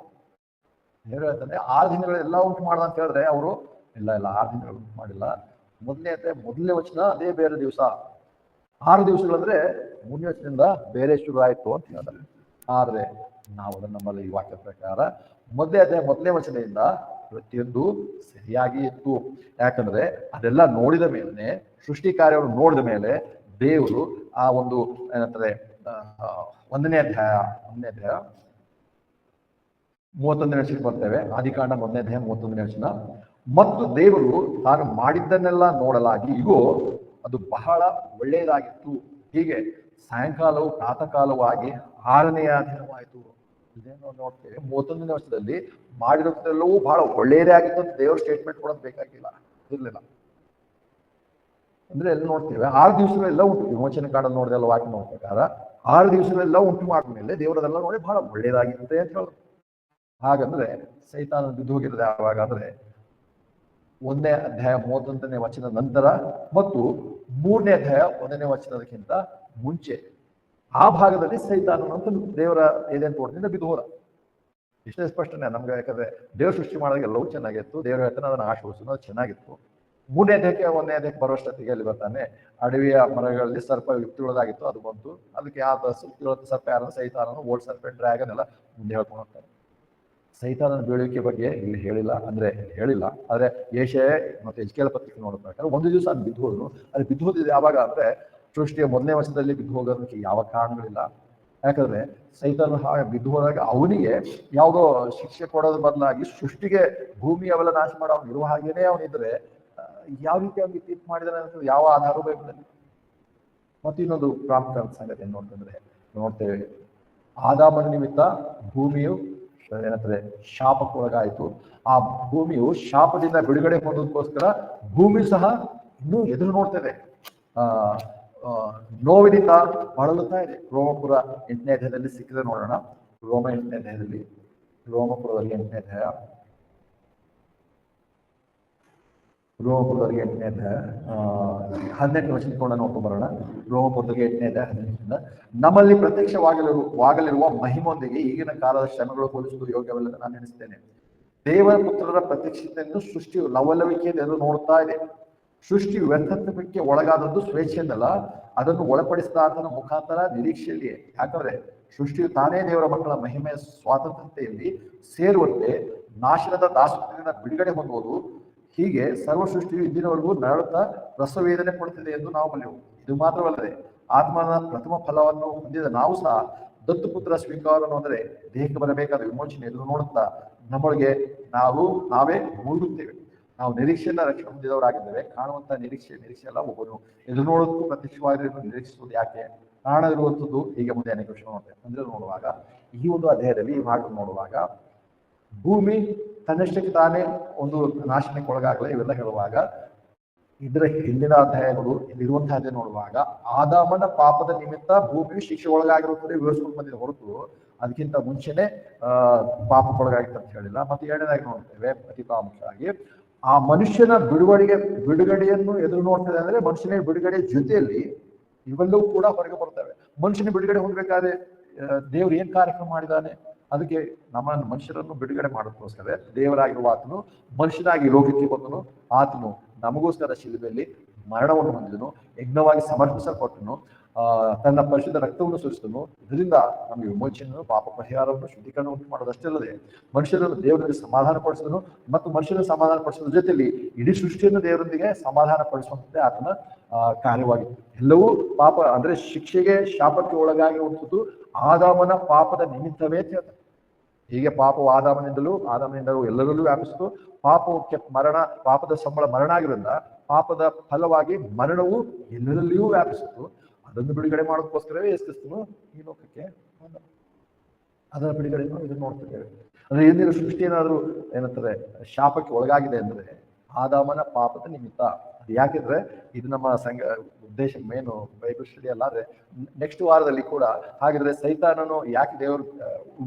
Speaker 1: ಹೇಳ್ತಾನೆ 6 ದಿನಗಳೆಲ್ಲ ಉಂಟು ಮಾಡ್ದ ಅಂತ ಹೇಳಿದ್ರೆ ಅವರು ಇಲ್ಲ 6 ದಿನಗಳು ಉಂಟು ಮಾಡಿಲ್ಲ. ಮೊದಲನೇ ವಚನ ಅದೇ ಬೇರೆ ದಿವಸ, 6 ದಿವಸಗಳಂದ್ರೆ 3ನೇ ವಚನದಿಂದ ಬೇರೆ ಶುರು ಆಯ್ತು ಅಂತ ಹೇಳ್ತಾರೆ. ಆದ್ರೆ ನಾವು ಅದನ್ನ ನಮ್ಮಲ್ಲಿ ಈ ವಾಕ್ಯ ಪ್ರಕಾರ ಮೊದಲನೇ ವಚನದಿಂದ ಪ್ರತಿಯೊಂದು ಸರಿಯಾಗಿ ಇತ್ತು. ಯಾಕಂದ್ರೆ ಅದೆಲ್ಲ ನೋಡಿದ ಮೇಲೆ, ಸೃಷ್ಟಿ ಕಾರ್ಯವನ್ನು ನೋಡಿದ ಮೇಲೆ ದೇವರು ಆ ಒಂದು ಏನಂತಾರೆ ಒಂದನೇ ಅಧ್ಯಾಯ 31ನೇ ವರ್ಷಕ್ಕೆ ಬರ್ತೇವೆ. ಆದಿಕಾಂಡ 1ನೇ ಅಧ್ಯಾಯ 31ನೇ ವರ್ಷ. ಮತ್ತು ದೇವರು ತಾನು ಮಾಡಿದ್ದನ್ನೆಲ್ಲ ನೋಡಲಾಗಿ ಇಗೋ ಅದು ಬಹಳ ಒಳ್ಳೆಯದಾಗಿತ್ತು. ಹೀಗೆ ಸಾಯಂಕಾಲವು ಪ್ರಾತಃ ಕಾಲವಾಗಿ 6ನೆಯ ದಿನವಾಯಿತು. ಇದೇನೋ ನೋಡ್ತೇವೆ, 31ನೇ ವರ್ಷದಲ್ಲಿ ಮಾಡಿರೋದೆಲ್ಲವೂ ಬಹಳ ಒಳ್ಳೆಯದೇ ಆಗಿತ್ತು ಅಂತ ದೇವರು ಸ್ಟೇಟ್ಮೆಂಟ್ ಕೊಡೋದು ಬೇಕಾಗಿಲ್ಲ, ಇರ್ಲಿಲ್ಲ. ಅಂದ್ರೆ ಎಲ್ಲಿ ನೋಡ್ತೇವೆ 6 ದಿವಸಗಳೆಲ್ಲ ಉಂಟು. ವಿಮೋಚನೆ ಕಾಂಡ ನೋಡಿದೆಲ್ಲ ವಾಕ್ಯ ನೋಡ್ಬೇಕಾದ್ರೆ 6 ದಿವಸಗಳೆಲ್ಲ ಉಂಟು ಮಾಡಿದ್ಮೇಲೆ ದೇವರದೆಲ್ಲ ನೋಡಿ ಬಹಳ ಒಳ್ಳೇದಾಗಿರುತ್ತೆ ಅಂತ ಹೇಳೋದು. ಹಾಗಂದ್ರೆ ಸೈತಾನ ಬಿದ್ದು ಹೋಗಿರೋದು ಯಾವಾಗ ಅಂದ್ರೆ 1ನೇ ಅಧ್ಯಾಯ 31ನೇ ವಚನದ ನಂತರ ಮತ್ತು 3ನೇ ಅಧ್ಯಾಯ 1ನೇ ವಚನದಕ್ಕಿಂತ ಮುಂಚೆ ಆ ಭಾಗದಲ್ಲಿ ಸೈತಾನನಂತ ದೇವರ ಏದೇನು ತೋಟದಿಂದ ಬಿದ್ದು ಹೋದ. ಇಷ್ಟೇ ಸ್ಪಷ್ಟನೆ ನಮ್ಗೆ. ಯಾಕಂದ್ರೆ ದೇವ್ರ ಸೃಷ್ಟಿ ಮಾಡಿದಾಗ ಎಲ್ಲವೂ ಚೆನ್ನಾಗಿತ್ತು. ದೇವರ ಹೇಳ್ತಾನೆ ಅದನ್ನು ಆಶ್ವಾಸನ ಚೆನ್ನಾಗಿತ್ತು. 3ನೇ ಅಧ್ಯಾಯಕ್ಕೆ 1ನೇ ಅಧ್ಯಾಯಕ್ಕೆ ಬರುವಷ್ಟೊತ್ತಿಗೆ ಅಲ್ಲಿ ಬರ್ತಾನೆ ಅಡವಿಯ ಮರಗಳಲ್ಲಿ ಸರ್ಪ ಯುಕ್ತಿಗಳದಾಗಿತ್ತು, ಅದು ಬಂತು. ಅದಕ್ಕೆ ಆ ಸರ್ಪ ಯಾರನ್ನ ಸೈತಾನನು, ಓಲ್ಡ್ ಸರ್ಪೆಂಟ್, ಡ್ರ್ಯಾಗನ್ ಎಲ್ಲ ಮುಂದೆ ಹೇಳ್ಕೊಂಡು ಹೋಗ್ತಾರೆ. ಸೈತಾನನ ಬೀಳುವಿಕೆ ಬಗ್ಗೆ ಇಲ್ಲಿ ಹೇಳಿಲ್ಲ, ಆದ್ರೆ ಏಷ್ಯಾ ಮತ್ತೆ ಎಜ್ಕೇಲ ಪತ್ರಿಕೆ ನೋಡ್ಬೇಕಾದ್ರೆ ಒಂದು ದಿವಸ ಅದು ಬಿದ್ದು ಹೋದ್ರು. ಅದು ಬಿದ್ದು ಹೋದಿದ್ದು ಯಾವಾಗ ಅಂದ್ರೆ ಸೃಷ್ಟಿಯ 1ನೇ ವರ್ಷದಲ್ಲಿ ಬಿದ್ದು ಹೋಗೋದಕ್ಕೆ ಯಾವ ಕಾರಣಗಳಿಲ್ಲ. ಯಾಕಂದ್ರೆ ಸೈತಾನ ಹಾಗೆ ಬಿದ್ದು ಹೋದಾಗ ಅವನಿಗೆ ಯಾವುದೋ ಶಿಕ್ಷೆ ಕೊಡೋದ್ರ ಬದಲಾಗಿ ಸೃಷ್ಟಿಗೆ ಭೂಮಿ ಅವೆಲ್ಲ ನಾಶ ಮಾಡೋ ಅವ್ನು ಇರುವ ಹಾಗೇನೆ ಅವನಿದ್ರೆ ಯಾವ ರೀತಿ ಅವ್ನಿಗೆ ತೀರ್ಪು ಮಾಡಿದಾನೆ ಅಂತ ಯಾವ ಆಧಾರ ಬೇಕು. ಮತ್ತು ಇನ್ನೊಂದು ಪ್ರಾಮುಖ್ಯ ಸಂಗತಿ ಏನ್ ನೋಡ್ತೇವೆ, ಆದಾಮನ ನಿಮಿತ್ತ ಭೂಮಿಯು ಏನಂತಾರೆ ಶಾಪಕ್ಕೊಳಗಾಯಿತು. ಆ ಭೂಮಿಯು ಶಾಪದಿಂದ ಬಿಡುಗಡೆ ಹೊಂದೋದಕ್ಕೋಸ್ಕರ ಭೂಮಿ ಸಹ ಇನ್ನೂ ಎದುರು ನೋಡ್ತೇವೆ, ನೋವಿನಿಂದ ಬಳಲುತ್ತಾ ಇದೆ. ರೋಮಪುರ 8ನೇ ಅಧ್ಯಾಯದಲ್ಲಿ ಸಿಕ್ಕಿದ್ರೆ ನೋಡೋಣ. ರೋಮಪುರದಲ್ಲಿ 8ನೇ ಅಧ್ಯಾಯ 18ನೇ ವಚನದಿಂದ ನೋಡ್ಕೊಂಡು ಬರೋಣ. ರೋಮಪುರದಲ್ಲಿ 8ನೇ ಅಧ್ಯಾಯ 18ರಿಂದ, ನಮ್ಮಲ್ಲಿ ಪ್ರತ್ಯಕ್ಷವಾಗಲಿರುವ ಮಹಿಮೊಂದಿಗೆ ಈಗಿನ ಕಾಲದ ಶ್ರಮೆಗಳು ಹೋಲಿಸುವುದು ಯೋಗ್ಯವಲ್ಲದೆ ನಾನು ಎಣಿಸ್ತೇನೆ. ದೇವರ ಪುತ್ರರ ಪ್ರತ್ಯಕ್ಷತೆಯನ್ನು ಸೃಷ್ಟಿಯು ಲವಲವಿಕೆಯಿಂದ ಎದುರು ನೋಡ್ತಾ ಇದೆ. ಸೃಷ್ಟಿಯು ವ್ಯರ್ಥತ್ವಕ್ಕೆ ಒಳಗಾದದ್ದು ಸ್ವೇಚ್ಛೆಯಿಂದಲ್ಲ, ಅದನ್ನು ಒಳಪಡಿಸಿದ ಆತನ ಮುಖಾಂತರ ನಿರೀಕ್ಷೆಯಲ್ಲಿಯೇ. ಯಾಕಂದ್ರೆ ಸೃಷ್ಟಿಯು ತಾನೇ ದೇವರ ಮಕ್ಕಳ ಮಹಿಮೆಯ ಸ್ವಾತಂತ್ರ್ಯತೆಯಲ್ಲಿ ಸೇರುವಂತೆ ನಾಶನದ ದಾಸತ್ವದಿಂದ ಬಿಡುಗಡೆ ಹೊಂದುವುದು. ಹೀಗೆ ಸರ್ವ ಸೃಷ್ಟಿಯು ಇಂದಿನವರೆಗೂ ನರಳುತ್ತಾ ರಸವೇದನೆ ಪಡುತ್ತಿದೆ ಎಂದು ನಾವು ಬಲ್ಲೆವು. ಇದು ಮಾತ್ರವಲ್ಲದೆ ಆತ್ಮನ ಪ್ರಥಮ ಫಲವನ್ನು ಹೊಂದಿದ ನಾವು ಸಹ ದತ್ತುಪುತ್ರ ಸ್ವೀಕಾರವನ್ನು ಅಂದರೆ ದೇಹಕ್ಕೆ ಬರಬೇಕಾದ ವಿಮೋಚನೆ ಎದುರು ನೋಡುತ್ತಾ ನಮ್ಮೊಳಗೆ ನಾವೇ ಮುಳುಗುತ್ತೇವೆ. ನಾವು ನಿರೀಕ್ಷೆಯಿಂದ ರಕ್ಷಣೆ ಹೊಂದಿದವರಾಗಿದ್ದೇವೆ. ಕಾಣುವಂತಹ ನಿರೀಕ್ಷೆ ಅಲ್ಲ, ಒಬ್ಬನು ಎದುರು ನೋಡೋದಕ್ಕೂ ಪ್ರತ್ಯಕ್ಷವಾಗಿರೋದನ್ನು ನಿರೀಕ್ಷಿಸುವುದು ಯಾಕೆ? ಕಾರಣ ಇರುವಂಥದ್ದು ಹೀಗೆ ಮುಂದೆ ಅನೇಕ ವಿಷಯ ನೋಡ್ತೇವೆ. ಅಂದ್ರೆ ನೋಡುವಾಗ ಈ ಒಂದು ಅಧ್ಯಾಯದಲ್ಲಿ ಈ ಭಾಗ ನೋಡುವಾಗ ಭೂಮಿ ತನ್ನಷ್ಟಕ್ಕೆ ತಾನೇ ಒಂದು ನಾಶನಕ್ಕೆ ಒಳಗಾಗಲ್ಲ ಇವೆಲ್ಲ ಹೇಳುವಾಗ, ಇದರ ಹಿಂದಿನ ಅಧ್ಯಾಯಗಳು ಇಲ್ಲಿರುವಂತಹ ಅಧ್ಯಾಯ ನೋಡುವಾಗ ಆದಾಮನ ಪಾಪದ ನಿಮಿತ್ತ ಭೂಮಿಯು ಶಿಕ್ಷೆ ಒಳಗಾಗಿರುತ್ತದೆ ವಿವರಿಸ್ಕೊಂಡು ಬಂದಿದೆ ಹೊರತು ಅದಕ್ಕಿಂತ ಮುಂಚೆನೆ ಪಾಪಕ್ಕೊಳಗಾಗಿತ್ತು ಅಂತ ಹೇಳಿಲ್ಲ. ಮತ್ತೆ ಎರಡನೇದಾಗಿ ನೋಡ್ತೇವೆ ಅತಿ ಪ್ರಾಮುಖ್ಯವಾಗಿ ಆ ಮನುಷ್ಯನ ಬಿಡುಗಡೆಯನ್ನು ಎದುರು ನೋಡ್ತದೆ. ಅಂದ್ರೆ ಮನುಷ್ಯನ ಬಿಡುಗಡೆ ಜೊತೆಯಲ್ಲಿ ಇವೆಲ್ಲವೂ ಕೂಡ ಹೊರಗೆ ಬರ್ತವೆ. ಮನುಷ್ಯನ ಬಿಡುಗಡೆ ಹೊಂದಬೇಕಾದ್ರೆ ದೇವ್ರು ಏನ್ ಕಾರ್ಯಕ್ರಮ ಮಾಡಿದಾನೆ? ಅದಕ್ಕೆ ನಮ್ಮ ಮನುಷ್ಯರನ್ನು ಬಿಡುಗಡೆ ಮಾಡೋದಕ್ಕೋಸ್ಕರ ದೇವರಾಗಿರುವ ಆತನು ಮನುಷ್ಯನಾಗಿ ಲೋಕಕ್ಕೆ ಬಂದನು. ಆತನು ನಮಗೋಸ್ಕರ ಶಿಲುಬೆಯಲ್ಲಿ ಮರಣವನ್ನು ಹೊಂದಿದನು, ಯಜ್ಞವಾಗಿ ಸಮರ್ಪಿಸಲ್ಪಟ್ಟನು, ತನ್ನ ಪರಿಶುದ್ಧ ರಕ್ತವನ್ನು ಸುರಿಸಿದನು. ಇದರಿಂದ ನಮಗೆ ವಿಮೋಚನೆಯನ್ನು, ಪಾಪ ಪರಿಹಾರವನ್ನು, ಶುದ್ಧೀಕರಣ ಉಂಟು ಮಾಡೋದಷ್ಟೇ ಅಲ್ಲದೆ ಮನುಷ್ಯರನ್ನು ದೇವರಿಗೆ ಸಮಾಧಾನ ಪಡಿಸಿದನು. ಮತ್ತು ಮನುಷ್ಯರನ್ನು ಸಮಾಧಾನ ಪಡಿಸೋದ್ರ ಜೊತೆಯಲ್ಲಿ ಇಡೀ ಸೃಷ್ಟಿಯನ್ನು ದೇವರೊಂದಿಗೆ ಸಮಾಧಾನ ಪಡಿಸುವಂತೆ ಆತನ ಕಾರ್ಯವಾಗಿತ್ತು. ಎಲ್ಲವೂ ಪಾಪ ಅಂದ್ರೆ ಶಿಕ್ಷೆಗೆ, ಶಾಪಕ್ಕೆ ಒಳಗಾಗಿರುವಂಥದ್ದು ಆದಾಮನ ಪಾಪದ ನಿಮಿತ್ತವೇ ಅಂತ ಹೇಳ್ತಾರೆ. ಹೀಗೆ ಪಾಪವು ಆದಾಮನಿಂದಲೂ ಎಲ್ಲರಲ್ಲೂ ವ್ಯಾಪಿಸಿತು. ಪಾಪಕ್ಕೆ ಪಾಪದ ಸಂಬಳ ಮರಣ ಆಗಿರೋದ್ರಿಂದ ಪಾಪದ ಫಲವಾಗಿ ಮರಣವು ಎಲ್ಲರಲ್ಲಿಯೂ ವ್ಯಾಪಿಸಿತು. ಅದನ್ನು ಬಿಡುಗಡೆ ಮಾಡೋದಕ್ಕೋಸ್ಕರವೇ ಯೇಸು ಕ್ರಿಸ್ತನು ಈ ಲೋಕಕ್ಕೆ ಅದರ ಬಿಡುಗಡೆಯನ್ನು ಇದನ್ನು ನೋಡ್ತಿದ್ದೇವೆ. ಅಂದ್ರೆ ಇಂದಿನ ಸೃಷ್ಟಿ ಏನಾದ್ರು ಏನಂತಾರೆ ಶಾಪಕ್ಕೆ ಒಳಗಾಗಿದೆ ಅಂದ್ರೆ ಆದಾಮನ ಪಾಪದ ನಿಮಿತ್ತ. ಅದು ಯಾಕೆಂದ್ರೆ ಇದು ನಮ್ಮ ಉದ್ದೇಶ ಮೇನು ಬೈಬಲ್ ಸ್ಟಡಿ ಅಲ್ಲ. ಆದ್ರೆ ನೆಕ್ಸ್ಟ್ ವಾರದಲ್ಲಿ ಕೂಡ ಹಾಗಿದ್ರೆ ಸೈತಾನನು ಯಾಕೆ ದೇವರು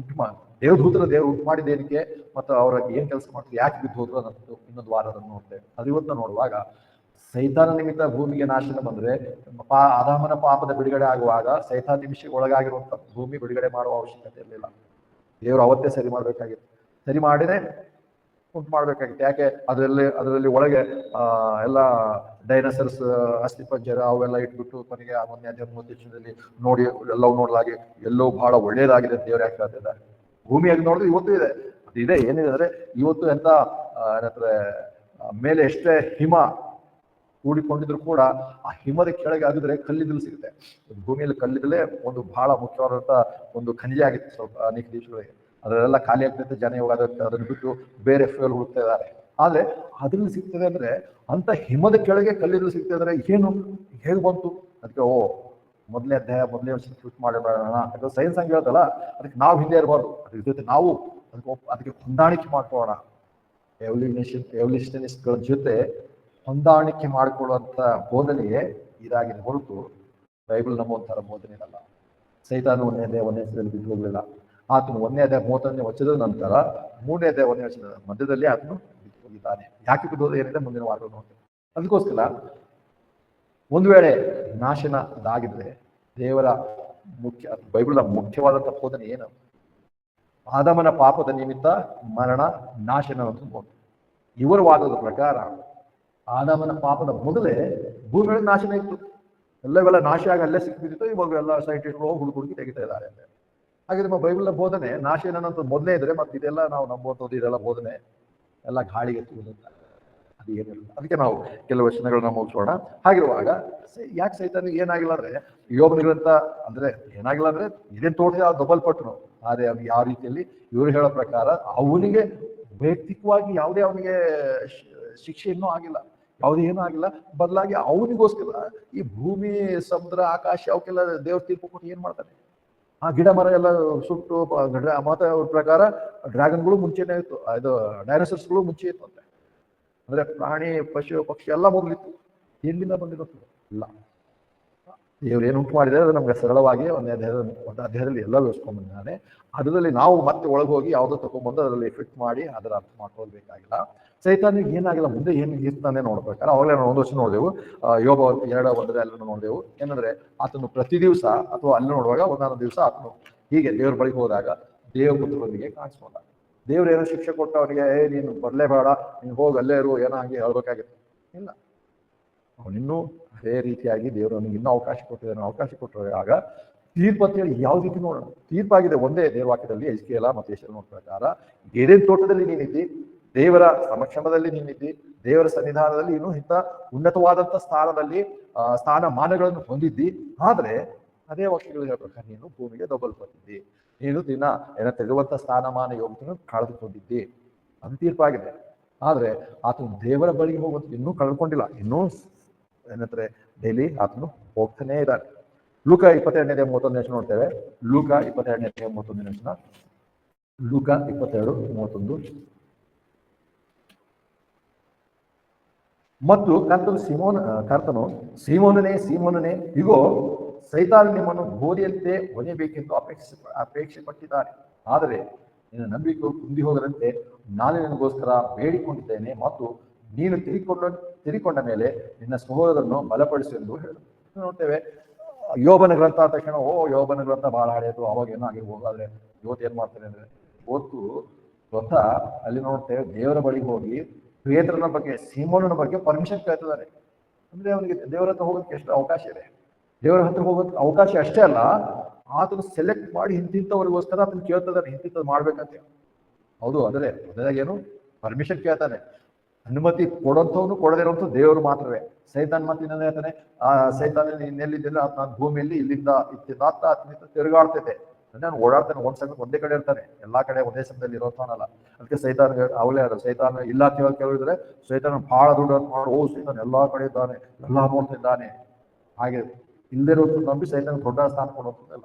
Speaker 1: ದೇವದೂತರ ದೇವರು ಉಂಟು ಮಾಡಿದ್ದೇನಕ್ಕೆ ಮತ್ತು ಅವ್ರಿಗೆ ಏನ್ ಕೆಲಸ ಮಾಡ್ತಾರೆ, ಯಾಕೆ ಬಿದ್ದು ಹೋದ್ರು ಅನ್ನೋದು ಇನ್ನೊಂದು ವಾರದಲ್ಲಿ ನೋಡ್ತೇವೆ. ಅದು ಇವತ್ತು ನೋಡುವಾಗ ಸೈತಾನ ನಿಮಿತ್ತ ಭೂಮಿಗೆ ನಾಶನ ಬಂದ್ರೆ ಆದಾಮನ ಪಾಪದ ಬಿಡುಗಡೆ ಆಗುವಾಗ ಸೈತಾನ ನಿಮಿಷಕ್ಕೆ ಒಳಗಾಗಿರುವಂತ ಭೂಮಿ ಬಿಡುಗಡೆ ಮಾಡುವ ಅವಶ್ಯಕತೆ ಇರಲಿಲ್ಲ. ದೇವರು ಅವತ್ತೇ ಸರಿ ಮಾಡ್ಬೇಕಾಗಿತ್ತು. ಸರಿ ಮಾಡಿನೇ ಉಂಟು ಮಾಡ್ಬೇಕಾಗಿತ್ತು. ಯಾಕೆ ಅದರಲ್ಲಿ ಒಳಗೆ ಎಲ್ಲ ಡೈನೋಸರ್ಸ್ ಅಸ್ಥಿಪಂಜರ ಅವೆಲ್ಲ ಇಟ್ಬಿಟ್ಟು ಕೊನೆಗೆ 1ನೇ ಅಧ್ಯಾಯ 30 ನೋಡಿ ಎಲ್ಲವೂ ನೋಡಲಾಗಿ ಎಲ್ಲವೂ ಬಹಳ ಒಳ್ಳೇದಾಗಿದೆ ಅಂತ ದೇವ್ರು ಯಾಕೆ ಹೇಳ್ತಿದ್ದಾರೆ. ಭೂಮಿಯಾಗಿ ನೋಡಿದ್ರೆ ಇವತ್ತು ಇದೆ. ಇದೆ. ಏನಿದೆ ಅಂದ್ರೆ ಇವತ್ತು ಎಂತ ಏನಂದ್ರೆ ಮೇಲೆ ಎಷ್ಟೇ ಹಿಮ ಕೂಡಿಕೊಂಡಿದ್ರು ಕೂಡ ಆ ಹಿಮದ ಕೆಳಗೆ ಆಗಿದ್ರೆ ಕಲ್ಲಿದ್ದಲು ಸಿಗುತ್ತೆ. ಭೂಮಿಯಲ್ಲಿ ಕಲ್ಲಿದ್ದಲೇ ಒಂದು ಬಹಳ ಮುಖ್ಯವಾದಂತ ಒಂದು ಖನಿಜ ಆಗಿತ್ತು ಸ್ವಲ್ಪ ಅನೇಕ ದೇಶಗಳಿಗೆ. ಅದರೆಲ್ಲ ಖಾಲಿ ಆಗ್ತೈತೆ, ಜನ ಇವಾಗ ಅದನ್ನು ಬಿಟ್ಟು ಬೇರೆ ಫ್ಯೂಯಲ್ ಹುಡುಕ್ತಾ ಇದ್ದಾರೆ. ಆದ್ರೆ ಅದ್ರಲ್ಲಿ ಸಿಗ್ತದೆ ಅಂದ್ರೆ ಅಂತ ಹಿಮದ ಕೆಳಗೆ ಕಲ್ಲಿದ್ದಲು ಸಿಗ್ತದೆ ಅಂದ್ರೆ ಏನು ಹೇಗೆ ಬಂತು? ಅದಕ್ಕೆ ಮೊದಲನೇ ಅಧ್ಯಾಯ ಮೊದಲನೇ ವರ್ಷ ಶೂಟ್ ಮಾಡೋಣ. ಯಾಕಂದ್ರೆ ಸೈನ್ಸ್ ಹಂಗೆ ಹೇಳ್ತಲ್ಲ, ಅದಕ್ಕೆ ನಾವು ಹಿಂದೆ ಇರಬಾರ್ದು, ಅದ್ರ ಜೊತೆ ನಾವು ಅದಕ್ಕೆ ಹೊಂದಾಣಿಕೆ ಮಾಡ್ಕೊಳ್ಳೋಣ. ಎವಲ್ಯೂಷನಿಸ್ಟ್ಗಳ ಜೊತೆ ಹೊಂದಾಣಿಕೆ ಮಾಡಿಕೊಳ್ಳುವಂತ ಬೋಧನೆಯೇ ಇದಾಗಿದೆ ಹೊರತು ಬೈಬಲ್ ನಂಬುವಂತರ ಬೋಧನೆ ಅಲ್ಲ. ಸೈತಾನ ಒಂದನೇ ವರ್ಷದಲ್ಲಿ ಬಿದ್ದು ಹೋಗಲಿಲ್ಲ. ಆತನು 1ನೇ ಅಧ್ಯಾಯ 31ನೇ ವಚನದ ನಂತರ 3ನೇ ಅಧ್ಯಾಯ 1ನೇ ವಚನದ ಮಧ್ಯದಲ್ಲಿ ಆತನು ಬಿದ್ದು ಹೋಗಿದ್ದಾನೆ. ಯಾಕೆ ಬಿದ್ದು ಹೋದ ಏನಿದೆ ಮುಂದಿನ ವಾರ ನೋಡ್ತೇವೆ. ಅದಕ್ಕೋಸ್ಕರ ಒಂದು ವೇಳೆ ನಾಶನ ಅದಾಗಿದ್ರೆ ದೇವರ ಬೈಬಲ್ನ ಮುಖ್ಯವಾದಂಥ ಬೋಧನೆ ಏನು? ಆದಮನ ಪಾಪದ ನಿಮಿತ್ತ ಮರಣ, ನಾಶನ ಅಂತ ನೋಡಿ. ಇವರ ವಾದದ ಪ್ರಕಾರ ಆದಮನ ಪಾಪದ ಮೊದಲೇ ಭೂಮಿಯಲ್ಲಿ ನಾಶನ ಇತ್ತು. ಎಲ್ಲವೆಲ್ಲ ನಾಶ ಆಗಿ ಅಲ್ಲೇ ಸಿಕ್ಬಿಟ್ಟಿತ್ತು. ಇವಾಗ ಎಲ್ಲ ಸೈಂಟಿಸ್ಟ್ಗಳು ಹುಡುಕಿ ತೆಗಿತಾ ಇದ್ದಾರೆ ಅಂತ. ಹಾಗೆ ನಮ್ಮ ಬೈಬಲ್ನ ಬೋಧನೆ ನಾಶ ಏನಂತ ಮೊದಲೇ ಇದ್ರೆ ಮತ್ತೆ ಇದೆಲ್ಲ ನಾವು ನಂಬುವಂಥದ್ದು ಇದೆಲ್ಲ ಬೋಧನೆ ಎಲ್ಲ ಗಾಳಿಗೆ ತೂಗುತ್ತ ಅದು ಏನಿಲ್ಲ. ಅದಕ್ಕೆ ನಾವು ಕೆಲವು ವಚನಗಳನ್ನ ಮುಗಿಸೋಣ. ಹಾಗಿರುವಾಗ ಯಾಕೆ ಸೈತಾನಿಗೆ ಏನಾಗಿಲ್ಲ ಅಂದ್ರೆ ಯೋಬನಿಗಂತ ಅಂದ್ರೆ ಏನಾಗಿಲ್ಲ ಅಂದ್ರೆ ಇದೇನು ತೋಟ ದೊಬ್ಬಲ್ಪಟ್ಟನು. ಆದ್ರೆ ಅವ್ನಿಗೆ ಯಾವ ರೀತಿಯಲ್ಲಿ ಇವರು ಹೇಳೋ ಪ್ರಕಾರ ಅವನಿಗೆ ವೈಯಕ್ತಿಕವಾಗಿ ಯಾವುದೇ ಅವನಿಗೆ ಶಿಕ್ಷೆ ಇನ್ನೂ ಆಗಿಲ್ಲ, ಯಾವುದೇ ಏನೂ ಆಗಿಲ್ಲ. ಬದಲಾಗಿ ಅವನಿಗೋಸ್ಕರ ಈ ಭೂಮಿ, ಸಮುದ್ರ, ಆಕಾಶ ಅವಕ್ಕೆಲ್ಲ ದೇವ್ರ ತೀರ್ಪು ಕೊಟ್ಟು ಏನ್ ಮಾಡ್ತಾನೆ? ಆ ಗಿಡ ಮರ ಎಲ್ಲ ಸುಟ್ಟು ಮತ್ತೆ ಅವ್ರ ಪ್ರಕಾರ ಡ್ರ್ಯಾಗನ್ಗಳು ಮುಂಚೆನೇ ಇತ್ತು, ಇದು ಡೈನೋಸರ್ಸ್ಗಳು ಮುಂಚೆ ಇತ್ತು ಅಂತೆ. ಅಂದ್ರೆ ಪ್ರಾಣಿ, ಪಶು, ಪಕ್ಷಿ ಎಲ್ಲ ಮುಗ್ಲಿತ್ತು. ಎಲ್ಲಿಂದ ಬಂದಿರುತ್ತೆ ಇಲ್ಲ. ದೇವ್ರು ಏನು ಉಂಟು ಮಾಡಿದರೆ ಅದು ನಮ್ಗೆ ಸರಳವಾಗಿ ಒಂದು ಅಧ್ಯಾಯದಲ್ಲಿ ಎಲ್ಲ ವಿವರಿಸ್ಕೊಂಡ್ಬಂದಿದ್ದಾನೆ. ಅದರಲ್ಲಿ ನಾವು ಮತ್ತೆ ಒಳಗೆ ಹೋಗಿ ಯಾವುದೋ ತಗೊಂಡ್ಬಂದು ಅದರಲ್ಲಿ ಫಿಟ್ ಮಾಡಿ ಅದರ ಅರ್ಥ ಮಾಡ್ಕೊಳ್ಬೇಕಾಗಿಲ್ಲ. ಸೈತಾನಿಗೆ ಏನಾಗಿಲ್ಲ, ಮುಂದೆ ಏನು ಇರ್ತಾನೆ ನೋಡ್ಬೇಕಾದ್ರೆ ಅವಾಗಲೇ ನಾವು ಒಂದು ವರ್ಷ ನೋಡಿದೆವು. ಯೋಬ 2:1 ಎಲ್ಲರೂ ನೋಡಿದೆವು. ಏನಂದ್ರೆ ಆತನು ಪ್ರತಿ ದಿವಸ ಅಥವಾ ಅಲ್ಲಿ ನೋಡುವಾಗ ಒಂದೊಂದು ದಿವಸ ಆತನು ಹೀಗೆ ದೇವ್ರ ಬಳಿಗೆ ಹೋದಾಗ ದೇವಪುತ್ರರೊಂದಿಗೆ ಕಾಣಿಸ್ಕೊಂಡ. ದೇವ್ರು ಏನೋ ಶಿಕ್ಷೆ ಕೊಟ್ಟು ಅವನಿಗೆ ನೀನು ಬರಲೇಬೇಡ, ನೀನು ಹೋಗಿ ಅಲ್ಲೇ ಇರು ಏನೋ ಹಂಗೆ ಹೇಳ್ಬೇಕಾಗಿತ್ತು. ಇಲ್ಲ, ಅವನಿನ್ನೂ ಅದೇ ರೀತಿಯಾಗಿ ದೇವರು ಅವನಿಗೆ ಇನ್ನೂ ಅವಕಾಶ ಕೊಟ್ಟಿದ್ದಾನೆ. ಅವಕಾಶ ಕೊಟ್ಟರಾಗ ತೀರ್ಪು ಅಂತ ಹೇಳಿ ಯಾವ ರೀತಿ ನೋಡೋಣ. ತೀರ್ಪಾಗಿದೆ ಒಂದೇ ದೇವವಾಕ್ಯದಲ್ಲಿ, ಎಜ್ಕೇಲ ಮತ್ತು ಯೆಶಾಯ ನೋಡ ಪ್ರಕಾರ. ಏನೇನ್ ತೋಟದಲ್ಲಿ ನೀನಿದ್ದಿ, ದೇವರ ಸಮಕ್ಷಮದಲ್ಲಿ ನೀನಿದ್ದಿ, ದೇವರ ಸನ್ನಿಧಾನದಲ್ಲಿ ಇನ್ನೂ ಇಂಥ ಉನ್ನತವಾದಂಥ ಸ್ಥಾನದಲ್ಲಿ ಸ್ಥಾನಮಾನಗಳನ್ನು ಹೊಂದಿದ್ದಿ. ಆದ್ರೆ ಅದೇ ವಾಕ್ಯಗಳು ಹೇಳೋ ಪ್ರಕಾರ ನೀನು ಭೂಮಿಗೆ ದೊಬ್ಬಲ್ಪಟ್ಟಿದ್ದಿ, ನೀನು ತೆಗೆಯುವಂಥ ಸ್ಥಾನಮಾನ ಯೋಗ್ಯತೆಯನ್ನು ಕಳೆದುಕೊಂಡಿದ್ದಿ. ಅದು ತೀರ್ಪಾಗಿದೆ. ಆದ್ರೆ ಆತನು ದೇವರ ಬಳಿಗೆ ಹೋಗುವಂತ ಇನ್ನೂ ಕಳ್ಕೊಂಡಿಲ್ಲ. ಇನ್ನೂ ಏನಂದ್ರೆ ಡೈಲಿ ಆತನು ಹೋಗ್ತಾನೇ ಇದ್ದಾನೆ. ಲೂಕ 22:31 ನೋಡ್ತೇವೆ. ಲೂಕ 22:31. ಲೂಕ 22:31. ಮತ್ತು ಕರ್ತನು ಸೀಮೋನನೇ, ಇಗೋ ಸೈತಾನ ನಿಮ್ಮನ್ನು ಗೋರಿಯಂತೆ ಒನೆಯಬೇಕೆಂದು ಅಪೇಕ್ಷೆ ಪಟ್ಟಿದ್ದಾನೆ. ಆದರೆ ನಿನ್ನ ನಂಬಿಕೆ ಕುಂದಿ ಹೋಗದಂತೆ ನಾನು ನಿನಗೋಸ್ಕರ ಬೇಡಿಕೊಂಡಿದ್ದೇನೆ, ಮತ್ತು ನೀನು ತಿರಿಕೊಂಡ ಮೇಲೆ ನಿನ್ನ ಸಹೋದರನ್ನು ಬಲಪಡಿಸು ಎಂದು ಹೇಳು. ನೋಡ್ತೇವೆ ಯೋಬನ ಗ್ರಂಥ ಆದ ತಕ್ಷಣ ಯೋಬನ ಗ್ರಂಥ ಬಹಳ ಹಳೆಯದು, ಅವಾಗ ಏನೋ ಆಗಿರ್ಬೋದು. ಆದ್ರೆ ಇವತ್ತು ಏನ್ ಮಾಡ್ತಾರೆ ಅಂದ್ರೆ ಸ್ವತಃ ಅಲ್ಲಿ ನೋಡ್ತೇವೆ ದೇವರ ಬಳಿಗೆ ಹೋಗಿ ಪೇತ್ರನ ಬಗ್ಗೆ, ಸೀಮೋನನ ಬಗ್ಗೆ ಪರ್ಮಿಷನ್ ಕೇಳ್ತಿದ್ದಾರೆ. ಅಂದ್ರೆ ಅವನಿಗೆ ದೇವರ ಹತ್ರ ಹೋಗೋದಕ್ಕೆ ಎಷ್ಟು ಅವಕಾಶ ಇದೆ. ದೇವರ ಹತ್ರ ಹೋಗೋದಕ್ಕೆ ಅವಕಾಶ ಅಷ್ಟೇ ಅಲ್ಲ, ಆತನು ಸೆಲೆಕ್ಟ್ ಮಾಡಿ ಇಂತಿಂತವ್ರಿಗೋಸ್ಕರ ಅದನ್ನ ಕೇಳ್ತಿದ್ದಾನೆ, ಇಂತಿಂತದ್ದು ಮಾಡ್ಬೇಕಂತ. ಹೌದು, ಅಂದ್ರೆ ಮೊದಲಾಗೇನು ಪರ್ಮಿಷನ್ ಕೇಳ್ತಾನೆ. ಅನುಮತಿ ಕೊಡೋಂಥವ್ನು ಕೊಡದಿರೋಂಥ ದೇವರು ಮಾತ್ರವೇ. ಸೈತಾನ್ ಮತ್ತೆ ಇನ್ನೊಂದು ಹೇಳ್ತಾನೆ, ಸೈತಾನ ಇನ್ನೆಲ್ಲಿದ್ದಿಲ್ಲ, ನಾನು ಭೂಮಿಯಲ್ಲಿ ಇಲ್ಲಿಂದ ತಿರುಗಾಡ್ತೈತೆ. ನಾನು ಓಡಾಡ್ತಾನೆ, ಒಂದ್ ಸಮಯಕ್ಕೆ ಒಂದೇ ಕಡೆ ಇರ್ತಾನೆ, ಎಲ್ಲಾ ಕಡೆ ಒಂದೇ ಸಮಯದಲ್ಲಿ ಇರೋತಾನಲ್ಲ. ಅದಕ್ಕೆ ಸೈತಾನ್ ಅವಲೇ ಅದ. ಸೈತಾನ ಇಲ್ಲ ಅಂತ ಕೇಳಿದ್ರೆ ಸೈತಾನ ಬಹಳ ದುಡ್ಡು ಮಾಡಿ ಸೈತಾನ ಎಲ್ಲಾ ಕಡೆ ಇದ್ದಾನೆ, ಎಲ್ಲಾ ನೋಡ್ತಿದ್ದಾನೆ. ಹಾಗೆ ಇಲ್ಲದಿರೋದು ನಂಬಿ ಸೈತಾನ ದೊಡ್ಡ ಸ್ಥಾನ ಕೊಡೋದಿಲ್ಲ.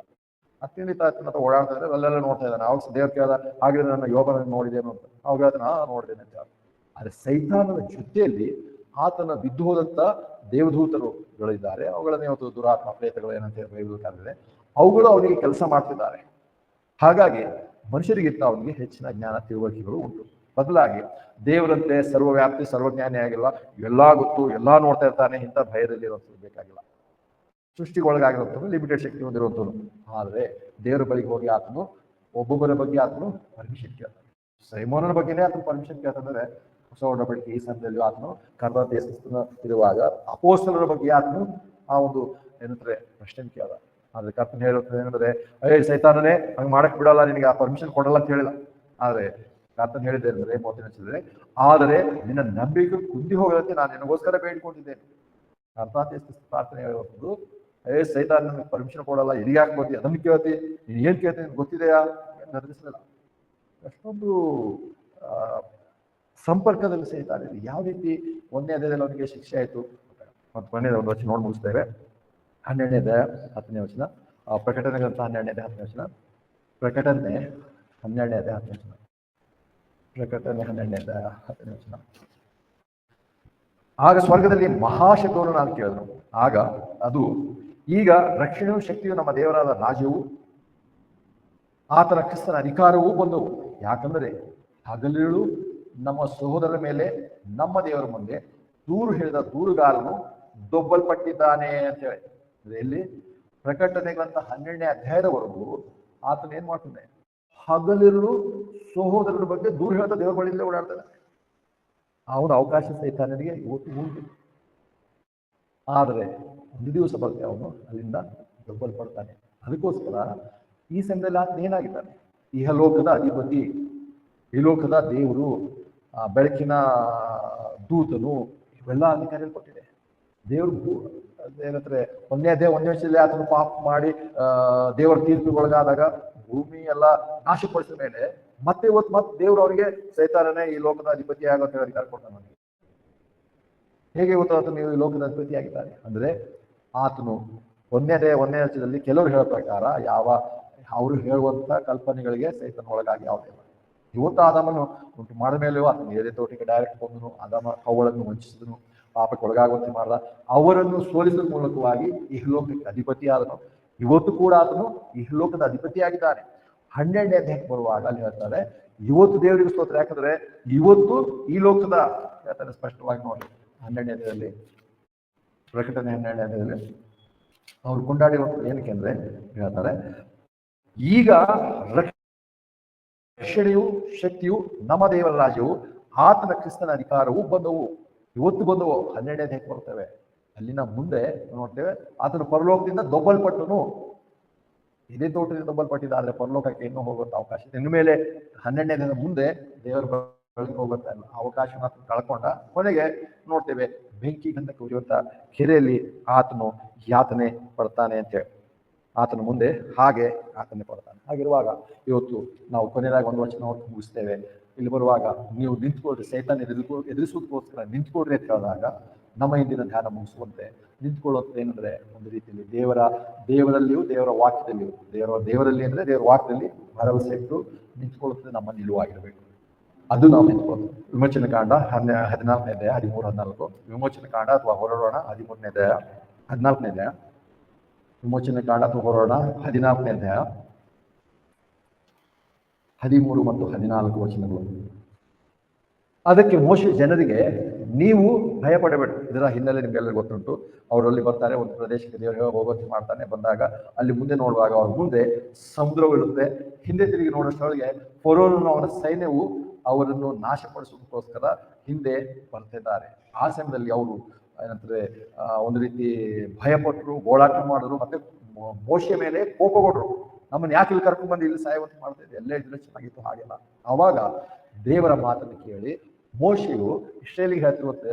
Speaker 1: ಅತ್ಯಂತ ಓಡಾಡ್ತಾ ಇದ್ರೆ ಅಲ್ಲೆಲ್ಲ ನೋಡ್ತಾ ಇದ್ದಾನೆ. ಅವಾಗ ದೇವ್ರು ಕೇಳ್ದ, ಹಾಗಿದ್ರೆ ನನ್ನ ಯೋಗನ ನೋಡಿದೇನು ಅಂತ. ಅವಾಗ ಹೇಳ್ತಾನೆ, ನೋಡಿದ್ದೇನೆ ಅಂತ. ಆದ್ರೆ ಸೈತಾನನ ಜೊತೆಯಲ್ಲಿ ಆತನ ಬಿದ್ದು ಹೋದಂತ ದೇವದೂತರುಗಳಿದ್ದಾರೆ. ಅವುಗಳನ್ನ ಇವತ್ತು ದುರಾತ್ಮ ಪ್ರೇತಗಳು ಏನಂತ ಬೈಬೇಕಾದ್ರೆ ಅವುಗಳು ಅವನಿಗೆ ಕೆಲಸ ಮಾಡ್ತಿದ್ದಾರೆ. ಹಾಗಾಗಿ ಮನುಷ್ಯರಿಗಿಂತ ಅವನಿಗೆ ಹೆಚ್ಚಿನ ಜ್ಞಾನ ತಿಳುವಳಿಕೆಗಳು ಉಂಟು. ಬದಲಾಗಿ ದೇವರಂತೆ ಸರ್ವವ್ಯಾಪ್ತಿ ಸರ್ವಜ್ಞಾನಿ ಆಗಿಲ್ಲ, ಎಲ್ಲಾ ಗೊತ್ತು, ಎಲ್ಲಾ ನೋಡ್ತಾ ಇರ್ತಾನೆ, ಇಂಥ ಭಯದಲ್ಲಿ ಇರೋದು ಬೇಕಾಗಿಲ್ಲ. ಸೃಷ್ಟಿಗೊಳಗಾಗಿರುವಂಥದ್ದು ಲಿಮಿಟೆಡ್ ಶಕ್ತಿ ಹೊಂದಿರುವಂಥದ್ದು. ಆದ್ರೆ ದೇವರ ಬಳಿಗೆ ಹೋಗಿ ಆತನು ಒಬ್ಬೊಬ್ಬರ ಬಗ್ಗೆ ಆತನು ಪರ್ಮಿಷನ್ ಕೇಳ್ತಾನೆ. ಸೈಮೋನನ ಬಗ್ಗೆನೇ ಆತನು ಪರ್ಮಿಷನ್ ಕೇಳ್ತಂದ್ರೆ ಹೊಸ ಒಡಂಬಡಿಕೆ ಈ ಸಮಯದಲ್ಲಿ ಆತನು ಕರ್ದ ದೇಶಸ್ಥನ ಇರುವಾಗ ಅಪೋಸ್ತಲರ ಬಗ್ಗೆ ಆತನು ಆ ಒಂದು ಏನಂದ್ರೆ ಪ್ರಶ್ನೆ ಕೇಳ್ದ. ಆದ್ರೆ ಕರ್ತನ ಹೇಳುತ್ತೆ ಏನಂದ್ರೆ, ಸೈತಾನನೇ ಹಂಗೆ ಮಾಡಕ್ ಬಿಡಲ್ಲ, ನಿನಗೆ ಆ ಪರ್ಮಿಷನ್ ಕೊಡಲ್ಲ ಅಂತ ಹೇಳಿಲ್ಲ. ಆದ್ರೆ ಕರ್ತನು ಹೇಳಿದೆ ಅಂದರೆ 30 ಆದರೆ ನಿನ್ನ ನಂಬಿಕೆ ಕುಂದಿ ಹೋಗದಂತೆ ನಾನು ನಿನಗೋಸ್ಕರ ಬೇಡಿಕೊಂಡಿದ್ದೇನೆ. ಅರ್ಥಾತ್ ಎಷ್ಟು ಪ್ರಾರ್ಥನೆ ಹೇಳುವುದು, ಸೈತಾನ್ ನನಗೆ ಪರ್ಮಿಷನ್ ಕೊಡಲ್ಲ, ಎಲ್ಲಿಗೆ ಹಾಕ್ಬೋದು, ಅದನ್ನು ಕೇಳ್ತಿ, ನೀನು ಏನ್ ಕೇಳ್ತೀನಿ ಗೊತ್ತಿದೆಯಾ ನಡೆಸಲಿಲ್ಲ. ಅಷ್ಟೊಂದು ಸಂಪರ್ಕದಲ್ಲಿ ಸೈತಾನ್ ಇದೆ. ಯಾವ ರೀತಿ 1ನೇ ಅಧ್ಯಾಯದಲ್ಲಿ ಅವನಿಗೆ ಶಿಕ್ಷೆ ಆಯಿತು. ಮತ್ತು ಕೊನೆಯದ ಒಂದು ವಚನ ನೋಡಿ ಮುಗಿಸ್ತೇವೆ. 12ನೇ ಅಧ್ಯಾಯ 10ನೇ ವಚನ, ಪ್ರಕಟಣೆ ಗ್ರಂಥ 12ನೇ ಅಧ್ಯಾಯ 10ನೇ ವಚನ, ಪ್ರಕಟಣೆ 12ನೇ ಅಧ್ಯಾಯ 10ನೇ ವಚನ, ಪ್ರಕಟಣೆ 12ನೇ ಅಧ್ಯಾಯ 10ನೇ ವಚನ. ಆಗ ಸ್ವರ್ಗದಲ್ಲಿ ಮಹಾಶಬ್ದವನ್ನು ನಾನು ಕೇಳಿದನು. ಆಗ ಅದು, ಈಗ ರಕ್ಷಣೆಯೂ ಶಕ್ತಿಯು ನಮ್ಮ ದೇವರಾದ ರಾಜ್ಯವು ಆತನ ಕ್ರಿಸ್ತನ ಅಧಿಕಾರವೂ ಬಂದವು. ಯಾಕಂದರೆ ಹಗಲಿರುಳು ನಮ್ಮ ಸಹೋದರರ ಮೇಲೆ ನಮ್ಮ ದೇವರ ಮುಂದೆ ದೂರು ಹೇಳಿದ ದೂರುಗಾರನು ದೊಬ್ಬಲ್ಪಟ್ಟಿದ್ದಾನೆ ಅಂತ ಹೇಳಿ. ಎಲ್ಲಿ? ಪ್ರಕಟಣೆ ಗ್ರಂಥ 12ನೇ ಅಧ್ಯಾಯದವರೆಗೂ ಆತನ ಏನ್ ಮಾಡ್ತಾನೆ? ಹಗಲಿರುಳು ಸಹೋದರರ ಬಗ್ಗೆ ದೂರು ಹೇಳ್ತಾ ದೇವರ ಬಳಿಯಲ್ಲೇ ಓಡಾಡ್ತಾನೆ. ಅವನ ಅವಕಾಶ ಸೈತಾನನಿಗೆ ಇವತ್ತು ಉಂಟು. ಆದರೆ ಒಂದು ದಿವಸ ಬಗ್ಗೆ ಅವನು ಅಲ್ಲಿಂದ ದೊಬ್ಬಲ್ಪಡ್ತಾನೆ. ಅದಕ್ಕೋಸ್ಕರ ಈ ಸಮಯದಲ್ಲಿ ಆತನ ಏನಾಗಿದ್ದಾನೆ? ಇಹಲೋಕದ ಅಧಿಪತಿ, ಈ ಲೋಕದ ದೇವರು, ಬೆಳಕಿನ ದೂತನು, ಇವೆಲ್ಲ ಅಧಿಕಾರಿಗಳು ಕೊಟ್ಟಿದೆ. ದೇವ್ರು ಏನಂದ್ರೆ 1ನೇ ಅಧ್ಯಾಯ 1ನೇ ವರ್ಷದಲ್ಲಿ ಆತನು ಪಾಪ ಮಾಡಿ ದೇವರ ತೀರ್ಪಿಗೊಳಗಾದಾಗ ಭೂಮಿ ಎಲ್ಲ ನಾಶಪಡಿಸಿದ ಮೇಲೆ ಮತ್ತೆ ದೇವ್ರು ಅವರಿಗೆ ಸೈತಾನನೇ ಈ ಲೋಕದ ಅಧಿಪತಿ ಆಗೋ ಅಧಿಕಾರ ಕೊಡ್ತಾನೆ. ಹೇಗೆ ಗೊತ್ತಾಯ್ತು ನೀವು ಈ ಲೋಕದ ಅಧಿಪತಿ ಆಗಿದ್ದಾರೆ ಅಂದ್ರೆ, ಆತನು 1ನೇ ವರ್ಷದಲ್ಲಿ ಕೆಲವರು ಹೇಳೋ ಪ್ರಕಾರ ಅವರು ಹೇಳುವಂತ ಕಲ್ಪನೆಗಳಿಗೆ ಸೈತನ ಒಳಗಾಗಿ ಯಾವುದಿಲ್ಲ. ಇವತ್ತು ಆದಾಮನು ಉಂಟು ಮಾಡಿದ ಮೇಲೂ ಆತನು ಏದೇ ತೋಟಿಗೆ ಡೈರೆಕ್ಟ್ ಬಂದನು, ಅವುಗಳನ್ನು ವಂಚಿಸಿದನು, ಪಾಪಕ್ಕೆ ಒಳಗಾಗುವಂತೆ ಮಾಡ್ದ, ಅವರನ್ನು ಸೋಲಿಸುವ ಮೂಲಕವಾಗಿ ಇಹಲೋಕಕ್ಕೆ ಅಧಿಪತಿ ಆದನು. ಇವತ್ತು ಕೂಡ ಆತನು ಇಹಲೋಕದ ಅಧಿಪತಿಯಾಗಿದ್ದಾನೆ. 12ನೇ ಅಧ್ಯಾಯಕ್ಕೆ ಬರುವಾಗ ಅಲ್ಲಿ ಹೇಳ್ತಾರೆ, ಇವತ್ತು ದೇವರಿಗೆ ಸ್ತೋತ್ರ. ಯಾಕಂದ್ರೆ ಇವತ್ತು ಈ ಲೋಕದ ಹೇಳ್ತಾರೆ ಸ್ಪಷ್ಟವಾಗಿ ನೋಡಿ. 12ನೇ ಅಧ್ಯಾಯದಲ್ಲಿ, ಪ್ರಕಟಣೆ 12ನೇ ಅಧ್ಯಾಯದಲ್ಲಿ ಅವ್ರು ಕೊಂಡಾಡಿರುವಂತ ಏನಕ್ಕೆ ಅಂದ್ರೆ ಹೇಳ್ತಾರೆ, ಈಗ ರಕ್ಷಣೆಯು ಶಕ್ತಿಯು ನಮ್ಮ ದೇವರ ರಾಜ್ಯವು ಆತನ ಕ್ರಿಸ್ತನ ಅಧಿಕಾರವು ಬಂದವು. ಇವತ್ತು ಬಂದವು. 12ನೇ ಅಧ್ಯಾಯಕ್ಕೆ ಬರ್ತೇವೆ. ಅಲ್ಲಿನ ಮುಂದೆ ನೋಡ್ತೇವೆ, ಆತನ ಪರಲೋಕದಿಂದ ದೊಬ್ಬಲ್ಪಟ್ಟನು. ಇದೇ ತೋಟದಿಂದ ದೊಬ್ಬಲ್ಪಟ್ಟಿದ್ದ, ಆದ್ರೆ ಪರಲೋಕಕ್ಕೆ ಇನ್ನೂ ಹೋಗುವಂತ ಅವಕಾಶ ಇದೆ. ಇನ್ನು ಮೇಲೆ 12ನೇ ದಿನದ ಮುಂದೆ ದೇವರ ಬಳಿಗೆ ಹೋಗುತ್ತಾ ಇಲ್ಲ, ಅವಕಾಶನ ಆತನ ಕಳ್ಕೊಂಡ. ಕೊನೆಗೆ ನೋಡ್ತೇವೆ, ಬೆಂಕಿ ಗಂಧಕ್ಕೆ ಉರಿಯುವಂತ ಕೆರೆಯಲ್ಲಿ ಆತನು ಯಾತನೆ ಪಡ್ತಾನೆ ಅಂತೇಳಿ. ಆತನ ಮುಂದೆ ಹಾಗೆ ಆತನೇ ಪಡ್ತಾನೆ. ಹಾಗಿರುವಾಗ ಇವತ್ತು ನಾವು ಕೊನೆಯದಾಗಿ ಒಂದು ವಚನ ಮುಗಿಸ್ತೇವೆ. ಇಲ್ಲಿ ಬರುವಾಗ ನೀವು ನಿಂತ್ಕೊಳ್ರಿ, ಸೈತಾನ ಎದುರಿಸೋದಕ್ಕೋಸ್ಕರ ನಿಂತ್ಕೊಳ್ರಿ ಅಂತ ಹೇಳಿದಾಗ ನಮ್ಮ ಇಂದಿನ ಧ್ಯಾನ ಮುಗಿಸುವಂತೆ ನಿಂತ್ಕೊಳ್ಳುತ್ತೆ. ಏನಂದ್ರೆ ಒಂದು ರೀತಿಯಲ್ಲಿ ದೇವರಲ್ಲಿಯೂ ದೇವರ ವಾಕ್ಯದಲ್ಲಿಯೂ ದೇವರಲ್ಲಿ ಅಂದ್ರೆ ದೇವರ ವಾಕ್ಯದಲ್ಲಿ ಭರವಸೆ ಇಟ್ಟು ನಿಂತ್ಕೊಳ್ಳುತ್ತೆ ನಮ್ಮ ನಿಲುವಾಗಿರಬೇಕು. ಅದು ನಾವು ನಿಂತ್ಕೊಳ್ಳೋದು. ವಿಮೋಚನೆ ಕಾಂಡ 14ನೇ ಅಧ್ಯಾಯ 13-14, ವಿಮೋಚನೆ ಕಾಂಡ ಅಥವಾ ಹೊರಡೋಣ 13ನೇ ಅಧ್ಯಾಯ 14ನೇ ಅಧ್ಯಾಯ, ವಿಮೋಚನೆ ಕಾಂಡ ಅಥವಾ ಹೊರಡೋಣ 14ನೇ ಅಧ್ಯಾಯ 13 ಮತ್ತು 14 ವಚನಗಳು. ಅದಕ್ಕೆ ಮೋಶೆ ಜನರಿಗೆ, ನೀವು ಭಯಪಡಬೇಡ. ಇದರ ಹಿನ್ನೆಲೆ ನಿಮ್ಗೆಲ್ಲರಿಗೂ ಗೊತ್ತುಂಟು. ಅವರಲ್ಲಿ ಬರ್ತಾರೆ, ಒಂದು ಪ್ರದೇಶಕ್ಕೆ ದೇವರು ಹೋಗೋಕೆ ಮಾಡ್ತಾನೆ. ಬಂದಾಗ ಅಲ್ಲಿ ಮುಂದೆ ನೋಡುವಾಗ ಅವ್ರ ಮುಂದೆ ಸಮುದ್ರವಿರುತ್ತೆ. ಹಿಂದೆ ತಿರುಗಿ ನೋಡೋಷ್ಟೊಳಗೆ ಫರೋಹನು ಅವರ ಸೈನ್ಯವು ಅವರನ್ನು ನಾಶಪಡಿಸೋದಕ್ಕೋಸ್ಕರ ಹಿಂದೆ ಬರ್ತಿದ್ದಾರೆ. ಆ ಸಮಯದಲ್ಲಿ ಅವರು ಏನಂತಾರೆ, ಒಂದು ರೀತಿ ಭಯಪಟ್ಟರು, ಗೋಳಾಟ ಮಾಡಿದ್ರು, ಮತ್ತೆ ಮೋಶೆ ಮೇಲೆ ಕೋಪಗೊಂಡ್ರು. ನಮ್ಮನ್ನು ಯಾಕೆ ಇಲ್ಲಿ ಕರ್ಕೊಂಡ್ ಬಂದು ಇಲ್ಲಿ ಸಾಯುವಂತ ಮಾಡ್ತಾ ಇದ್ದೆ, ಎಲ್ಲ ಇದ್ರೆ ಚೆನ್ನಾಗಿತ್ತು. ಹಾಗೆಲ್ಲ ಅವಾಗ ದೇವರ ಮಾತನ್ನು ಕೇಳಿ ಮೋಶೆಯು ಇಸ್ರೇಲಿಗೆ ಹೇಳ್ತಿರುವಂತೆ,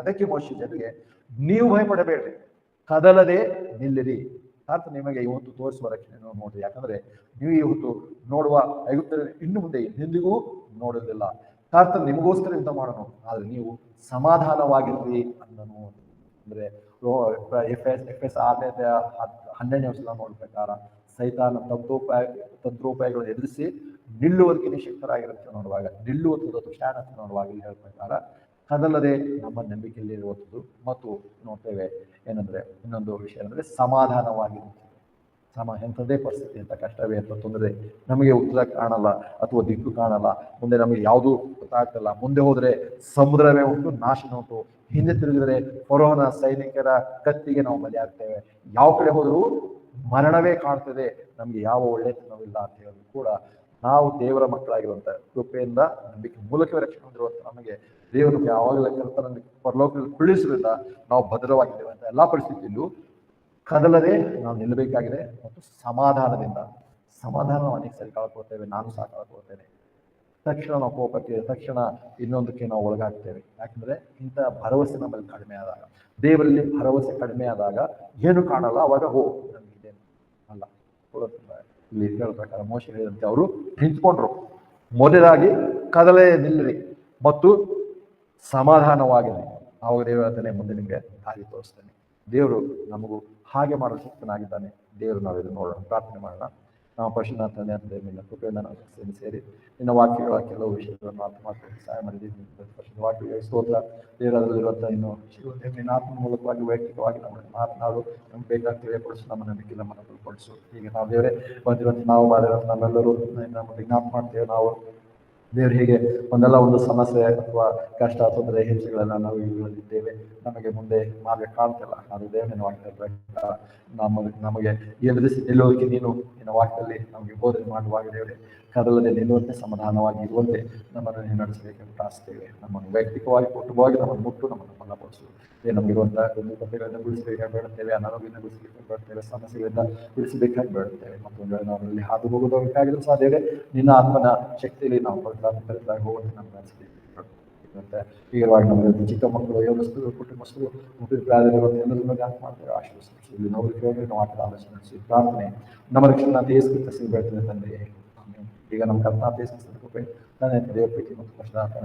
Speaker 1: ಅದಕ್ಕೆ ಮೋಶೆ ಜನರಿಗೆ, ನೀವು ಭಯಪಡಬೇಡ್ರಿ, ಕದಲದೆ ನಿಲ್ಲಿರಿ. ಅರ್ಥ ನಿಮಗೆ ಇವತ್ತು ತೋರಿಸುವ ರಕ್ಷಣೆಯನ್ನು ನೋಡ್ರಿ. ಯಾಕಂದ್ರೆ ನೀವು ಇವತ್ತು ನೋಡುವ ಐಗುಪ್ತ ಇನ್ನು ಮುಂದೆ ಎಂದಿಗೂ ನೋಡೋದಿಲ್ಲ. ಕರ್ತನು ನಿಮಗೋಸ್ಕರ ಯುದ್ಧ ಮಾಡೋಣ, ಆದ್ರೆ ನೀವು ಸಮಾಧಾನವಾಗಿರ್ರಿ ಅಂದನು. ಅಂದ್ರೆ ಎಫ್.ಎಸ್ 6ನೇ ವರ್ಷದ ನೋಡ ಪ್ರಕಾರ ಸೈತಾನ ತಂತ್ರೋಪಾಯಗಳನ್ನು ಎದುರಿಸಿ ನಿಲ್ಲುವುದಕ್ಕೆ ಶಕ್ತರಾಗಿರುತ್ತೆ. ನೋಡುವಾಗ ನಿಲ್ಲುವಂಥದ್ದು ತುಷಾಣ ನೋಡುವಾಗ ಇಲ್ಲಿ ಹೇಳ ಪ್ರಕಾರ ಕದಲದೆ ನಮ್ಮ ನಂಬಿಕೆಯಲ್ಲಿ ಇರುವಂಥದ್ದು. ಮತ್ತು ನೋಡ್ತೇವೆ ಏನಂದ್ರೆ, ಇನ್ನೊಂದು ವಿಷಯ ಅಂದ್ರೆ ಸಮಾಧಾನವಾಗಿರುತ್ತೆ. ಎಂಥದೇ ಪರಿಸ್ಥಿತಿ ಅಂತ, ಕಷ್ಟವೇ ಅಂತ, ತೊಂದರೆ, ನಮಗೆ ಉತ್ತರ ಕಾಣಲ್ಲ ಅಥವಾ ದಿಕ್ಕು ಕಾಣಲ್ಲ, ಮುಂದೆ ನಮಗೆ ಯಾವುದೂ ಗೊತ್ತಾಗ್ತಲ್ಲ. ಮುಂದೆ ಹೋದ್ರೆ ಸಮುದ್ರವೇ ಉಂಟು, ನಾಶನ ಉಂಟು. ಹಿಂದೆ ತಿರುಗಿದ್ರೆ ಫರೋಹನ ಸೈನಿಕರ ಕತ್ತಿಗೆ ನಾವು ಬಲಿ ಆಗ್ತೇವೆ. ಯಾವ ಕಡೆ ಹೋದರೂ ಮರಣವೇ ಕಾಣ್ತದೆ. ನಮ್ಗೆ ಯಾವ ಒಳ್ಳೆತನವಿಲ್ಲ ಅಂತ ಹೇಳೋದು ಕೂಡ ನಾವು ದೇವರ ಮಕ್ಕಳಾಗಿರುವಂತ ಕೃಪೆಯಿಂದ ನಂಬಿಕೆ ಮೂಲಕವೇ ರಕ್ಷಣೆ ಹೊಂದಿರುವಂತ ನಮಗೆ ದೇವರು ಯಾವಾಗಲೂ ಕರ್ತನಲ್ಲಿ ಪರಲೋಕದಲ್ಲಿ ಕುಳ್ಳಿಸುವುದರಿಂದ ನಾವು ಭದ್ರವಾಗಿದ್ದೇವೆ ಅಂತ ಎಲ್ಲಾ ಪರಿಸ್ಥಿತಿಯಲ್ಲೂ ಕದಲದೆ ನಾವು ನಿಲ್ಲಬೇಕಾಗಿದೆ. ಮತ್ತು ಸಮಾಧಾನದಿಂದ, ಸಮಾಧಾನ ಅನೇಕ ಸರಿ ಕಳ್ಕೊಳ್ತೇವೆ, ನಾನು ಸಹ ಕಳ್ಕೊಳ್ತೇನೆ. ತಕ್ಷಣ ನಾವು ಕೋಪಕ್ಕೆ, ತಕ್ಷಣ ಇನ್ನೊಂದಕ್ಕೆ ನಾವು ಒಳಗಾಗ್ತೇವೆ. ಯಾಕಂದ್ರೆ ಇಂಥ ಭರವಸೆ ನಮ್ಮಲ್ಲಿ ಕಡಿಮೆ ಆದಾಗ, ದೇವರಲ್ಲಿ ಭರವಸೆ ಕಡಿಮೆ ಆದಾಗ ಏನು ಕಾಣಲ್ಲ, ಅವಾಗ ನನಗಿದೆ ಅಲ್ಲ. ಇಲ್ಲಿ ಹೇಳೋ ಪ್ರಕಾರ ಮೋಶ ಹೇಳಿದಂತೆ ಅವರು ನಿಂತ್ಕೊಂಡ್ರು. ಮೊದಲಾಗಿ ಕದಲೇ ನಿಲ್ಲಿರಿ ಮತ್ತು ಸಮಾಧಾನವಾಗಿದೆ. ಆವಾಗ ದೇವರ ಹೇಳ್ತಾನೆ, ಮುಂದೆ ನಿಮಗೆ ದಾರಿ ತೋರಿಸ್ತೇನೆ. ದೇವರು ನಮಗೂ ಹಾಗೆ ಮಾಡೋ ಶಕ್ತನಾಗಿದ್ದಾನೆ. ದೇವರು ನಾವಿದು ನೋಡೋಣ, ಪ್ರಾರ್ಥನೆ ಮಾಡೋಣ. ನಾವು ಪಶುನಾಥ ತಂದೆ ಅಂತ ನಿನ್ನ ಕೃಪೆಯಿಂದ ನಾವು ಸೇರಿ ನಿನ್ನ ವಾಕ್ಯಗಳ ಕೆಲವು ವಿಷಯಗಳನ್ನು ಅರ್ಥ ಮಾಡ್ಕೊಂಡು ಸಹಾಯ ಮಾಡಿದ್ದೀವಿ. ವಾಕ್ಯ ಸ್ತೋತ್ರ. ದೇವರಲ್ಲಿರುವಂಥ ಇನ್ನು ನಿನ್ನ ಆತ್ಮ ಮೂಲಕವಾಗಿ ವೈಯಕ್ತಿಕವಾಗಿ ನಮ್ಮನ್ನು ಮಾತನಾಡು, ನಮ್ಗೆ ಬೇಕಾದ ತಿಳಿಯಪಡಿಸು, ನಮ್ಮ ನಂಬಿಕೆ ನಮ್ಮನ್ನು ಬಲಪಡಿಸು. ಹೀಗೆ ನಾವು ದೇವರೇ ಬಂದಿರುವಂಥ ನಾವು ಮಾಡಿರುವಂಥ ನಮ್ಮೆಲ್ಲರೂ ನಮ್ಮ ವಿಜ್ಞಾಪನೆ ಮಾಡ್ತೇವೆ. ನಾವು ದೇವರು ಹೀಗೆ ಒಂದು ಸಮಸ್ಯೆ ಅಥವಾ ಕಷ್ಟ, ತೊಂದರೆ, ಹಿಂಸೆಗಳೆಲ್ಲ ನಾವು ಇವುಗಳಲ್ಲಿದ್ದೇವೆ. ನಮಗೆ ಮುಂದೆ ಮಾರ್ಗ ಕಾಣ್ತಿಲ್ಲ. ಅದು ದೇವರಿನ ವಾಕ್ಯದಲ್ಲಿ ನಮಗೆ ಎದುರಿಸಿ ನಿಲ್ಲೋದಕ್ಕೆ ನೀನು ನಿನ್ನ ವಾಕ್ಯದಲ್ಲಿ ನಮಗೆ ಬೋಧನೆ ಮಾಡುವಾಗ ದೇವರೇ ಕದಲದೆ ನಿಲ್ಲುವಂತೆ, ಸಮಾಧಾನವಾಗಿ ಇರುವಂತೆ ನಮ್ಮನ್ನು ನೀವು ನಡೆಸಬೇಕೆಂದು ಪ್ರಾರ್ಥಿಸ್ತೇವೆ. ನಮ್ಮನ್ನು ವೈಯಕ್ತಿಕವಾಗಿ, ಕುಟುಂಬವಾಗಿ ನಮ್ಮನ್ನು ಮುಟ್ಟು ನಮ್ಮನ್ನು ಬಲಪಡಿಸು. ನಮಗಿರುವಂತಹ ಗೊಂದಲಗಳನ್ನು ಬಿಡಿಸಬೇಕಾಗಿ ಬೇಡುತ್ತೇವೆ, ಅನಾರೋಗ್ಯದಿಂದ ಬಿಡಿಸಬೇಕಾಗಿ ಬೇಡುತ್ತೇವೆ, ಸಮಸ್ಯೆಗಳಿಂದ ಬಿಡಿಸಬೇಕಾಗಿ ಬೇಡುತ್ತೇವೆ. ಮತ್ತು ನಾವಲ್ಲಿ ಹಾದು ಹೋಗೋದಕ್ಕಾಗಿದ್ರು ಸಹ ದೇವರೇ ನಿನ್ನ ಆತ್ಮನ ಶಕ್ತಿಯಲ್ಲಿ ನಾವು ಪವಿತ್ರಾತ್ಮಕರಿದ್ದಾಗ ಹೋಗುವಂತೆ ನಮ್ಗೆ ಅನಿಸಬೇಕು. ಮತ್ತೆ ಹೀಗಾಗಿ ನಮಗೆ ಚಿಕ್ಕ ಮಕ್ಕಳು, ಯೌವನಸ್ಥರು, ಕುಟುಂಬಸ್ಥರು, ಮುಖ್ಯರಾಗಿರುವಂಥ ಎಲ್ಲರನ್ನು ಜ್ಞಾನ ಮಾಡ್ತೇವೆ. ಆಶೀರ್ವದಿಸಿ ಇಲ್ಲಿ ನೋಡಿದ್ದೇವೆ. ನಾವು ಆಟದ ಆಲೋಚನೆ ಪ್ರಾರ್ಥನೆ ನಮ್ಮ ರಕ್ಷಣಾಂತ ಯೇಸು ಕ್ರಿಸ್ತ ಸಿಗಿ ಬೆಳ್ತದೆ ತಂದೆ. ಈಗ ನಮ್ಮ ಕರ್ತನಾಥ ಯೇಸು ಕ್ರಿಸ್ತನ ಕೃಪೆ, ನನ್ನ ದೇವರ ಪ್ರೀತಿ ಮತ್ತು ಪಶ್ಚಾತ್ತಾಪ